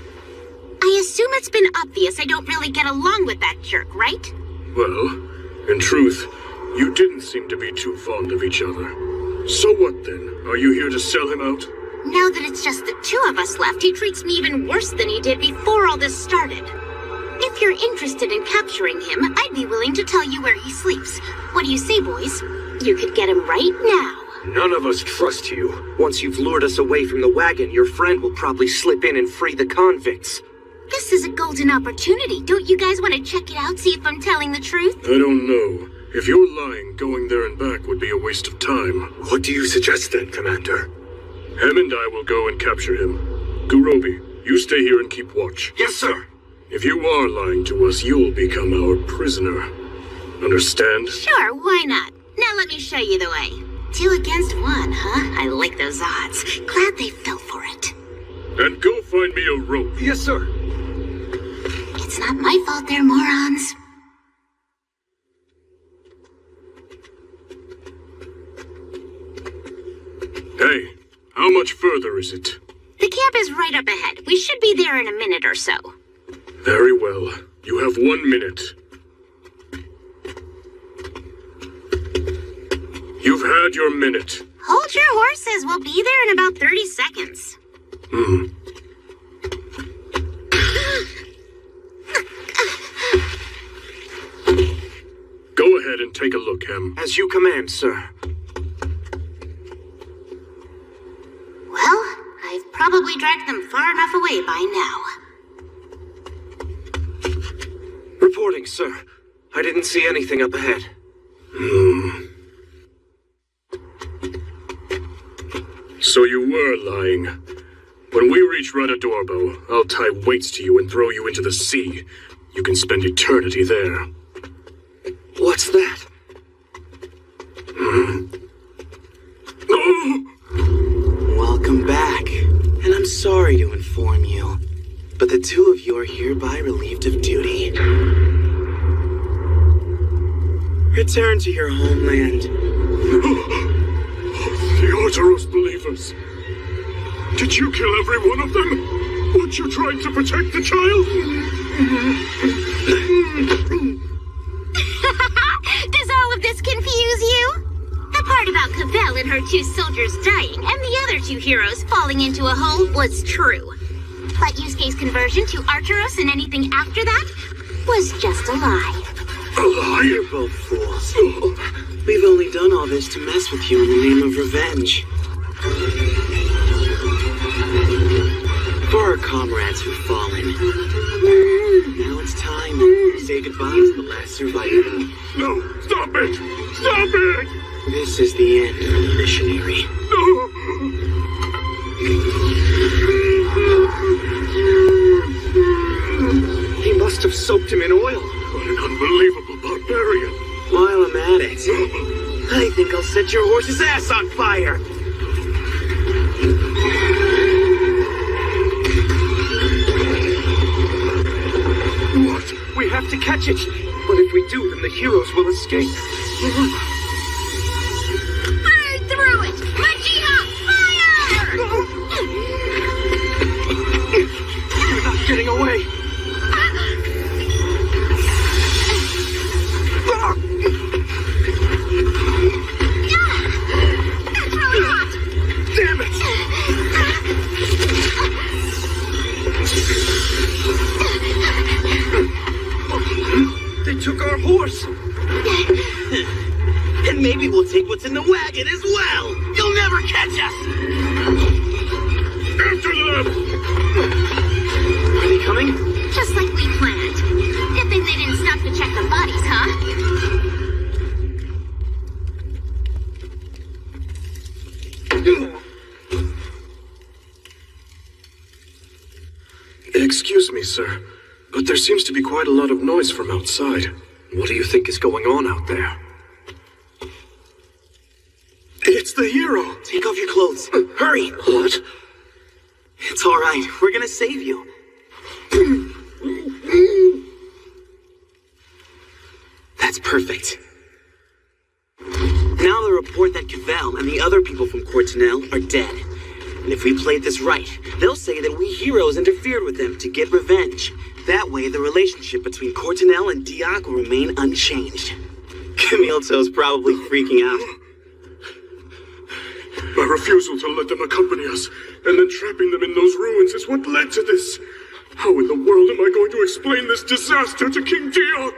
I assume it's been obvious I don't really get along with that jerk, right? Well, in truth, you didn't seem to be too fond of each other. So what then? Are you here to sell him out? Now that it's just the two of us left, he treats me even worse than he did before all this started. If you're interested in capturing him, I'd be willing to tell you where he sleeps. What do you say, boys? You could get him right now. None of us trust you. Once you've lured us away from the wagon, your friend will probably slip in and free the convicts. This is a golden opportunity. Don't you guys want to check it out, see if I'm telling the truth? I don't know. If you're lying, going there and back would be a waste of time. What do you suggest then, Commander? Hem and I will go and capture him. Gurobi, you stay here and keep watch. Yes, sir. If you are lying to us, you'll become our prisoner. Understand? Sure, why not? Now let me show you the way. 2 against 1, huh? I like those odds. Glad they fell for it. And go find me a rope. Yes, sir. It's not my fault they're morons. Hey, how much further is it? The camp is right up ahead. We should be there in a minute or so. Very well. You have 1 minute. You've had your minute. Hold your horses. We'll be there in about 30 seconds. Go ahead and take a look, Hem. As you command, sir. Well, I've probably dragged them far enough away by now. Reporting, sir. I didn't see anything up ahead. So you were lying. When we reach Radadorbo, I'll tie weights to you and throw you into the sea. You can spend eternity there. What's that? Welcome back. And I'm sorry to inform you, but the two of you are hereby relieved of duty. Return to your homeland. The Arturos believers. Did you kill every one of them? Weren't you trying to protect the child? Does all of this confuse you? The part about Cavell and her 2 soldiers dying and the other 2 heroes falling into a hole was true. But Yusuke's conversion to Arturos and anything after that was just a lie. A lie? You're both fools. We've only done all this to mess with you in the name of revenge. For our comrades who've fallen. Now it's time to say goodbye to the last survivor. No! Stop it! Stop it! This is the end of the missionary. No! He must have soaked him in oil. What an unbelievable barbarian! While I'm at it, I think I'll set your horse's ass on fire! What? We have to catch it. But if we do, then the heroes will escape. Fire through it! Magia, fire! You're not getting away. That's really hot! Damn it! They took our horse. And maybe we'll take what's in the wagon as well! You'll never catch us! After them! Are they coming? Just like we planned. Good thing they didn't stop to check the bodies, huh? Excuse me, sir, but there seems to be quite a lot of noise from outside. What do you think is going on out there? It's the hero! Take off your clothes. Hurry! What? It's all right. We're gonna save you. Perfect. Now the report that Cavell and the other people from Cortinel are dead. And if we played this right, they'll say that we heroes interfered with them to get revenge. That way, the relationship between Cortinel and Dioc will remain unchanged. Camilto's probably freaking out. My refusal to let them accompany us, and then trapping them in those ruins is what led to this. How in the world am I going to explain this disaster to King Dioc?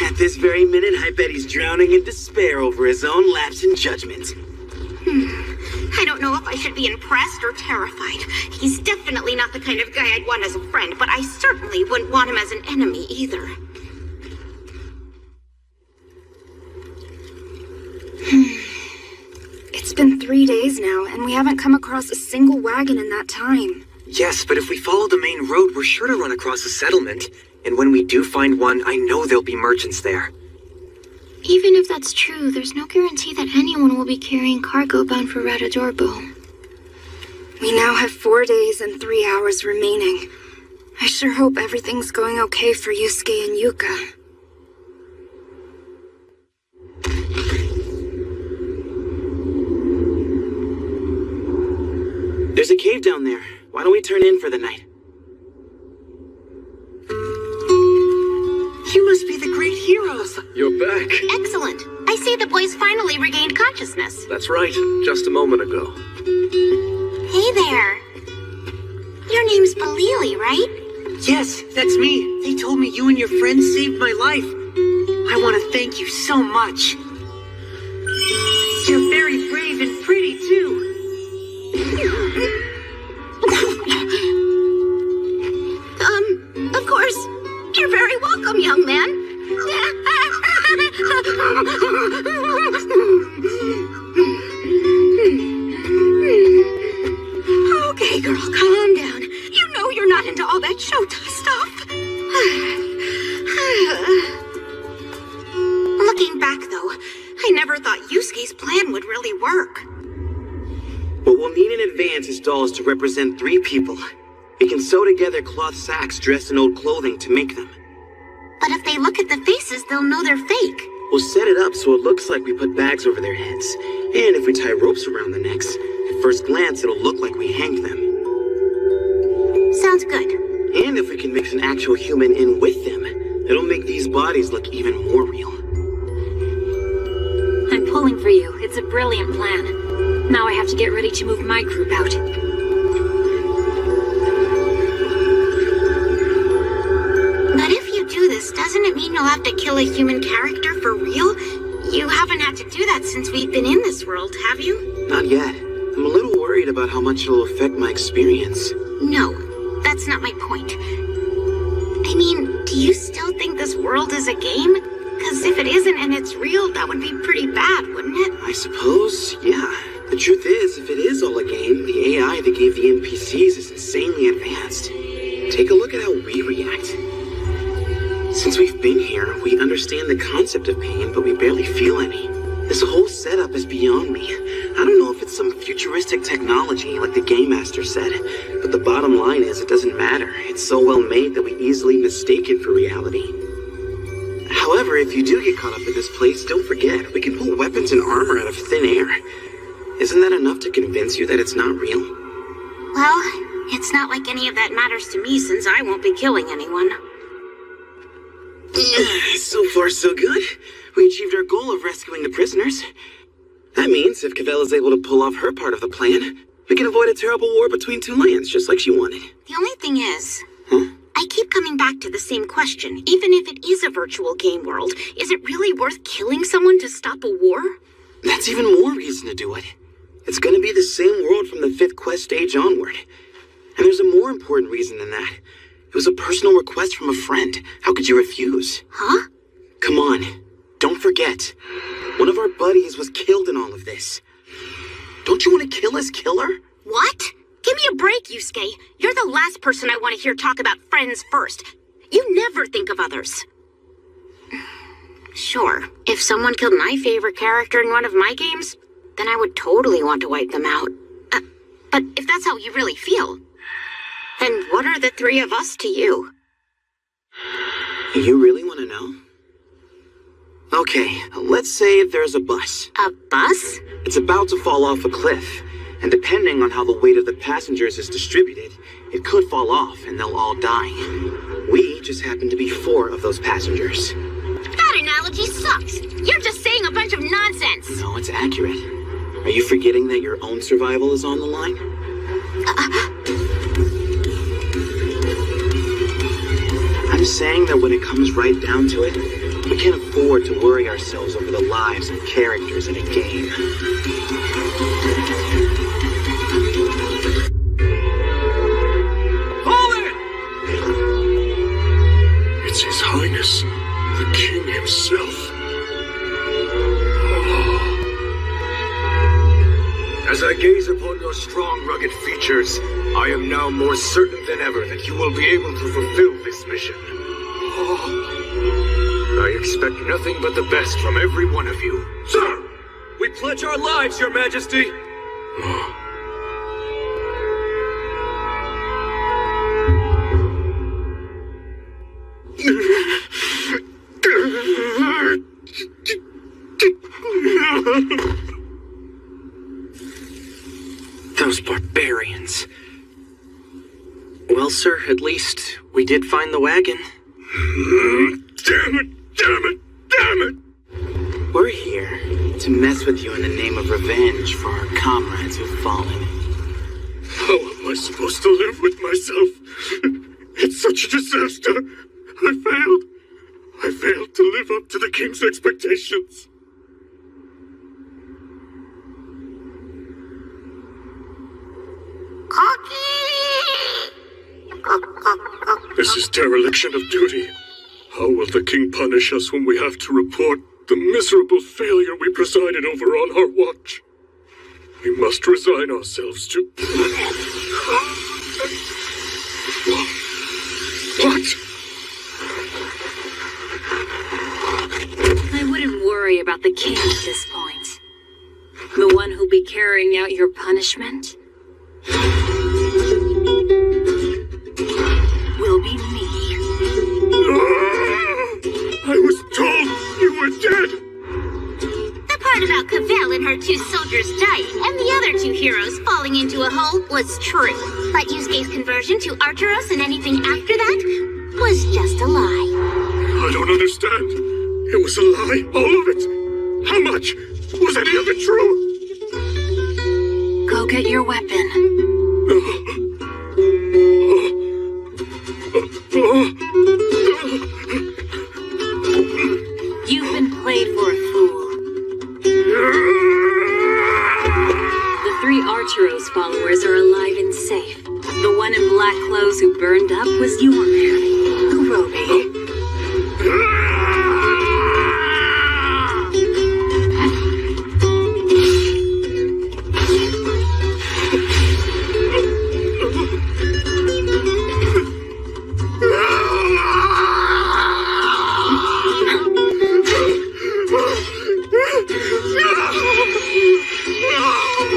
At this very minute, I bet he's drowning in despair over his own lapse in judgment. I don't know if I should be impressed or terrified. He's definitely not the kind of guy I'd want as a friend, but I certainly wouldn't want him as an enemy either. It's been 3 days now, and we haven't come across a single wagon in that time. Yes, but if we follow the main road, we're sure to run across a settlement. And when we do find one, I know there'll be merchants there. Even if that's true, there's no guarantee that anyone will be carrying cargo bound for Radadorbo. We now have 4 days and 3 hours remaining. I sure hope everything's going okay for Yusuke and Yuka. There's a cave down there. Why don't we turn in for the night? You must be the great heroes. You're back. Excellent. I see the boys finally regained consciousness. That's right. Just a moment ago. Hey there. Your name's Balili, right? Yes, that's me. They told me you and your friends saved my life. I want to thank you so much. You're very brave and pretty, too. Of course. You're very welcome, young man. Okay, girl, calm down. You know you're not into all that Shota stuff. Looking back, though, I never thought Yusuke's plan would really work. What we'll need in advance is dolls to represent 3 people. We can sew together cloth sacks dressed in old clothing to make them. But if they look at the faces, they'll know they're fake. We'll set it up so it looks like we put bags over their heads. And if we tie ropes around their necks, at first glance it'll look like we hanged them. Sounds good. And if we can mix an actual human in with them, it'll make these bodies look even more real. I'm pulling for you. It's a brilliant plan. Now I have to get ready to move my group out. But if you do this, doesn't it mean you'll have to kill a human character for real? You haven't had to do that since we've been in this world, have you? Not yet. I'm a little worried about how much it'll affect my experience. No, that's not my point. I mean, do you still think this world is a game? Because if it isn't and it's real, that would be pretty bad, wouldn't it? I suppose, yeah. The truth is, if it is all a game, the AI that gave the NPCs is insanely advanced. Take a look at how we react. Since we've been here, we understand the concept of pain, but we barely feel any. This whole setup is beyond me. I don't know if it's some futuristic technology, like the Game Master said, but the bottom line is it doesn't matter. It's so well made that we easily mistake it for reality. However, if you do get caught up in this place, don't forget, we can pull weapons and armor out of thin air. Isn't that enough to convince you that it's not real? Well, it's not like any of that matters to me since I won't be killing anyone. So far, so good. We achieved our goal of rescuing the prisoners. That means if Cavell is able to pull off her part of the plan, we can avoid a terrible war between 2 lands, just like she wanted. The only thing is... I keep coming back to the same question. Even if it is a virtual game world, is it really worth killing someone to stop a war? That's even more reason to do it. It's going to be the same world from the 5th quest stage onward. And there's a more important reason than that. It was a personal request from a friend. How could you refuse? Huh? Come on. Don't forget. One of our buddies was killed in all of this. Don't you want to kill his killer? What? Give me a break, Yusuke. You're the last person I want to hear talk about friends first. You never think of others. Sure, if someone killed my favorite character in one of my games, then I would totally want to wipe them out. But if that's how you really feel, then what are the 3 of us to you? You really want to know? Okay, let's say there's a bus. A bus? It's about to fall off a cliff, and depending on how the weight of the passengers is distributed, it could fall off and they'll all die. We just happen to be 4 of those passengers. That analogy sucks. You're just saying a bunch of nonsense. No, it's accurate. Are you forgetting that your own survival is on the line? I'm saying that when it comes right down to it, we can't afford to worry ourselves over the lives of characters in a game. It's His Highness, the King himself. As I gaze upon your strong, rugged features, I am now more certain than ever that you will be able to fulfill this mission. I expect nothing but the best from every one of you. Sir! We pledge our lives, Your Majesty! Those barbarians. Well, sir, at least we did find the wagon. Damn it! Damn it! Damn it! We're here to mess with you in the name of revenge for our comrades who've fallen. How am I supposed to live with myself? It's such a disaster. I failed. I failed to live up to the King's expectations. This is dereliction of duty. How will the King punish us when we have to report the miserable failure we presided over on our watch? We must resign ourselves to... What? I wouldn't worry about the King at this point. The one who'll be carrying out your punishment will be me. I was told you were dead! The part about Cavell and her 2 soldiers dying and the other 2 heroes falling into a hole was true. But Yusuke's conversion to Arturos and anything after that was just a lie. I don't understand. It was a lie, all of it. How much? Was any of it true? Go get your weapon. You've been played for a fool. The 3 Arturos followers are alive and safe. The one in black clothes who burned up was your man, Urobi.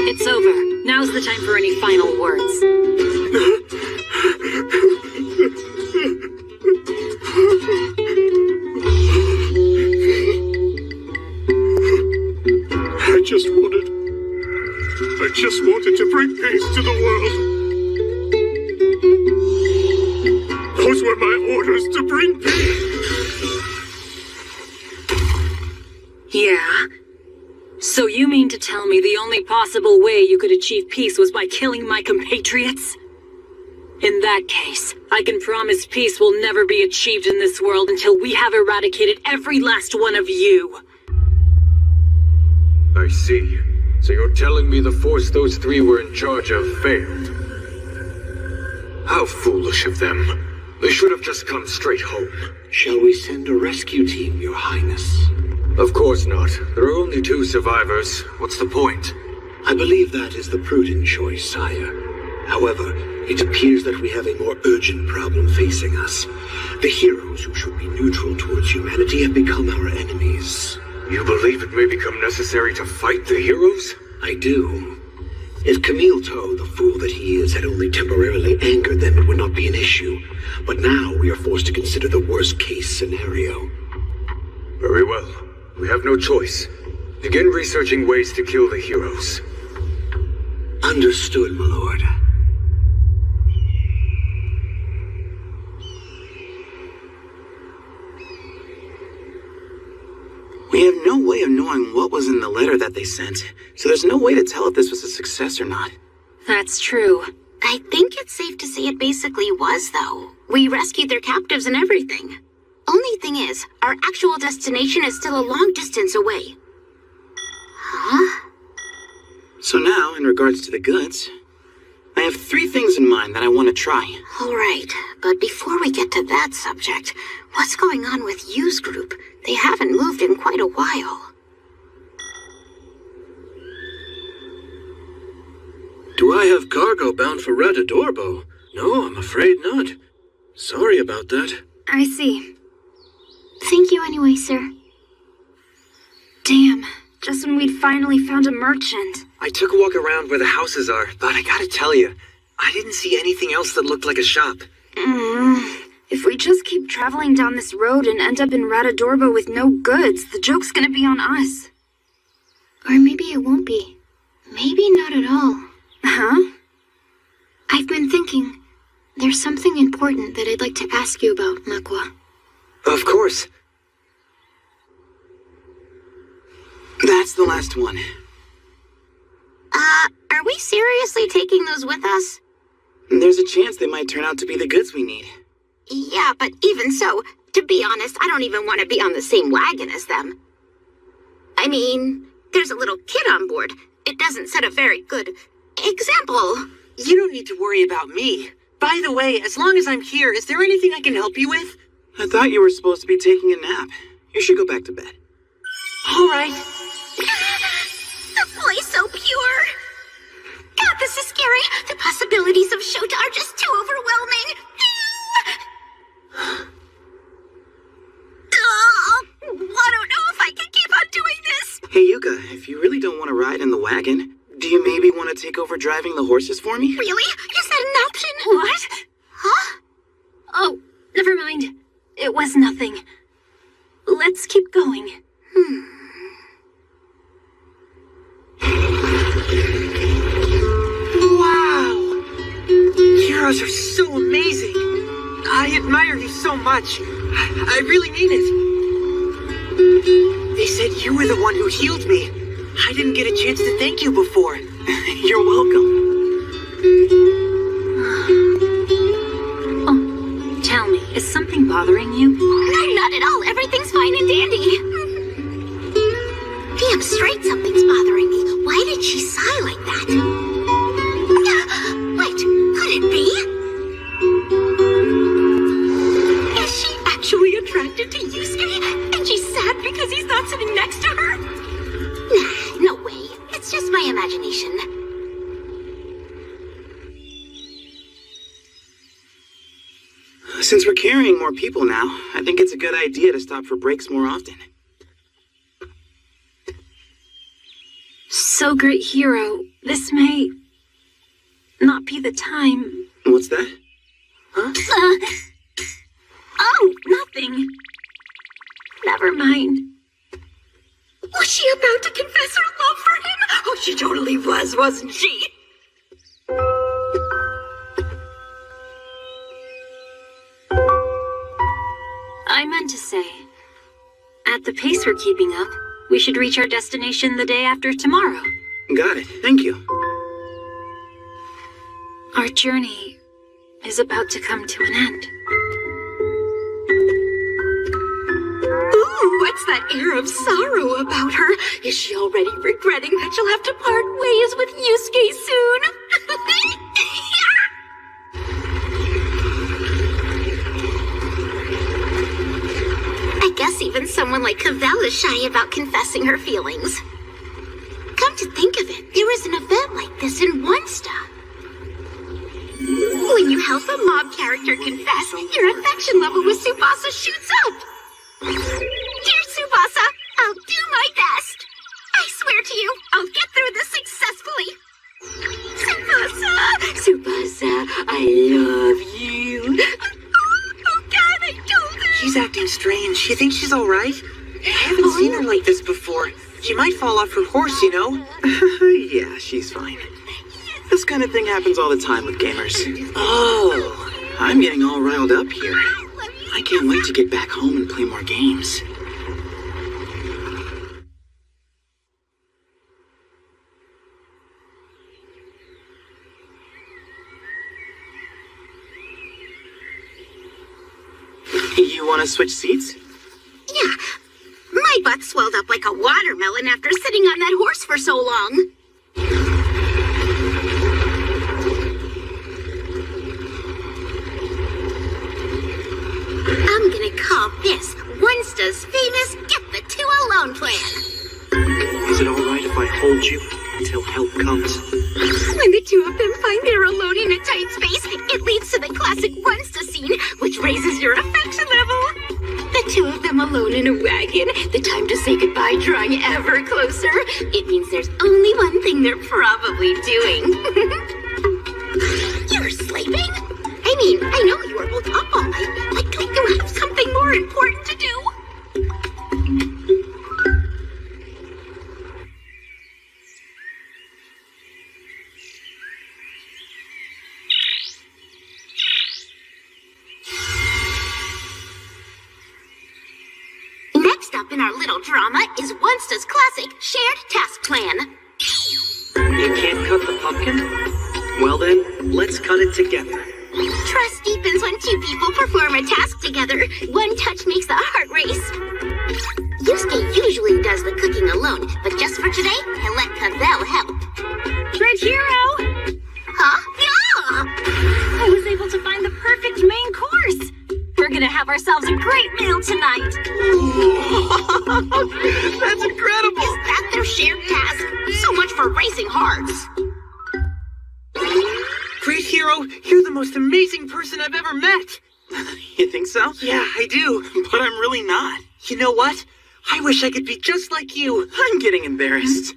It's over. Now's the time for any final words. I just wanted to bring peace to the world. Those were my orders, to bring peace. Yeah? So you mean to tell me the only possible way you could achieve peace was by killing my compatriots? In that case, I can promise peace will never be achieved in this world until we have eradicated every last one of you. I see. So you're telling me the force those 3 were in charge of failed? How foolish of them. They should have just come straight home. Shall we send a rescue team, Your Highness? Of course not. There are only 2 survivors. What's the point? I believe that is the prudent choice, sire. However, it appears that we have a more urgent problem facing us. The heroes who should be neutral towards humanity have become our enemies. You believe it may become necessary to fight the heroes? I do. If Camille Toe, the fool that he is, had only temporarily angered them, it would not be an issue. But now we are forced to consider the worst-case scenario. Very well. We have no choice. Begin researching ways to kill the heroes. Understood, my lord. We have no way of knowing what was in the letter that they sent, so there's no way to tell if this was a success or not. That's true. I think it's safe to say it basically was, though. We rescued their captives and everything. Only thing is, our actual destination is still a long distance away. Huh? So now, in regards to the goods, I have 3 things in mind that I want to try. All right, but before we get to that subject, what's going on with Yu's group? They haven't moved in quite a while. Do I have cargo bound for Radadorbo? No, I'm afraid not. Sorry about that. I see. Thank you anyway, sir. Damn, just when we'd finally found a merchant. I took a walk around where the houses are, but I gotta tell you, I didn't see anything else that looked like a shop. If we just keep traveling down this road and end up in Radadorbo with no goods, the joke's gonna be on us. Or maybe it won't be. Maybe not at all. Huh? I've been thinking, there's something important that I'd like to ask you about, Makwa. Of course. That's the last one. Are we seriously taking those with us? There's a chance they might turn out to be the goods we need. Yeah, but even so, to be honest, I don't even want to be on the same wagon as them. I mean, there's a little kid on board. It doesn't set a very good example. You don't need to worry about me. By the way, as long as I'm here, is there anything I can help you with? I thought you were supposed to be taking a nap. You should go back to bed. All right. The boy's so pure. God, this is scary. The possibilities of Shota are just too overwhelming. I don't know if I can keep on doing this. Hey, Yuka, if you really don't want to ride in the wagon, do you maybe want to take over driving the horses for me? Really? Is that an option? What? Huh? Oh, never mind. It was nothing. Let's keep going. Wow! Heroes are so amazing. I admire you so much. I really mean it. They said you were the one who healed me. I didn't get a chance to thank you before. You're welcome. Oh, tell me, is something bothering you? No, not at all. Everything's fine and dandy. Damn straight something's bothering me. Why did she sigh like that? Wait, could it be? Is she actually attracted to Yusuke? And she's sad because he's not sitting next to her? Nah, no way. It's just my imagination. Since we're carrying more people now, I think it's a good idea to stop for breaks more often. So great hero, this may not be the time. What's that? Huh? Oh, nothing. Never mind. Was she about to confess her love for him? Oh, she totally was, wasn't she? I meant to say, at the pace we're keeping up, we should reach our destination the day after tomorrow. Got it. Thank you. Our journey is about to come to an end. Ooh, what's that air of sorrow about her? Is she already regretting that she'll have to part ways with Yusuke soon? I guess even someone like Cavell is shy about confessing her feelings. Come to think of it, there is an event like this in Onesta. When you help a mob character confess, your affection level with Tsubasa shoots up. Dear Tsubasa, I'll do my best. I swear to you, I'll get through this successfully. Tsubasa, I love you. Oh God, I told her. She's acting strange. You think she's all right? I haven't seen her like this before. She might fall off her horse, you know? Yeah, she's fine. This kind of thing happens all the time with gamers. Oh. I'm getting all riled up here. I can't wait to get back home and play more games. You want to switch seats? Yeah. My butt swelled up like a watermelon after sitting on that horse for so long. I'm gonna call this Winsta's famous Get the Two Alone plan. Is it alright if I hold you until help comes? When the two of them find they're alone in a tight space, it leads to the classic Winsta scene, which raises your affection level. The two of them alone in a wagon, the time to say goodbye drawing ever closer. It means there's only one thing they're probably doing. You're sleeping? I mean, I know you were both up all night, but don't you have something more important to do? Next up in our little drama is Winsta's classic shared task plan. You can't cut the pumpkin? Well then, let's cut it together. Trust deepens when two people perform a task together. One touch makes the heart race. Yusuke usually does the cooking alone, but just for today, he'll let Cavell help. Great hero! Huh? Yeah! I was able to find the perfect main course. We're gonna have ourselves a great meal tonight. That's incredible! Is that their shared task? So much for racing hearts. Great hero, you're the most amazing person I've ever met. You think so? Yeah, I do. But I'm really not. You know what? I wish I could be just like you. I'm getting embarrassed.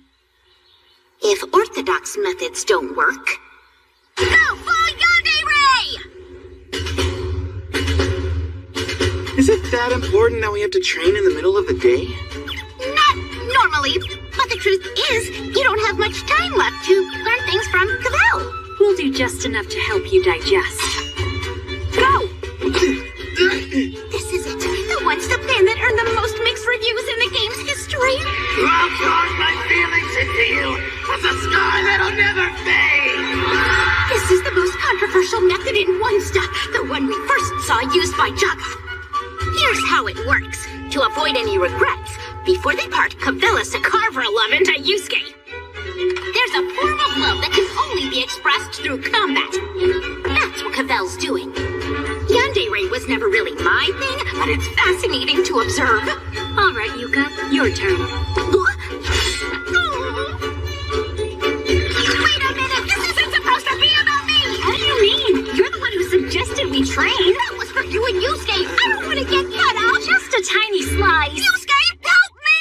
If orthodox methods don't work, go for Yonde Ray! Is it that important that we have to train in the middle of the day? Not normally, but the truth is, you don't have much time left to learn things from Cavell. We'll do just enough to help you digest. Go! This is it. The Winsta plan that earned the most mixed reviews in the game's history. I'll charge my feelings into you as a scar that'll never fade. This is the most controversial method in Winsta, the one we first saw used by Jaga. Here's how it works. To avoid any regrets, before they part, Cavell is to carve her love into Yusuke. There's a form of love that can only be expressed through combat. That's what Cavell's doing. Yonde Ray was never really my thing, but it's fascinating to observe. All right, Yuka, your turn. Wait a minute, this isn't supposed to be about me! What do you mean? You're the one who suggested we train. That was for you and Yusuke. I don't want to get cut out. Just a tiny slice. Yusuke, help me!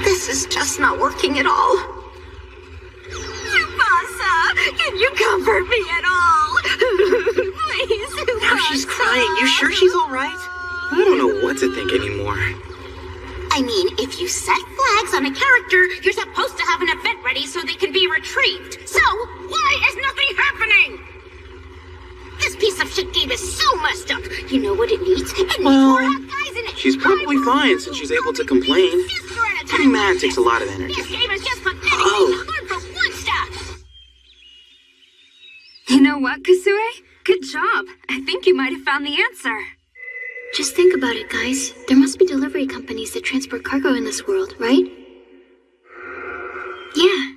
This is just not working at all. Tsubasa, can you comfort me at all? Please, Tsubasa. Now she's crying. You sure she's all right? I don't know what to think anymore. I mean, if you set flags on a character, you're supposed to have an event ready so they can be retrieved. So, why is nothing happening? This piece of shit game is so messed up. You know what it needs? It needs more hot guys in it. She's probably fine since she's able to complain. Getting mad takes a lot of energy. This game is just pathetic. Oh. Learn from Winsta. You know what, Kasue? Good job. I think you might have found the answer. Just think about it, guys. There must be delivery companies that transport cargo in this world, right? Yeah.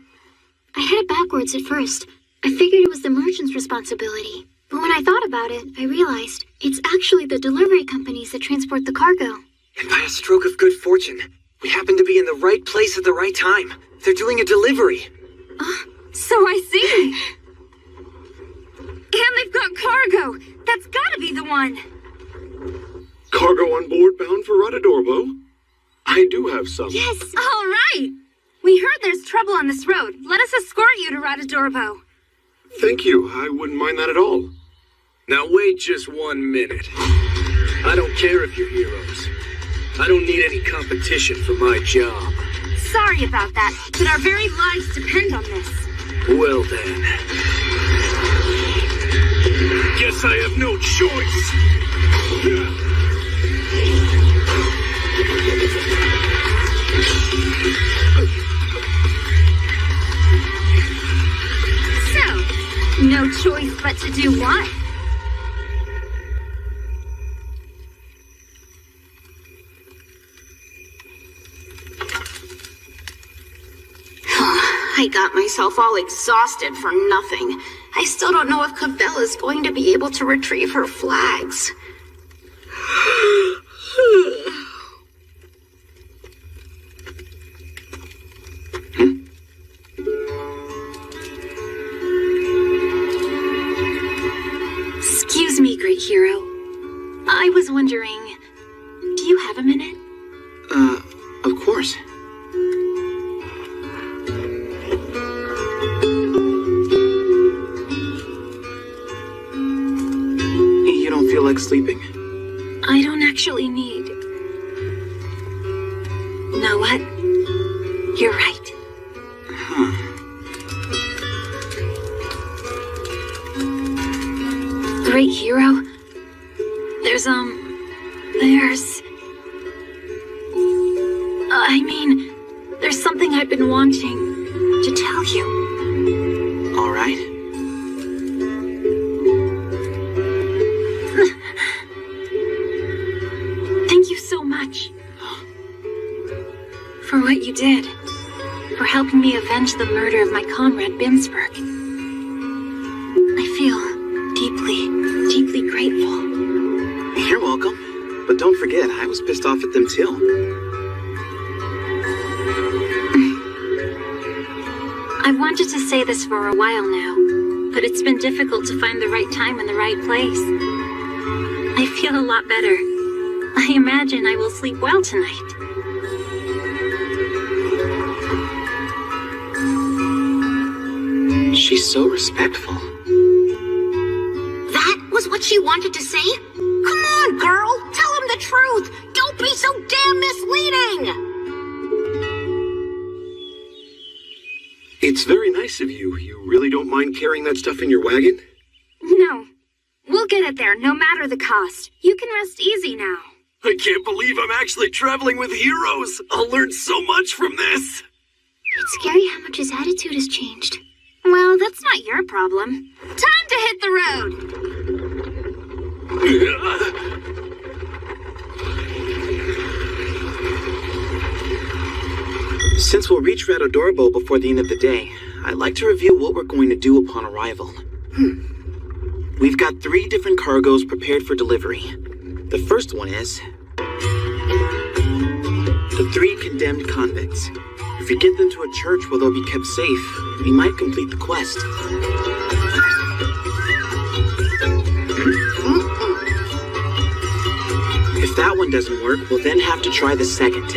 I had it backwards at first. I figured it was the merchant's responsibility. But when I thought about it, I realized it's actually the delivery companies that transport the cargo. And by a stroke of good fortune, we happen to be in the right place at the right time. They're doing a delivery. So I see. And they've got cargo. That's gotta be the one. Cargo on board bound for Radadorbo? I do have some. Yes. All right. We heard there's trouble on this road. Let us escort you to Radadorbo. Thank you. I wouldn't mind that at all. Now wait just 1 minute. I don't care if you're heroes. I don't need any competition for my job. Sorry about that, but our very lives depend on this. Well then. Guess I have no choice. So, no choice but to do what? I got myself all exhausted for nothing. I still don't know if Cabella's going to be able to retrieve her flags. Excuse me, great hero. I was wondering, do you have a minute? Of course. You don't feel like sleeping? I don't actually need... Know what? You're right. Great hero. There's there's something I've been wanting to tell you. All right. Thank you so much. For what you did. For helping me avenge the murder of my comrade Binsberg. I feel deeply grateful. You're welcome. But don't forget, I was pissed off at them too. I've wanted to say this for a while now, but it's been difficult to find the right time and the right place. I feel a lot better. I imagine I will sleep well tonight. She's so respectful. That was what she wanted to say? Come on, girl! Tell him the truth! Don't be so damn misleading! It's very nice of you. You really don't mind carrying that stuff in your wagon? No. We'll get it there, no matter the cost. You can rest easy now. I can't believe I'm actually traveling with heroes. I'll learn so much from this. It's scary how much his attitude has changed. Well, that's not your problem. Time to hit the road! Since we'll reach Radodorbo before the end of the day, I'd like to review what we're going to do upon arrival. We've got 3 different cargoes prepared for delivery. The first one is... the 3 condemned convicts. If we get them to a church where they'll be kept safe, we might complete the quest. If that one doesn't work, we'll then have to try the second.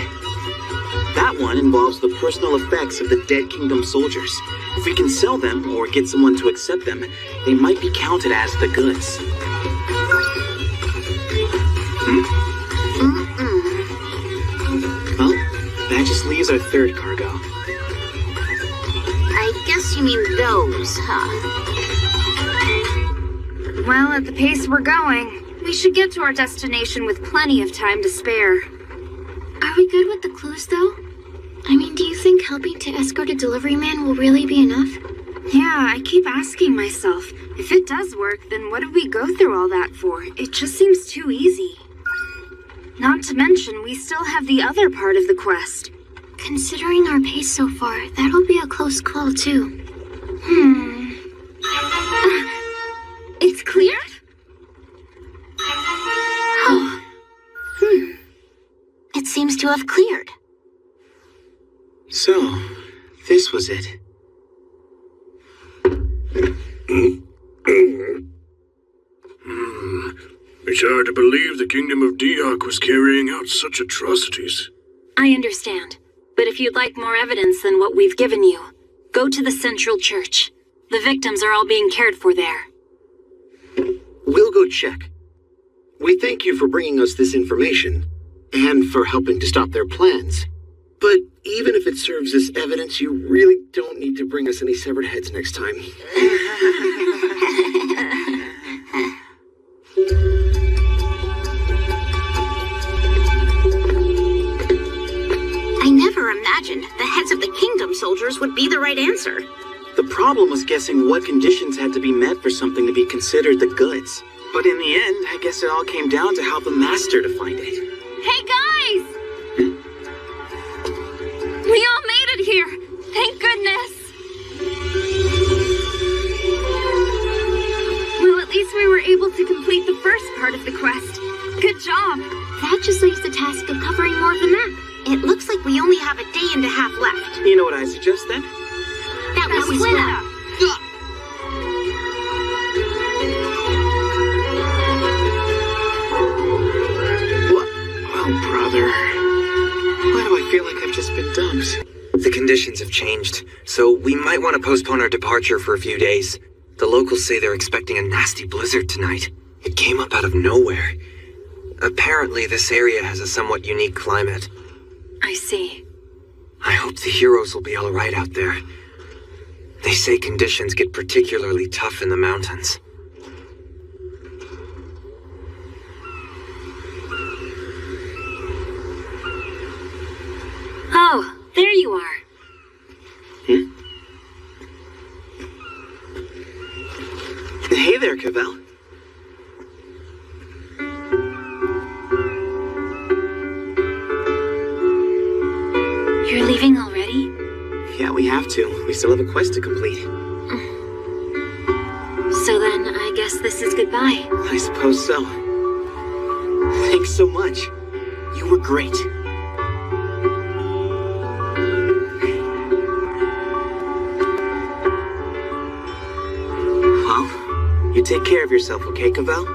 That one involves the personal effects of the Dead Kingdom soldiers. If we can sell them, or get someone to accept them, they might be counted as the goods. Well, that just leaves our 3rd cargo. I guess you mean those, huh? Well, at the pace we're going, we should get to our destination with plenty of time to spare. Are we good with the clues, though? I mean, do you think helping to escort a delivery man will really be enough? Yeah, I keep asking myself, if it does work, then what did we go through all that for? It just seems too easy. Not to mention, we still have the other part of the quest. Considering our pace so far, that'll be a close call, too. It's cleared? Oh. It seems to have cleared. So, this was it. It's hard to believe the Kingdom of Diok was carrying out such atrocities. I understand, but if you'd like more evidence than what we've given you, go to the Central Church. The victims are all being cared for there. We'll go check. We thank you for bringing us this information, and for helping to stop their plans. But even if it serves as evidence, you really don't need to bring us any severed heads next time. I never imagined the heads of the kingdom soldiers would be the right answer. The problem was guessing what conditions had to be met for something to be considered the goods. But in the end, I guess it all came down to how the master defined it. Hey guys! We all made it here! Thank goodness! Well, at least we were able to complete the first part of the quest. Good job! That just leaves the task of covering more of the map. It looks like we only have a day and a half left. You know what I suggest then? That we split up. Oh, brother. Why do I feel like I've just been dumped? The conditions have changed, so we might want to postpone our departure for a few days. The locals say they're expecting a nasty blizzard tonight. It came up out of nowhere. Apparently, this area has a somewhat unique climate. I see. I hope the heroes will be all right out there. They say conditions get particularly tough in the mountains. Oh, there you are. Hey there, Cavell. You're leaving already? Yeah, we have to. We still have a quest to complete. So then, I guess this is goodbye. I suppose so. Thanks so much. You were great. Well, you take care of yourself, okay, Cavell?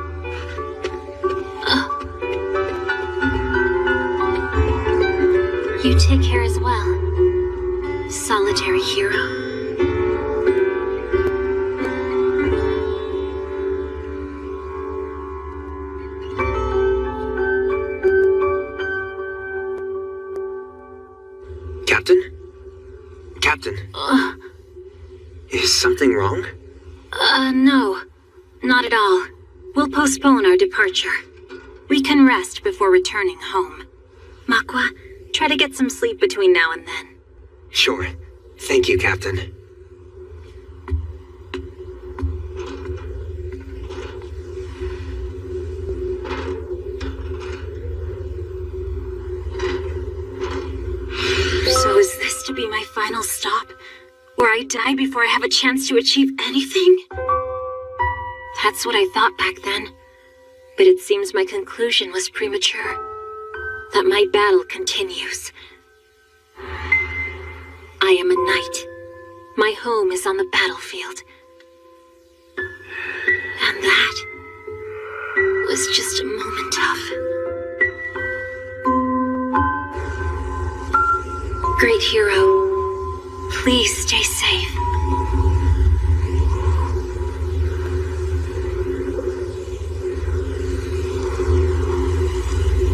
You take care as well. Solitary hero. Captain? Captain? Is something wrong? No. Not at all. We'll postpone our departure. We can rest before returning home. Makwa, try to get some sleep between now and then. Sure. Thank you, Captain. So is this to be my final stop? Where I die before I have a chance to achieve anything? That's what I thought back then. But it seems my conclusion was premature. That my battle continues. I am a knight. My home is on the battlefield. And that was just a moment of... Great hero, please stay safe.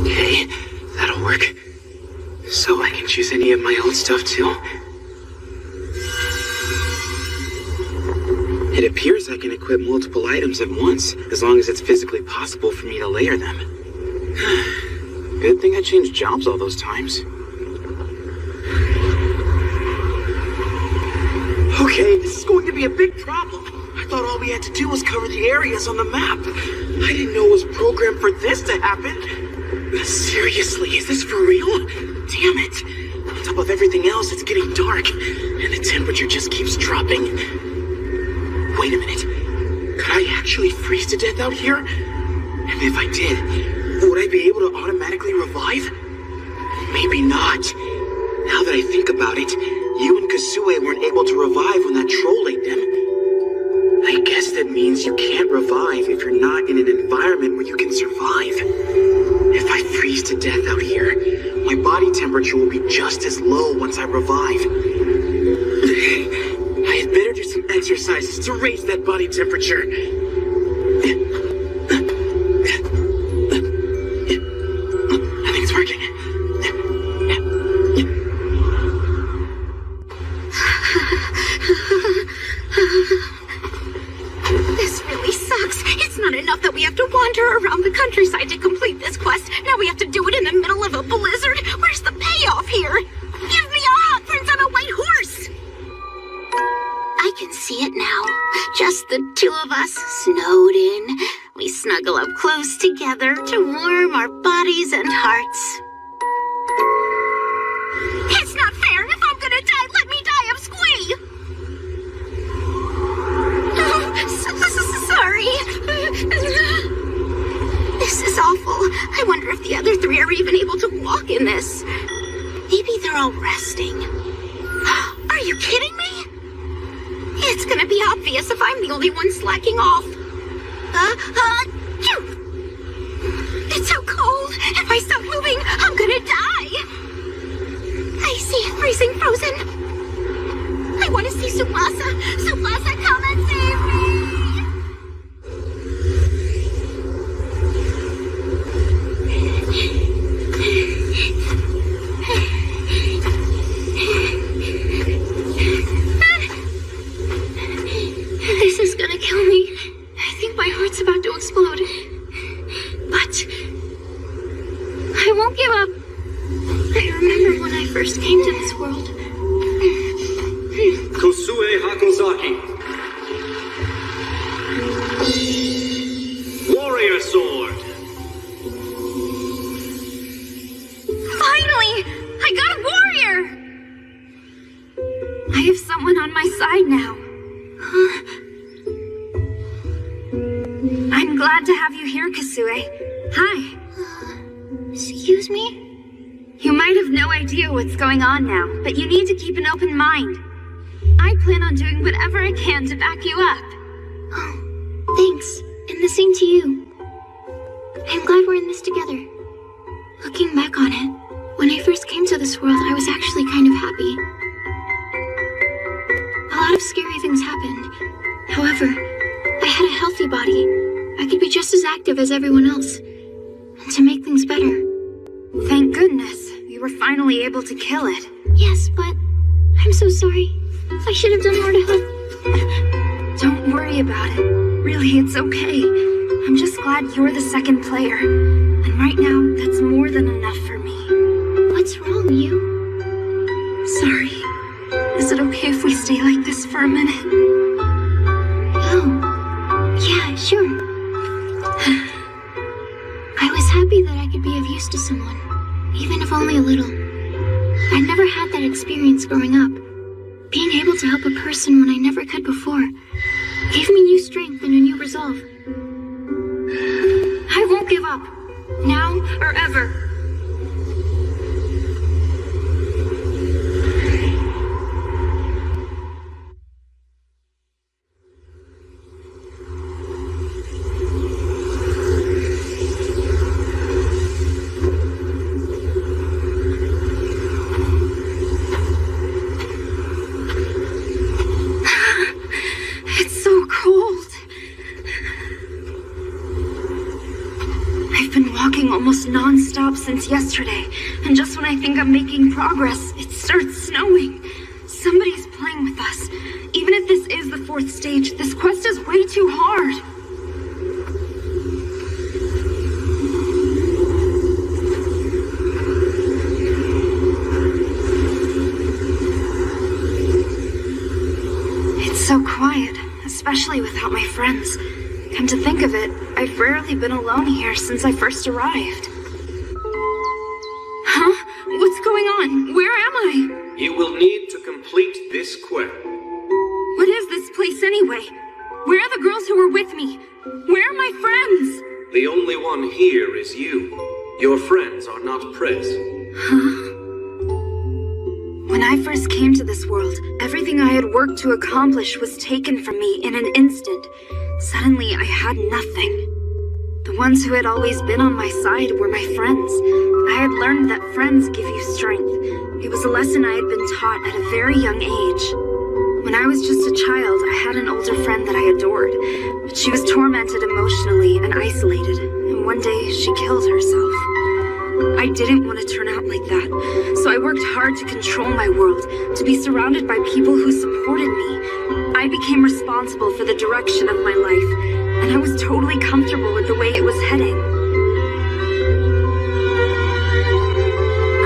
Okay, that'll work. So I can choose any of my old stuff too. It appears I can equip multiple items at once, as long as it's physically possible for me to layer them. Good thing I changed jobs all those times. Okay, this is going to be a big problem. I thought all we had to do was cover the areas on the map. I didn't know it was programmed for this to happen. Seriously, is this for real? Damn it. On top of everything else, it's getting dark, and the temperature just keeps dropping. Wait a minute. Could I actually freeze to death out here? And if I did, would I be able to automatically revive? Maybe not. Now that I think about it, you and Kasue weren't able to revive when that troll ate them. I guess that means you can't revive if you're not in an environment where you can survive. If I freeze to death out here, my body temperature will be just as low once I revive. I had better do some exercises to raise that body temperature. Just the two of us, snowed in. We snuggle up close together to warm our bodies and hearts. It's not fair! If I'm gonna die, let me die of squee! Sorry. This is awful. I wonder if the other three are even able to walk in this. Maybe they're all resting. Are you kidding me? It's gonna be obvious if I'm the only one slacking off. It's so cold. If I stop moving, I'm gonna die. I see it freezing frozen. I want to see Tsubasa. Tsubasa, come and save me. This is gonna kill me. I think my heart's about to explode. But I won't give up. I remember when I first came to this world. Kosue Hakozaki. Warrior Sword. Finally! I got a warrior! I have someone on my side now. I'm glad to have you here, Kasue. Hi. Excuse me? You might have no idea what's going on now, but you need to keep an open mind. I plan on doing whatever I can to back you up. Oh, thanks. And the same to you. I'm glad we're in this together. Looking back on it, when I first came to this world, I was actually kind of happy. A lot of scary things happened. However, I had a healthy body. I could be just as active as everyone else. And to make things better. Thank goodness. We were finally able to kill it. Yes, but I'm so sorry. I should have done more to help. Don't worry about it. Really, it's okay. I'm just glad you're the second player. And right now, that's more than enough for me. What's wrong, you? Sorry. Is it okay if we stay like this for a minute? Oh, yeah, sure. I was happy that I could be of use to someone, even if only a little. I'd never had that experience growing up. Being able to help a person when I never could before gave me new strength and a new resolve. I won't give up. Now or ever. Almost non-stop since yesterday, and just when I think I'm making progress, it starts snowing. Somebody's playing with us. Even if this is the 4th stage, this quest is way too hard. It's so quiet, especially without my friends. Come to think of it, I've rarely been alone here since I first arrived. Huh? What's going on? Where am I? You will need to complete this quest. What is this place anyway? Where are the girls who were with me? Where are my friends? The only one here is you. Your friends are not present. Huh? When I first came to this world, everything I had worked to accomplish was taken from me in an instant. Suddenly, I had nothing. The ones who had always been on my side were my friends. I had learned that friends give you strength. It was a lesson I had been taught at a very young age. When I was just a child, I had an older friend that I adored, but she was tormented emotionally and isolated, and one day she killed herself. I didn't want to turn out like that, so I worked hard to control my world, to be surrounded by people who supported me. I became responsible for the direction of my life, and I was totally comfortable with the way it was heading.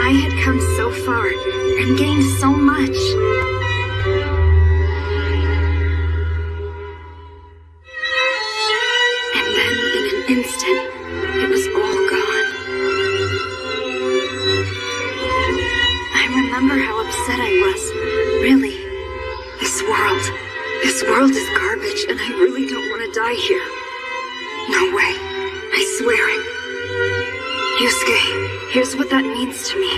I had come so far and gained so much. said I was. Really. This world is garbage, and I really don't want to die here. No way. I swear it. Yusuke, here's what that means to me.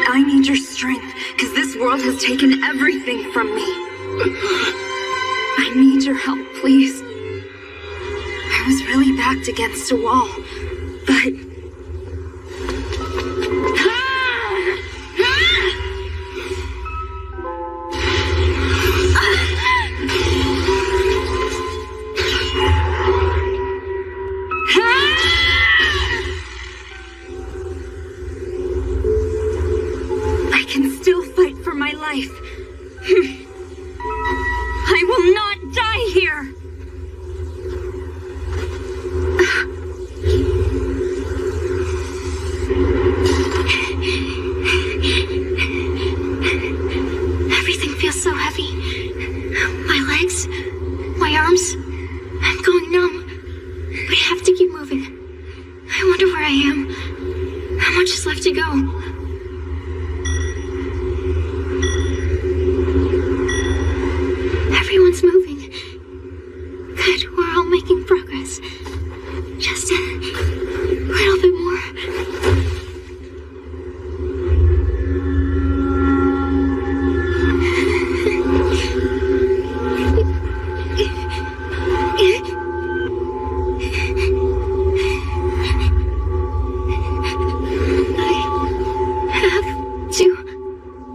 I need your strength, because this world has taken everything from me. I need your help, please. I was really backed against a wall, but... I can still fight for my life. I will not die here. Everything feels so heavy. My legs, my arms, I'm going numb. But I have to keep moving. I wonder where I am. How much is left to go? Everyone's moving. Good, we're all making progress. Just a little bit more.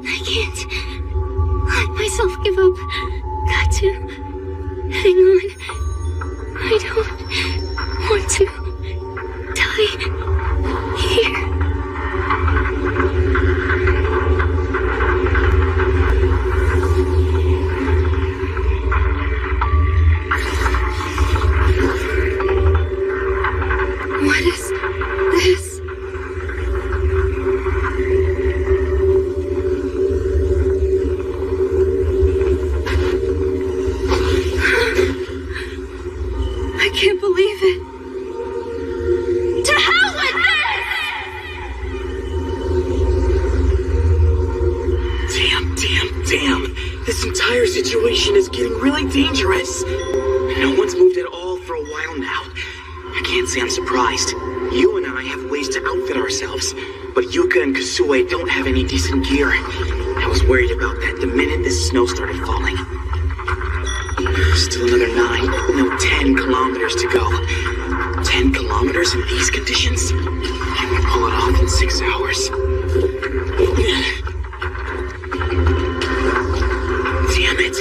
I can't let myself give up. Got to hang on. I don't want to die here. What is this? I can't believe it. To hell with Damn. This entire situation is getting really dangerous. No one's moved at all for a while now. I can't say I'm surprised. You and I have ways to outfit ourselves, but Yuka and Kasue don't have any decent gear. I was worried about that the minute the snow started falling. Still another 10 kilometers to go. 10 kilometers in these conditions? Can we pull it off in 6 hours? Damn it.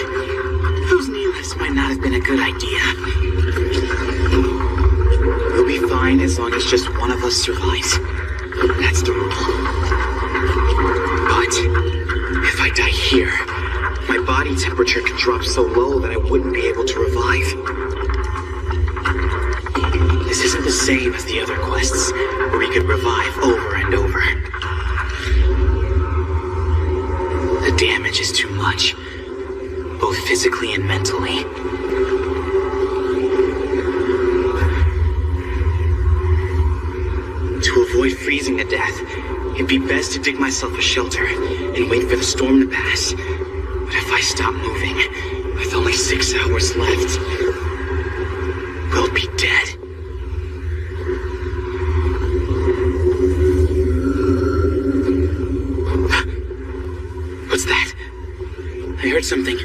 Those knee lifts might not have been a good idea. We'll be fine as long as just one of us survives. That's the rule. But if I die here, my body temperature could drop so low that I wouldn't be able to revive. This isn't the same as the other quests, where we could revive over and over. The damage is too much, both physically and mentally. To avoid freezing to death, it'd be best to dig myself a shelter and wait for the storm to pass. But if I stop moving, with only 6 hours left, we'll be dead. What's that? I heard something.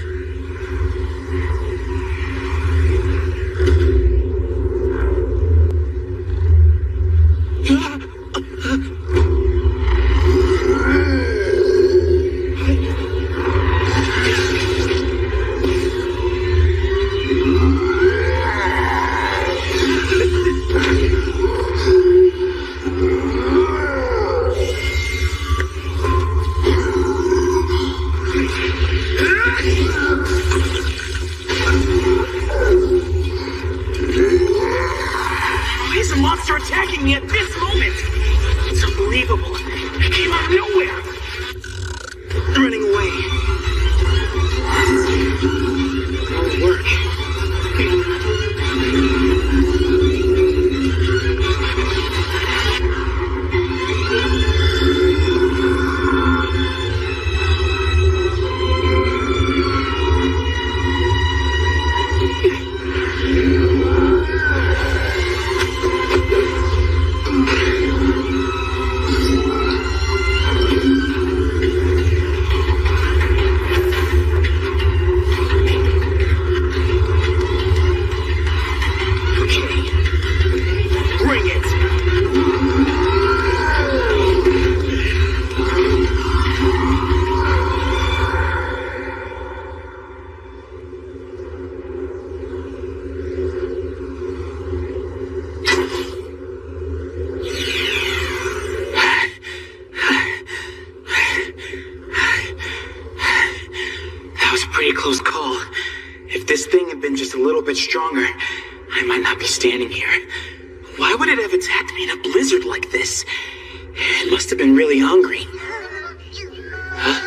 Why is a monster attacking me at this moment? It's unbelievable. It came out of nowhere. Running away. Won't work. If this thing had been just a little bit stronger, I might not be standing here. Why would it have attacked me in a blizzard like this? It must have been really hungry. Huh?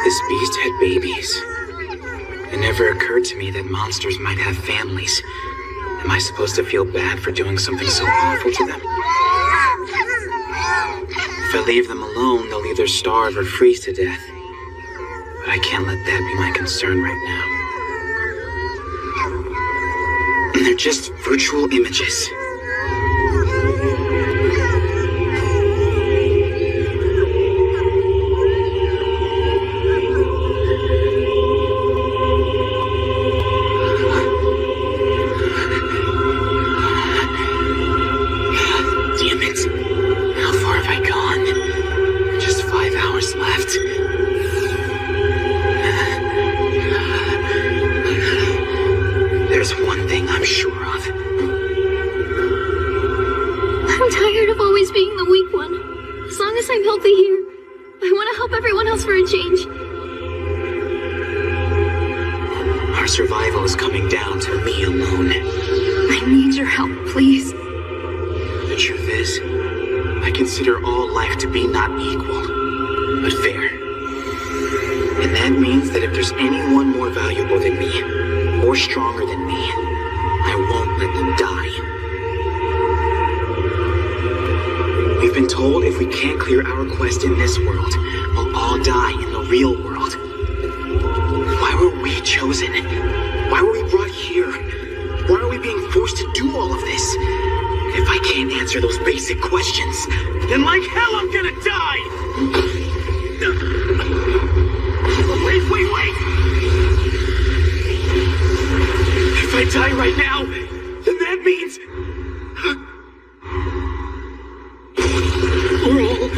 This beast had babies. It never occurred to me that monsters might have families. Am I supposed to feel bad for doing something so awful to them? If I leave them alone, they'll either starve or freeze to death. But I can't let that be my concern right now. They're just virtual images. Survival is coming down to me alone. I need your help, please. The truth is, I consider all life to be not equal, but fair. And that means that if there's anyone more valuable than me, or stronger than me, I won't let them die. We've been told if we can't clear our quest in this world, we'll all die in the real world. Why were we chosen? Why were we brought here? Why are we being forced to do all of this? If I can't answer those basic questions, then like hell I'm gonna die! Wait! If I die right now, then that means... we're all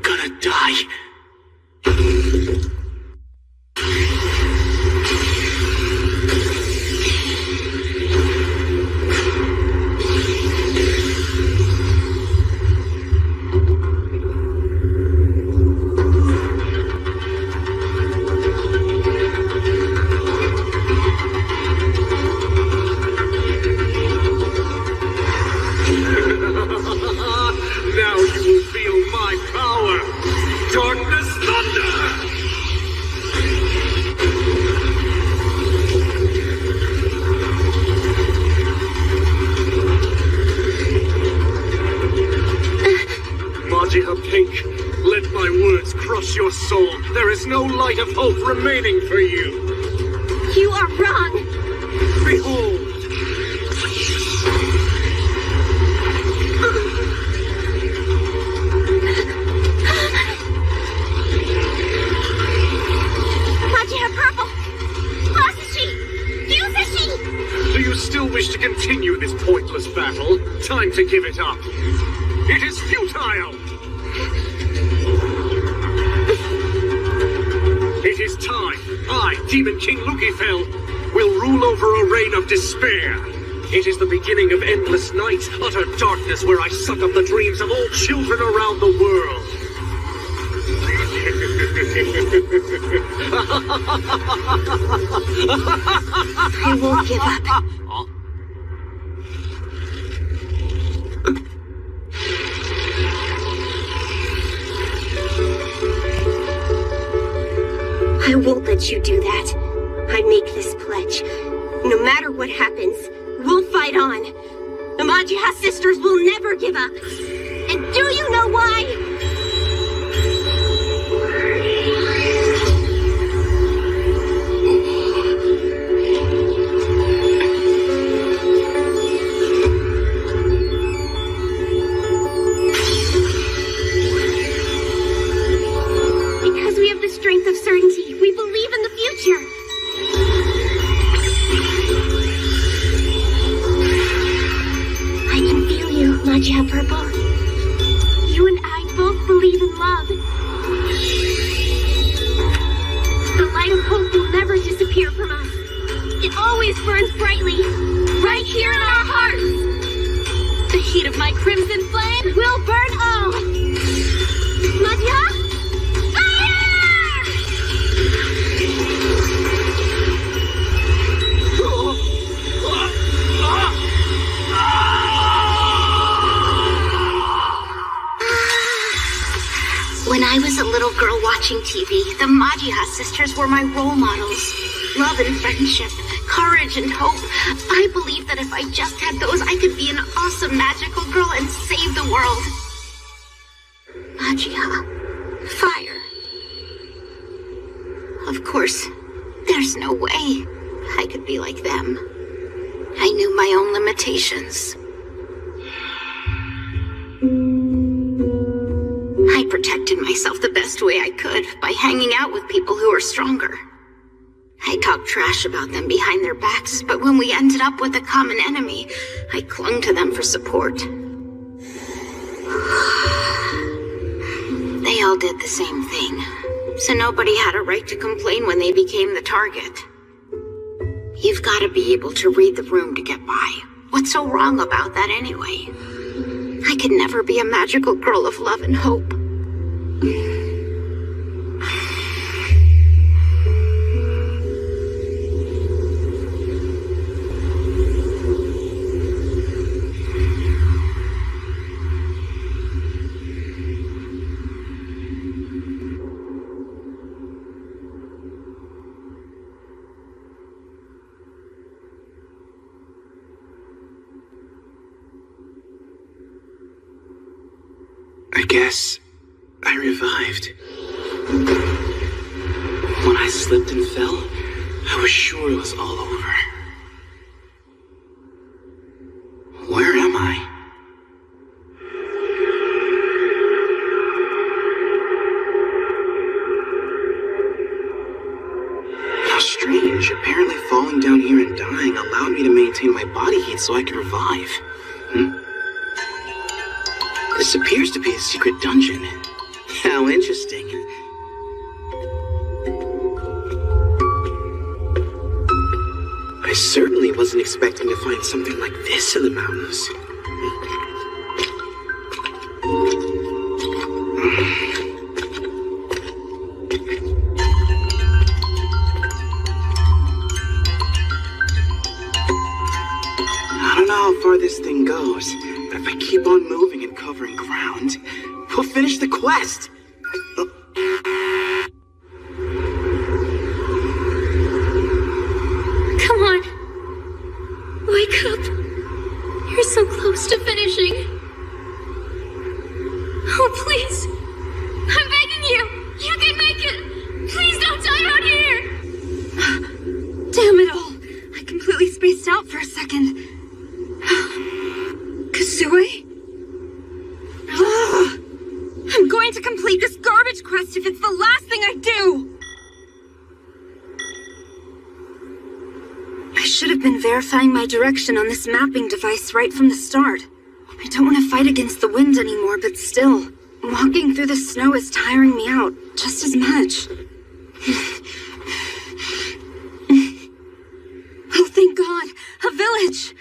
gonna die. Your soul. There is no light of hope remaining for you. You are wrong. Behold. Magic purple. Lost she? Do you still wish to continue this pointless battle? Time to give it up. It is futile. It is time. I, Demon King Lukifel, will rule over a reign of despair. It is the beginning of endless nights, utter darkness where I suck up the dreams of all children around the world. I won't give up. I won't let you do that. I make this pledge. No matter what happens, we'll fight on. The Majiha sisters will never give up. And do you know why? Because we have the strength of certainty. We believe in the future. I can feel you, Magia Purple. You and I both believe in love. The light of hope will never disappear from us. It always burns brightly, right here in our hearts. The heat of my crimson flame It will burn all! Madhya? When I was a little girl watching TV, the Madhya sisters were my role models. Love and friendship, courage and hope. I believed that if I just had those, I could be an awesome magical girl and save the world. Madhya. Fire. Of course, there's no way I could be like them. I knew my own limitations. I protected myself the best way I could by hanging out with people who were stronger. I talked trash about them behind their backs, but when we ended up with a common enemy, I clung to them for support. They all did the same thing, so nobody had a right to complain when they became the target. You've got to be able to read the room to get by. What's so wrong about that anyway? I could never be a magical girl of love and hope. I guess I revived. When I slipped and fell, I was sure it was all over. Where am I? How strange. Apparently falling down here and dying allowed me to maintain my body heat so I could revive. This appears to be a secret dungeon. How interesting. I certainly wasn't expecting to find something like this in the mountains. I don't know how far this thing goes, but if I keep on moving and covering ground, we'll finish the quest. Come on. Wake up. You're so close to finishing. Oh, please. I'm begging you. You can make it. Please don't die out here. Damn it all. I completely spaced out for a second. Kasue? I'm going to complete this garbage quest if it's the last thing I do! I should have been verifying my direction on this mapping device right from the start. I don't want to fight against the wind anymore, but still, walking through the snow is tiring me out just as much. Oh, thank God! A village!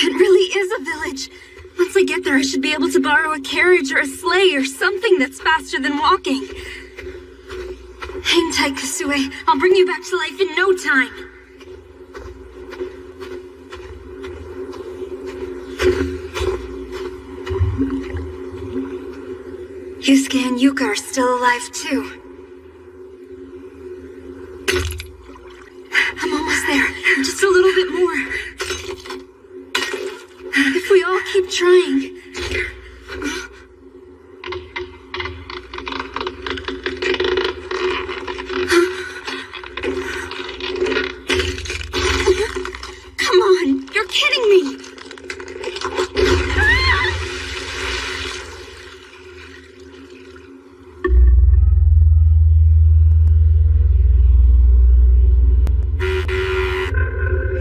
It really is a village. Once I get there, I should be able to borrow a carriage or a sleigh or something that's faster than walking. Hang tight, Kasue. I'll bring you back to life in no time. Yusuke and Yuka are still alive, too. I'm almost there. Just a little bit more. If we all keep trying. Come on, you're kidding me.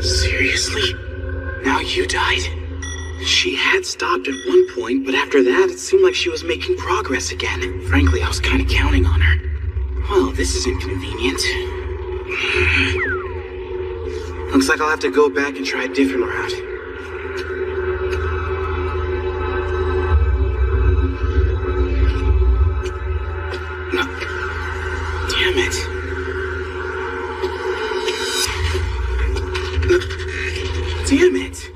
Seriously? Now you died? She had stopped at one point, but after that, it seemed like she was making progress again. Frankly, I was kind of counting on her. Well, this is inconvenient. Looks like I'll have to go back and try a different route. Damn it!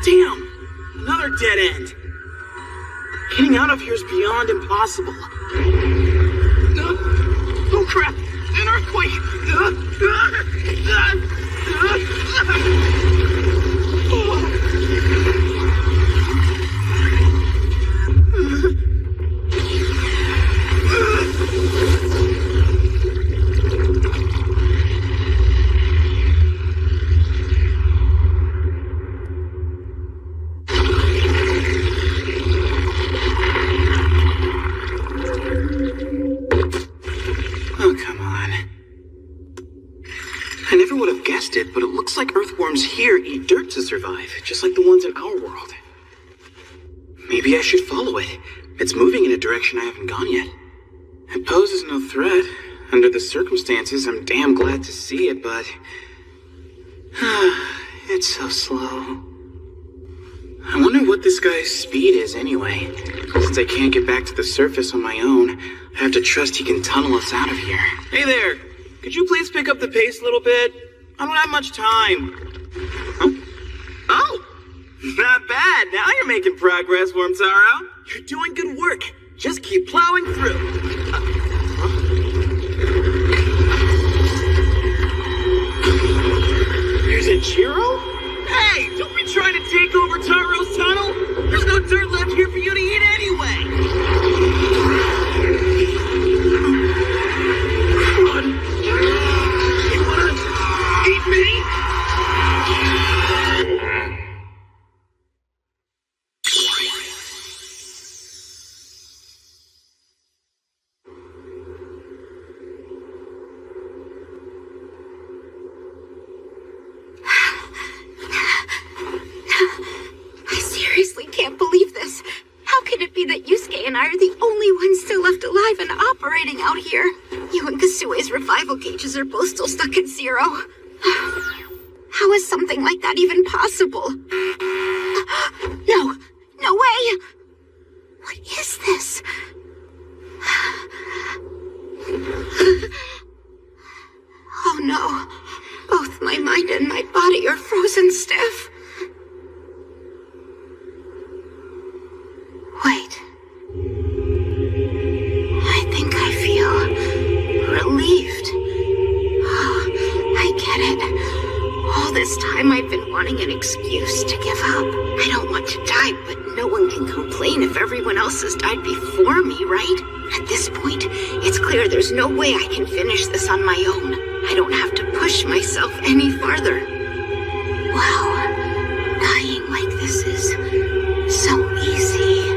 Damn! Another dead end! Getting out of here is beyond impossible. Oh crap! An earthquake! Oh, come on. I never would have guessed it, but it looks like earthworms here eat dirt to survive, just like the ones in our world. Maybe I should follow it. It's moving in a direction I haven't gone yet. It poses no threat. Under the circumstances, I'm damn glad to see it, but... it's so slow. I wonder what this guy's speed is anyway. Since I can't get back to the surface on my own, I have to trust he can tunnel us out of here. Hey there! Could you please pick up the pace a little bit? I don't have much time. Huh? Oh! Not bad! Now you're making progress, Wormtaro. You're doing good work. Just keep plowing through. There's a Jiro? Hey! Don't be trying to take over Taro's tunnel! There's no dirt left here for you to eat anyway! You wanna eat me? I seriously can't believe this. How can it be that Yusuke and I are the only ones still left alive and operating out here? You and Kasue's revival gauges are both still stuck at 0. How is something like that even possible? No, no way! What is this? Oh no, both my mind and my body are frozen stiff. Wait. I think I feel relieved. Oh, I get it. All this time I've been wanting an excuse to give up. I don't want to die, but no one can complain if everyone else has died before me, right? At this point, it's clear there's no way I can finish this on my own. I don't have to push myself any farther. Wow. Dying like this is so easy.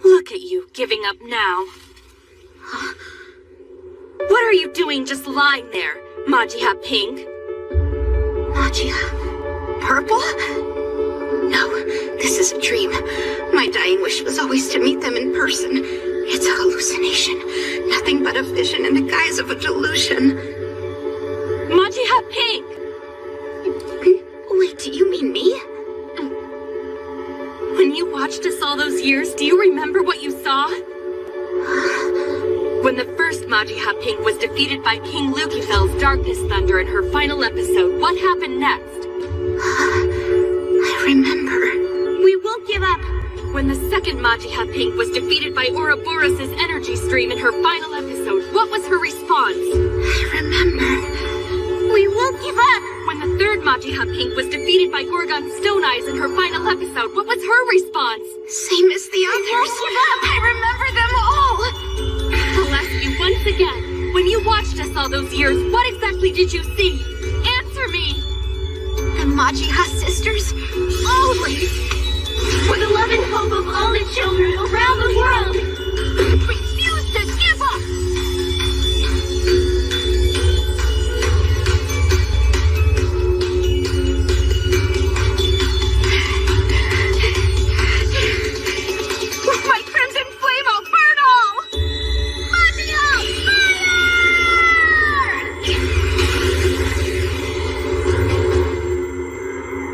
Look at you, giving up now. What are you doing just lying there, Majiha Pink? Majiha? Purple? No, this is a dream. My dying wish was always to meet them in person. It's a hallucination. Nothing but a vision in the guise of a delusion. Majiha Pink! Wait, do you mean me? When you watched us all those years, do you remember what you saw? When the first Majiha Pink was defeated by King Lucifel's Darkness Thunder in her final episode, what happened next? I remember. We won't give up! When the second Majiha Pink was defeated by Ouroboros' energy stream in her final episode, what was her response? I remember. We won't give up! When the third Majiha Pink was defeated by Gorgon Stone Eyes in her final episode, what was her response? Same as the others. I remember them all! I'll ask you once again. When you watched us all those years, what exactly did you see? Answer me! The Majiha sisters? Always! For the love and hope of all the children around the world! Refuse to give up! My crimson flame, I'll burn all! Magia, fire! 「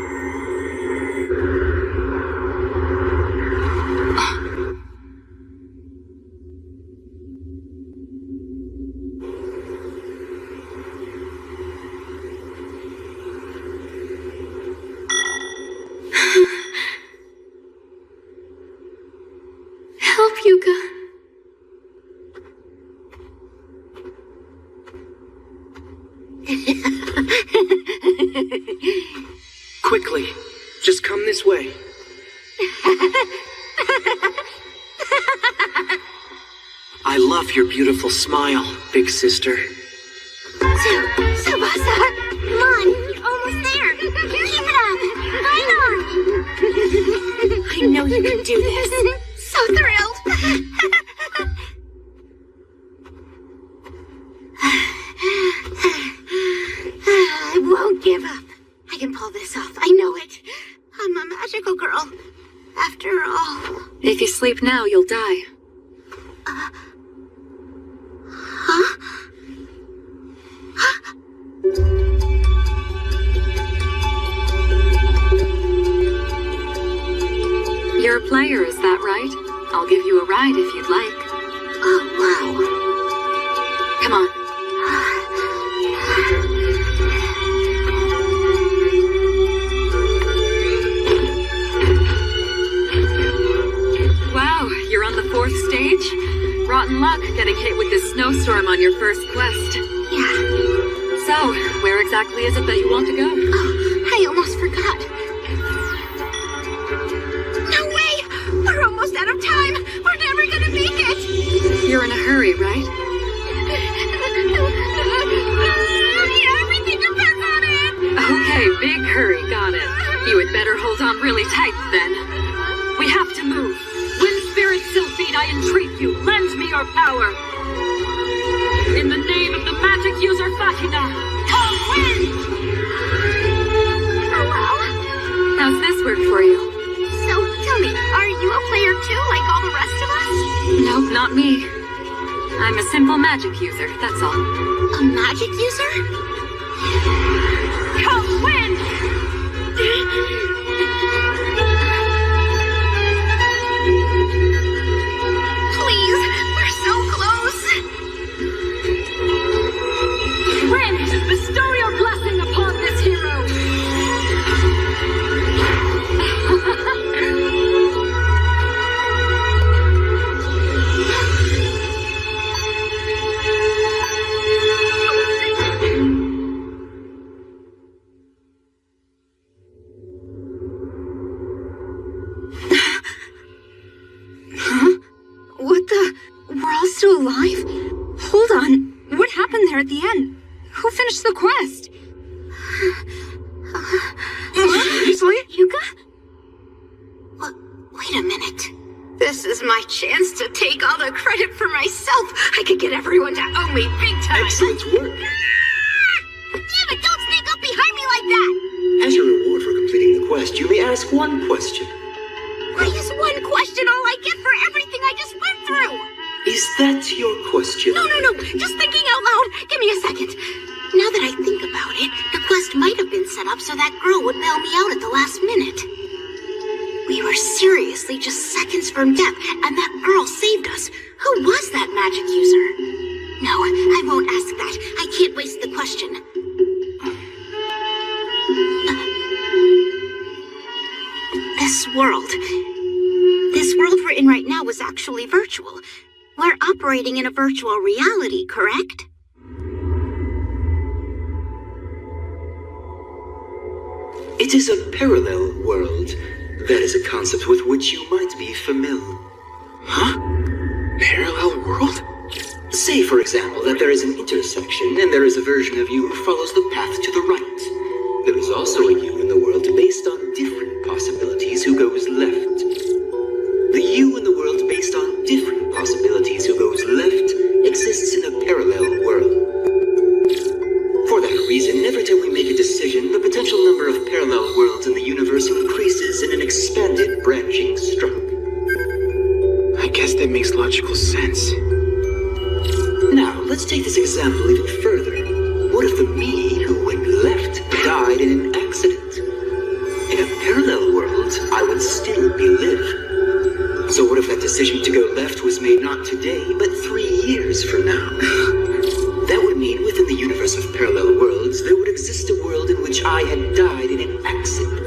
Quickly, just come this way. I love your beautiful smile, big sister. Tsubasa, come on, you're almost there. Keep it up. Hang on. I know you can do this. So thrilled. I won't give up. I can pull this off. I know it. I'm a magical girl. After all. If you sleep now, you'll die. Huh? You're a player, is that right? I'll give you a ride if you'd like. Oh, wow. Come on. Wow, you're on the 4th stage? Rotten luck getting hit with this snowstorm on your first quest. Yeah. So, where exactly is it that you want to go? Oh, I almost forgot. No way! We're almost out of time! We're never gonna make it! You're in a hurry, right? Yeah, everything depends on it! Okay, big hurry, got it. You had better hold on really tight then. We have to move. Wind Spirit Sylphide, I entreat you, lend me your power. In the name of the magic user Fatina, come win! Oh, wow. How's this work for you? So, tell me, are you a player too, like all the rest of us? Nope, not me. I'm a simple magic user, that's all. A magic user? Come win! Please, we're so close. Wind, bestow your blessing upon this hero. Still alive? Hold on. What happened there at the end? Who finished the quest? Seriously? Yuka? Wait a minute. This is my chance to take all the credit for myself. I could get everyone to owe me big time. Excellent work. Damn it, don't sneak up behind me like that! As your reward for completing the quest, you may ask one question. Why is one question all I get for everything I just went through? Is that your question? No. Just thinking out loud. Give me a second. Now that I think about it, the quest might have been set up so that girl would bail me out at the last minute. We were seriously just seconds from death, and that girl saved us. Who was that magic user? No, I won't ask that. I can't waste the question. This world we're in right now is actually virtual. We're operating in a virtual reality, correct? It is a parallel world. That is a concept with which you might be familiar. Huh? Parallel world? Say, for example, that there is an intersection and there is a version of you who follows the path to the right. There is also a you in the world based on different possibilities who goes left. The you in the world based on different possibilities who goes left exists in a parallel world. For that reason, every time we make a decision, the potential number of parallel worlds in the universe increases in an expanded branching stroke. I guess that makes logical sense. Now, let's take this example even further. What if the me who went left died in an accident? In a parallel world, I would still be alive. So what if that decision to go left was made not today, but 3 years from now? That would mean within the universe of parallel worlds, there would exist a world in which I had died in an accident.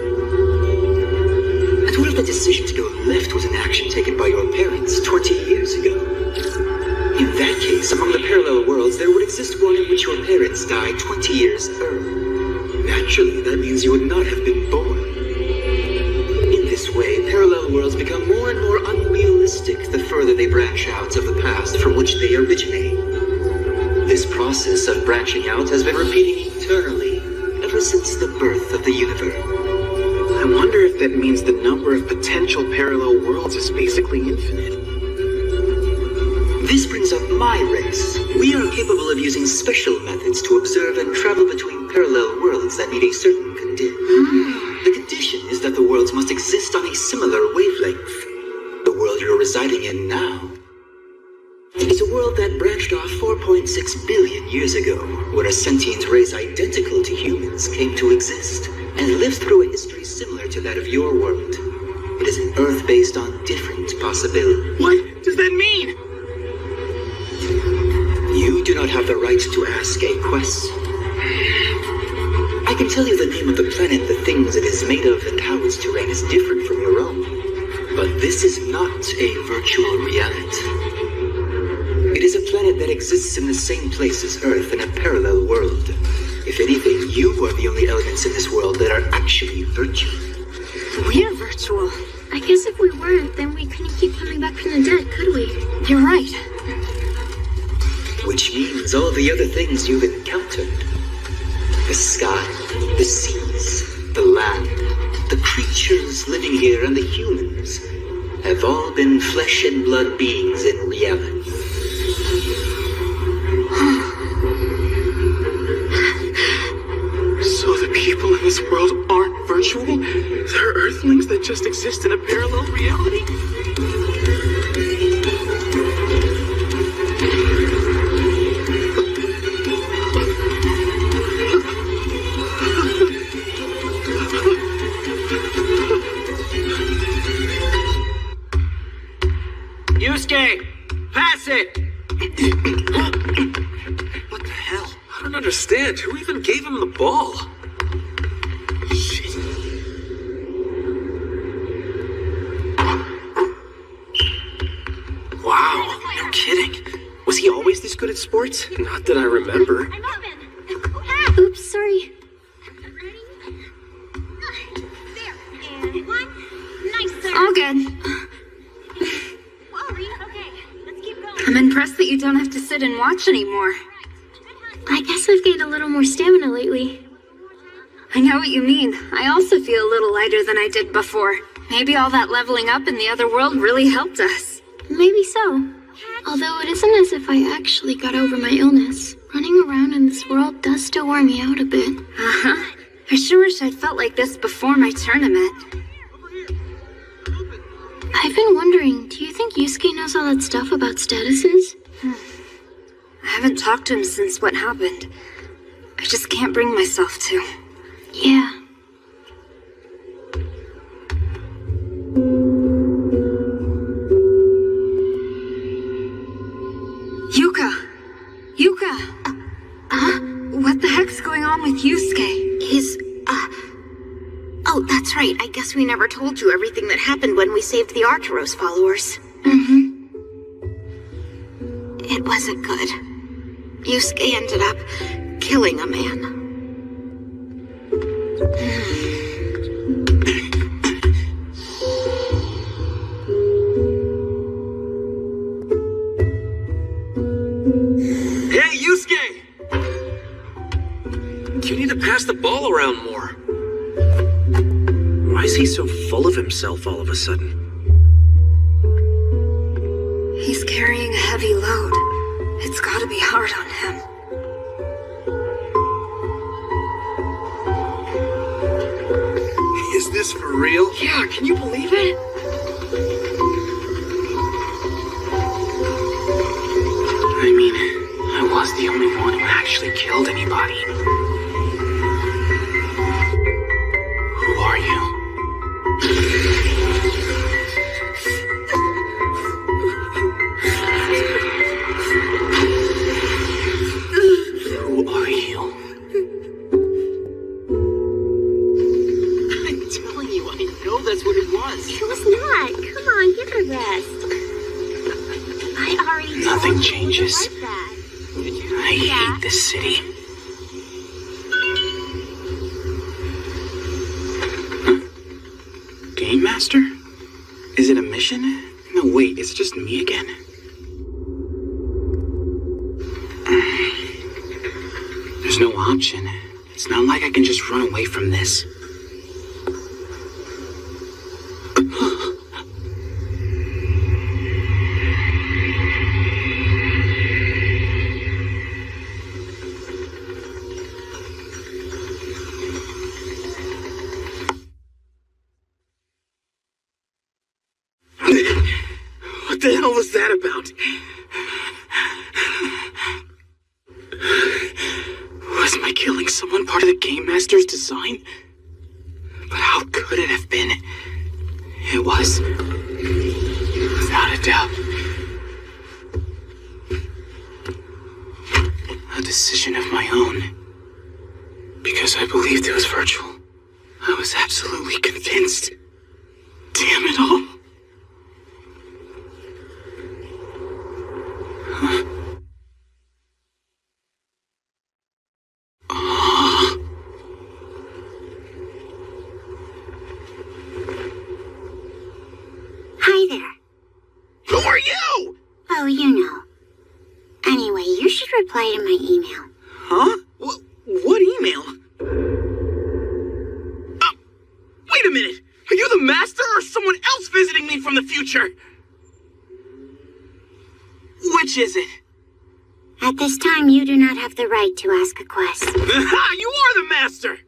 And what if the decision to go left was an action taken by your parents 20 years ago? In that case, among the parallel worlds, there would exist one in which your parents died 20 years early. Naturally, that means you would not have been born. In this way, parallel worlds become more and more unrealistic the further they branch out of the past from which they originate. This process of branching out has been repeating eternally ever since the birth of the universe. I wonder if that means the number of potential parallel worlds is basically infinite. This brings up my race. We are capable of using special methods to observe and travel between parallel worlds that meet a certain condition. The condition is that the worlds must exist on a similar wavelength. The world you're residing in now is a world that branched off 4.6 billion years ago, where a sentient race identical to humans came to exist and lived through a history similar to that of your world. It is an Earth based on different possibilities. What does that mean? You do not have the right to ask a question. I can tell you the name of the planet, the things it is made of, and how its terrain is different from your own. But this is not a virtual reality. It is a planet that exists in the same place as Earth in a parallel world. If anything, you are the only elements in this world that are actually virtual. We're virtual. I guess if we weren't, then we couldn't keep coming back from the dead, could we? You're right. Which means all the other things you've encountered. The sky, the seas, the land, the creatures living here, and the humans have all been flesh and blood beings in reality. So the people in this world aren't virtual? They're Earthlings that just exist in a parallel reality? Yusuke! Pass it! What the hell? I don't understand. Who even gave him the ball? Shit. Wow, no kidding. Was he always this good at sports? Not that I remember. Oops, sorry. All good. I'm impressed that you don't have to sit and watch anymore. I guess I've gained a little more stamina lately. I know what you mean. I also feel a little lighter than I did before. Maybe all that leveling up in the other world really helped us. Maybe so. Although it isn't as if I actually got over my illness. Running around in this world does still wear me out a bit. Uh-huh. I sure wish I'd felt like this before my tournament. I've been wondering, do you think Yusuke knows all that stuff about statuses? I haven't talked to him since what happened. I just can't bring myself to. Yeah. Yuka! What the heck's going on with Yusuke? Oh, that's right. I guess we never told you everything that happened when we saved the Arturos followers. Mm-hmm. It wasn't good. Yusuke ended up killing a man. Hey, Yusuke! You need to pass the ball around more. Why is he so full of himself all of a sudden? He's carrying a heavy load. It's gotta be hard on him. Is this for real? Yeah, can you believe it? I mean, I was the only one who actually killed anybody. Who are you? Who are you? I'm telling you, I know that's what it was. It was not. Come on, give it a rest. I already Nothing changes. I hate this city. Huh? Game Master? Is it a mission? No, wait, it's just me again. There's no option. It's not like I can just run away from this. What the hell was that about? Was my killing someone part of the Game Master's design? But how could it have been? It was. Without a doubt. A decision of my own. Because I believed it was virtual. I was absolutely convinced. Damn it all. Hi there. Who are you? Oh, you know. Anyway, you should reply to my email. Huh? What email? Wait a minute! Are you the master or someone else visiting me from the future? Which is it? At this time, you do not have the right to ask a quest. Ha! You are the master!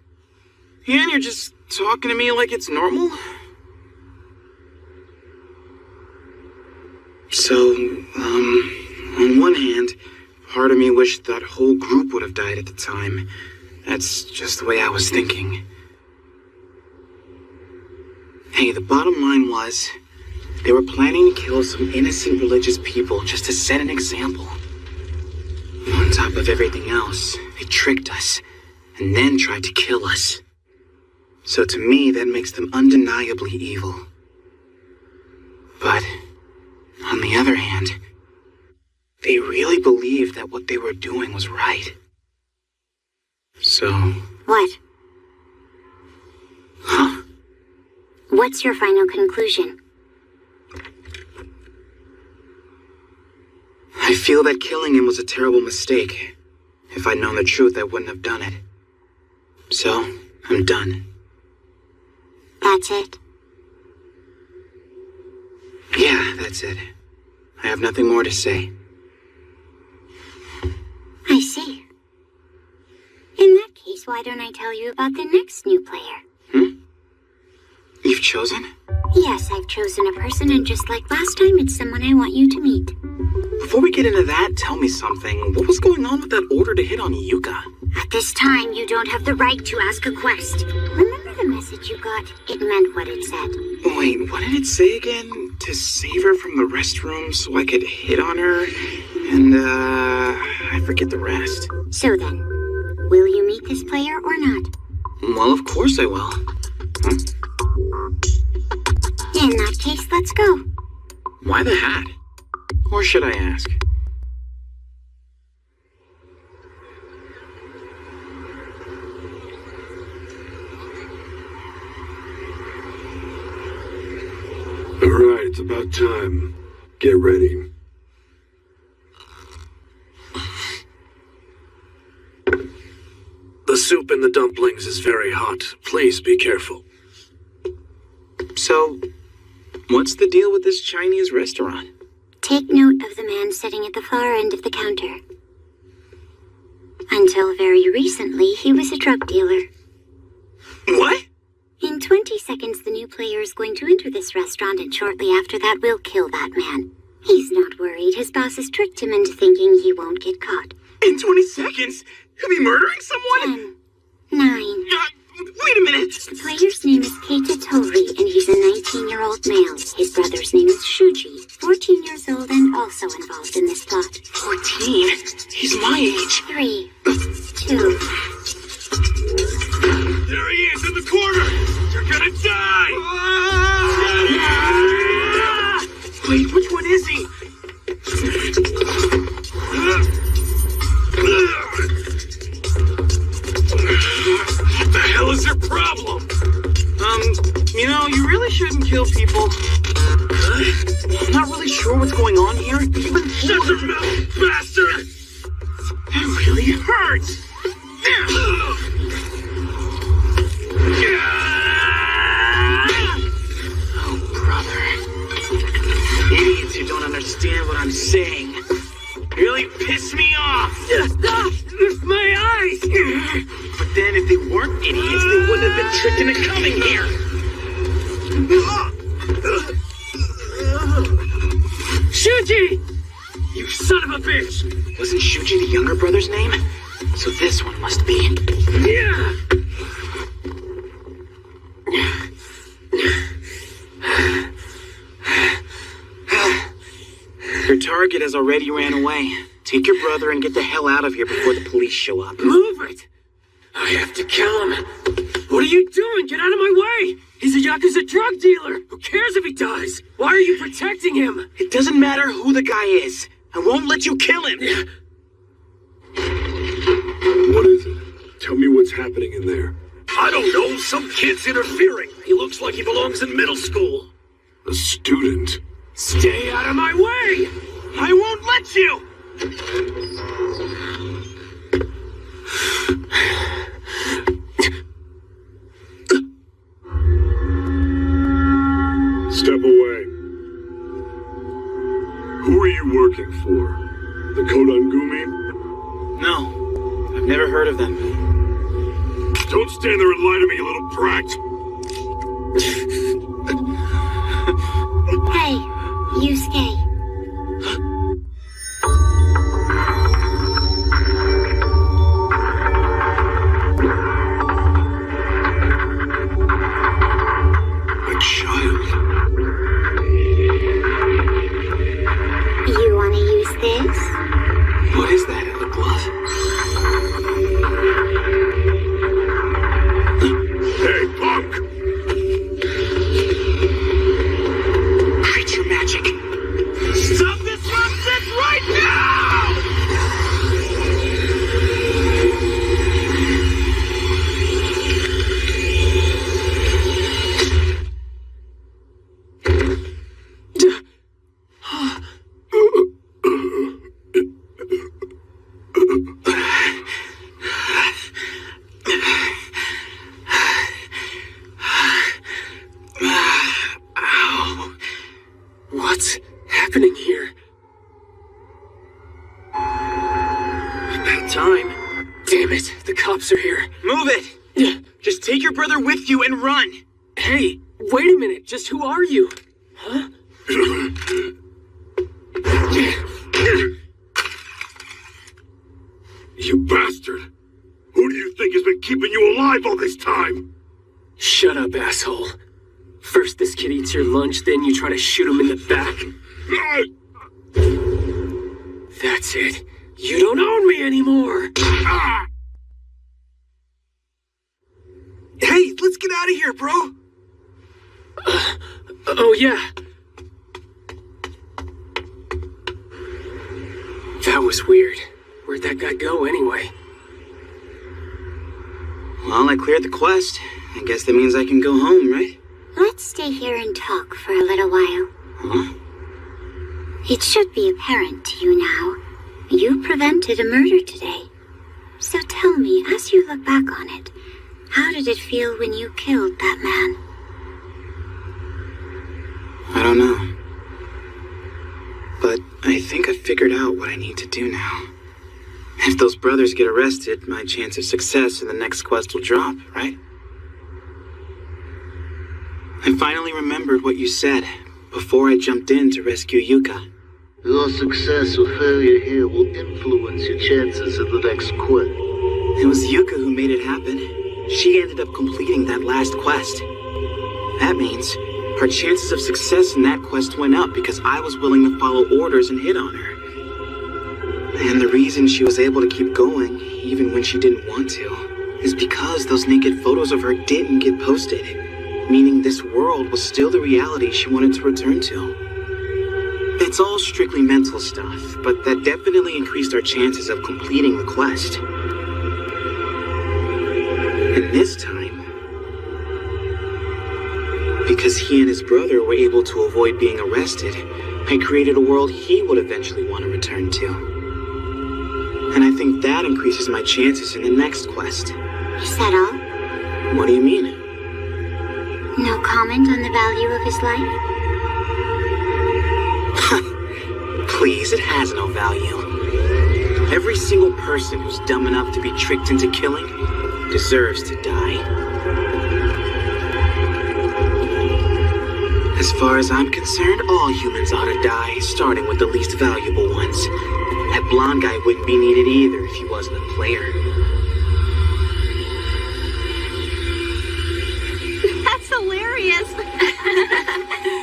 And you're just talking to me like it's normal? So, on one hand, part of me wished that whole group would have died at the time. That's just the way I was thinking. Hey, the bottom line was, they were planning to kill some innocent religious people just to set an example. On top of everything else, they tricked us, and then tried to kill us. So to me, that makes them undeniably evil. But, on the other hand, they really believed that what they were doing was right. So... What? Huh? What's your final conclusion? I feel that killing him was a terrible mistake. If I'd known the truth, I wouldn't have done it. So, I'm done. That's it? Yeah, that's it. I have nothing more to say. I see. In that case, why don't I tell you about the next new player? You've chosen? Yes, I've chosen a person, and just like last time, it's someone I want you to meet. Before we get into that, tell me something. What was going on with that order to hit on Yuka? At this time, you don't have the right to ask a quest. Remember the message you got? It meant what it said. Wait, what did it say again? To save her from the restroom so I could hit on her? And, I forget the rest. So then, will you meet this player or not? Well, of course I will. Huh? In that case, let's go. Why the hat? Or should I ask? All right, it's about time. Get ready. The soup in the dumplings is very hot. Please be careful. So, what's the deal with this Chinese restaurant? Take note of the man sitting at the far end of the counter. Until very recently, he was a drug dealer. What? In 20 seconds, the new player is going to enter this restaurant, and shortly after that, we'll kill that man. He's not worried. His boss has tricked him into thinking he won't get caught. In 20 seconds? He'll be murdering someone? 10, 9. Wait a minute! The player's name is Keita Tori, and he's a 19-year-old male. His brother's name is Shuji, 14 years old and also involved in this plot. 14? He's my age. 3, 2. There he is in the corner! You're gonna die! Wait, which one is he? you really shouldn't kill people. I'm not really sure what's going on here. Shut your mouth, bastard! That really hurts! Oh, brother. Idiots who don't understand what I'm saying. Really piss me off. My eyes! But then if they weren't idiots, they wouldn't have been tricked into coming here. Shuji! You son of a bitch! Wasn't Shuji the younger brother's name? So this one must be. Yeah! Your target has already ran away. Take your brother and get the hell out of here before the police show up. Move it! I have to kill him. What are you doing? Get out of my way! He's a Yakuza drug dealer. Who cares if he dies? Why are you protecting him? It doesn't matter who the guy is. I won't let you kill him. What is it? Tell me what's happening in there. I don't know. Some kid's interfering. He looks like he belongs in middle school. A student? Stay out of my way! I won't let you! Step away. Who are you working for? The Kodangumi? No, I've never heard of them. Don't stand there and lie to me, you little brat! Hey, Yusuke. A child. You want to use this? What is that in the glove? Hey, punk! Creature magic. Stop this nonsense right now! Ow. What's happening here? About time. Damn it, the cops are here. Move it! Just take your brother with you and run! Hey, wait a minute, just who are you? Huh? You bastard! Who do you think has been keeping you alive all this time? Shut up, asshole. First this kid eats your lunch, then you try to shoot him in the back. That's it. You don't own me anymore! Hey, let's get out of here, bro! Oh yeah. That was weird. Where'd that guy go anyway? Well, I cleared the quest. I guess that means I can go home, right? Let's stay here and talk for a little while. Huh? It should be apparent to you now. You prevented a murder today. So tell me, as you look back on it, how did it feel when you killed that man? I don't know. But I think I figured out what I need to do now. If those brothers get arrested, my chance of success in the next quest will drop, right? I finally remembered what you said before I jumped in to rescue Yuka. Your success or failure here will influence your chances in the next quest. It was Yuka who made it happen. She ended up completing that last quest. That means her chances of success in that quest went up because I was willing to follow orders and hit on her. And the reason she was able to keep going, even when she didn't want to, is because those naked photos of her didn't get posted, meaning this world was still the reality she wanted to return to. It's all strictly mental stuff, but that definitely increased our chances of completing the quest. And this time, Because he and his brother were able to avoid being arrested, I created a world he would eventually want to return to. And I think that increases my chances in the next quest. Is that all? What do you mean? No comment on the value of his life? Please, it has no value. Every single person who's dumb enough to be tricked into killing deserves to die. As far as I'm concerned, all humans ought to die, starting with the least valuable ones. That blonde guy wouldn't be needed either if he wasn't a player. That's hilarious!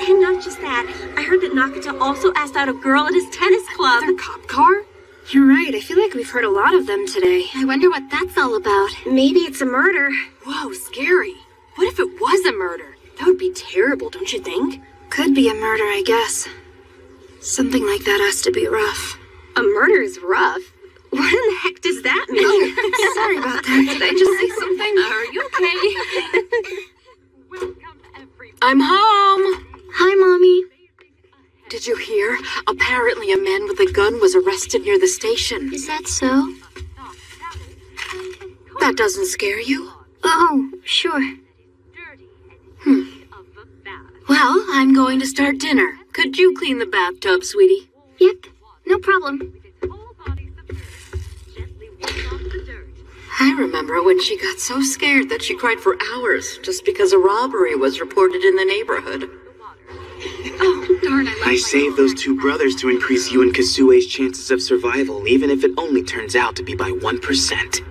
And not just that, I heard that Nagata also asked out a girl at his tennis club. Another cop car? You're right, I feel like we've heard a lot of them today. I wonder what that's all about. Maybe it's a murder. Whoa, scary. What if it was a murder? That would be terrible, don't you think? Could be a murder, I guess. Something like that has to be rough. A murder is rough? What in the heck does that mean? Oh, sorry about that. Did I just say something? Are you okay? I'm home. Hi, Mommy. Did you hear? Apparently a man with a gun was arrested near the station. Is that so? That doesn't scare you? Oh, sure. Well, I'm going to start dinner. Could you clean the bathtub, sweetie? Yep, no problem. I remember when she got so scared that she cried for hours just because a robbery was reported in the neighborhood. Oh, darn, I saved those two brothers to increase you and Kasue's chances of survival, even if it only turns out to be by 1%.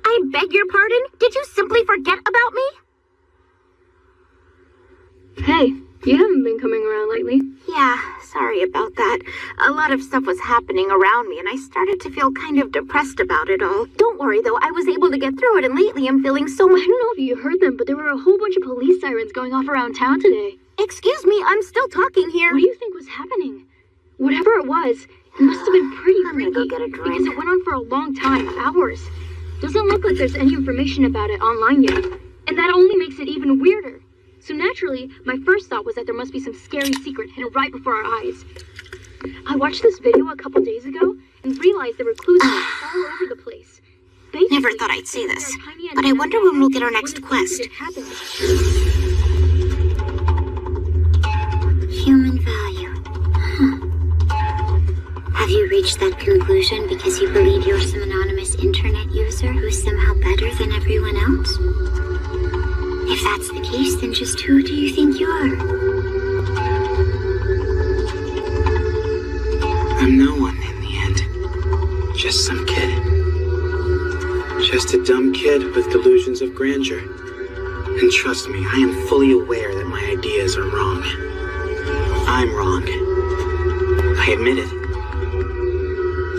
I beg your pardon? Did you simply forget about me? Hey, you haven't been coming around lately. Yeah, sorry about that. A lot of stuff was happening around me, and I started to feel kind of depressed about it all. Don't worry, though, I was able to get through it, and lately I'm feeling so much... I don't know if you heard them, but there were a whole bunch of police sirens going off around town today. Excuse me, I'm still talking here. What do you think was happening? Whatever it was, it must have been pretty freaky. I'm gonna go get a drink. Because it went on for a long time, hours. Doesn't look like there's any information about it online yet. And that only makes it even weirder. So naturally, my first thought was that there must be some scary secret hidden right before our eyes. I watched this video a couple days ago and realized there were clues all over the place. Basically, never thought I'd say this, but I wonder when we'll get our next quest. Human value. Have you reached that conclusion because you believe you're some anonymous internet user who's somehow better than everyone else? If that's the case, then just who do you think you are? I'm no one in the end. Just some kid. Just a dumb kid with delusions of grandeur. And trust me, I am fully aware that my ideas are wrong. I'm wrong. I admit it.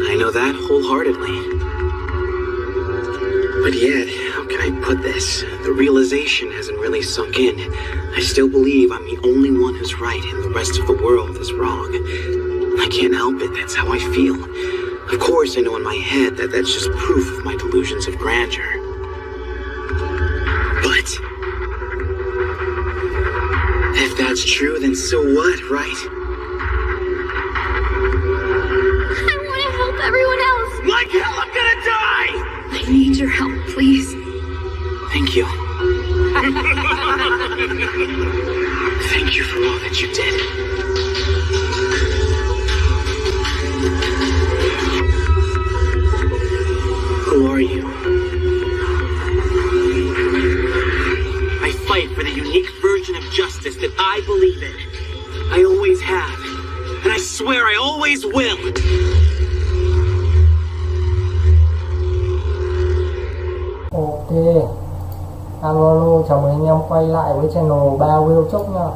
I know that wholeheartedly. But yet, how can I put this? The realization hasn't really sunk in. I still believe I'm the only one who's right and the rest of the world is wrong. I can't help it, that's how I feel. Of course, I know in my head that that's just proof of my delusions of grandeur. But if that's true, then so what, right? I want to help everyone else. Like hell, I'm gonna die! I need your help, please. Thank you. Thank you for all that you did. Who are you? I fight for the unique version of justice that I believe in. I always have. And I swear I always will. Ok, alo, chào mừng anh em quay lại với channel 3 Will Chốc nha.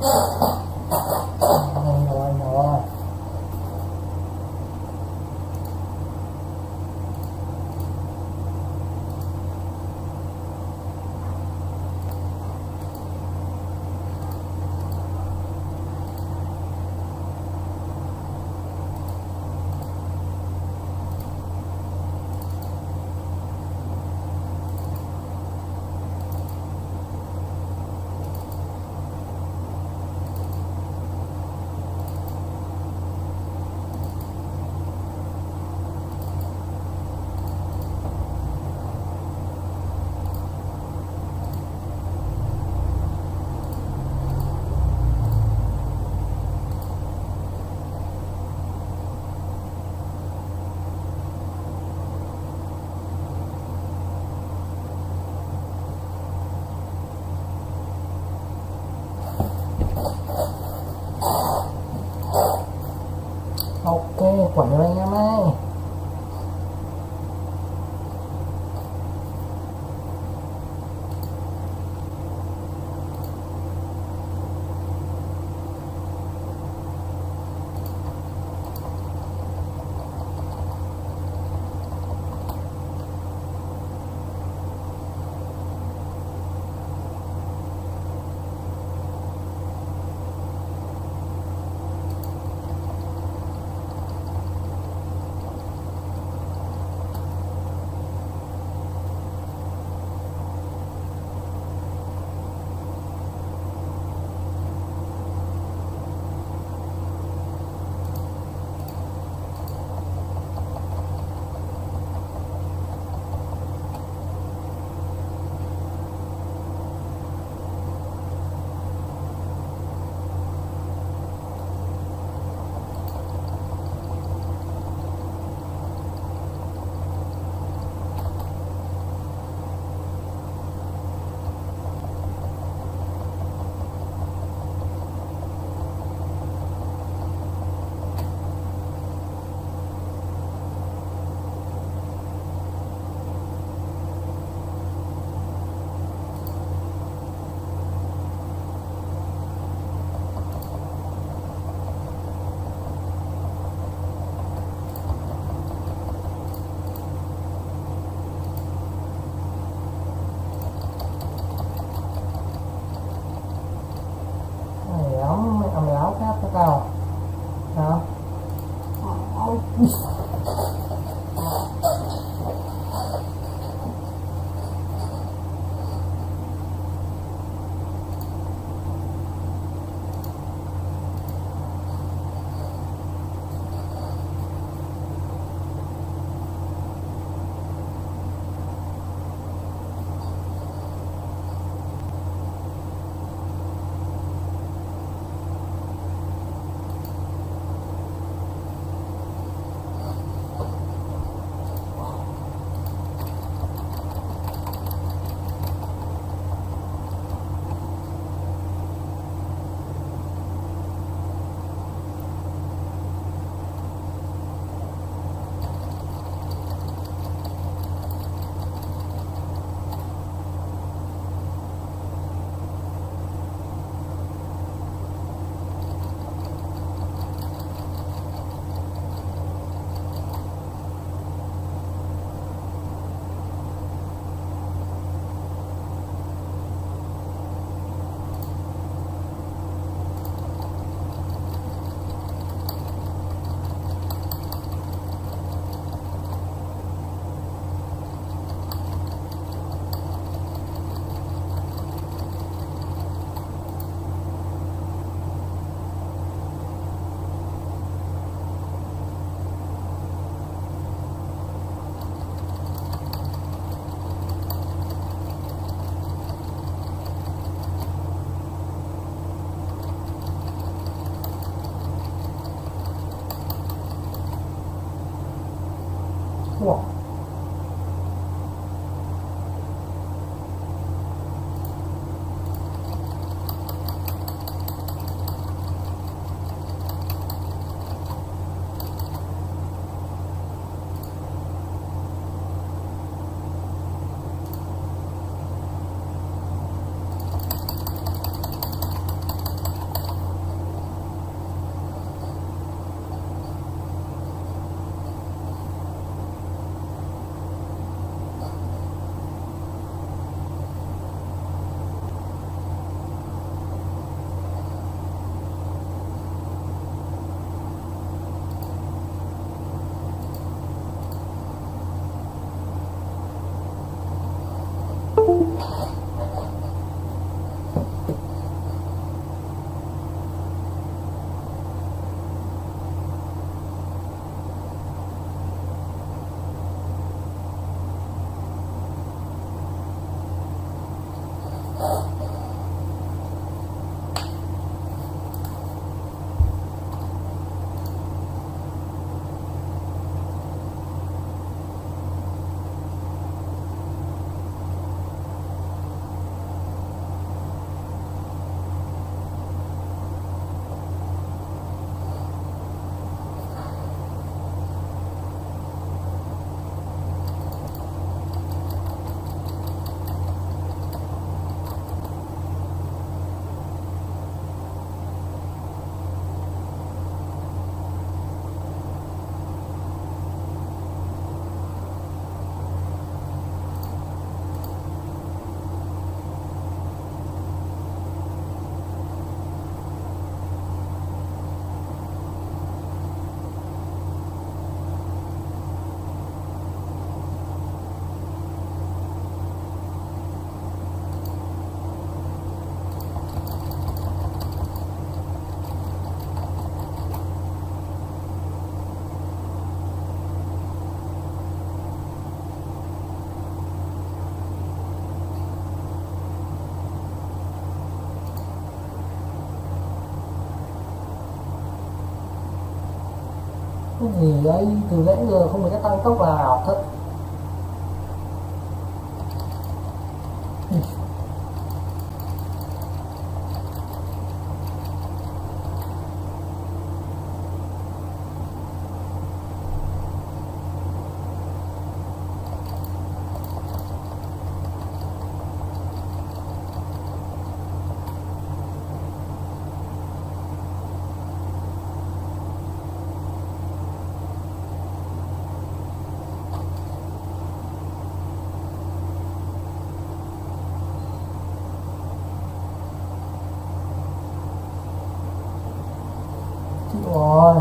Rồi, rồi. Ok, quẩn rồi anh em ơi. Mày áo khác cái cao hả? Wow. Cái gì đấy, từ nãy giờ không được cái tăng tốc là ảo thật. Chịu rồi.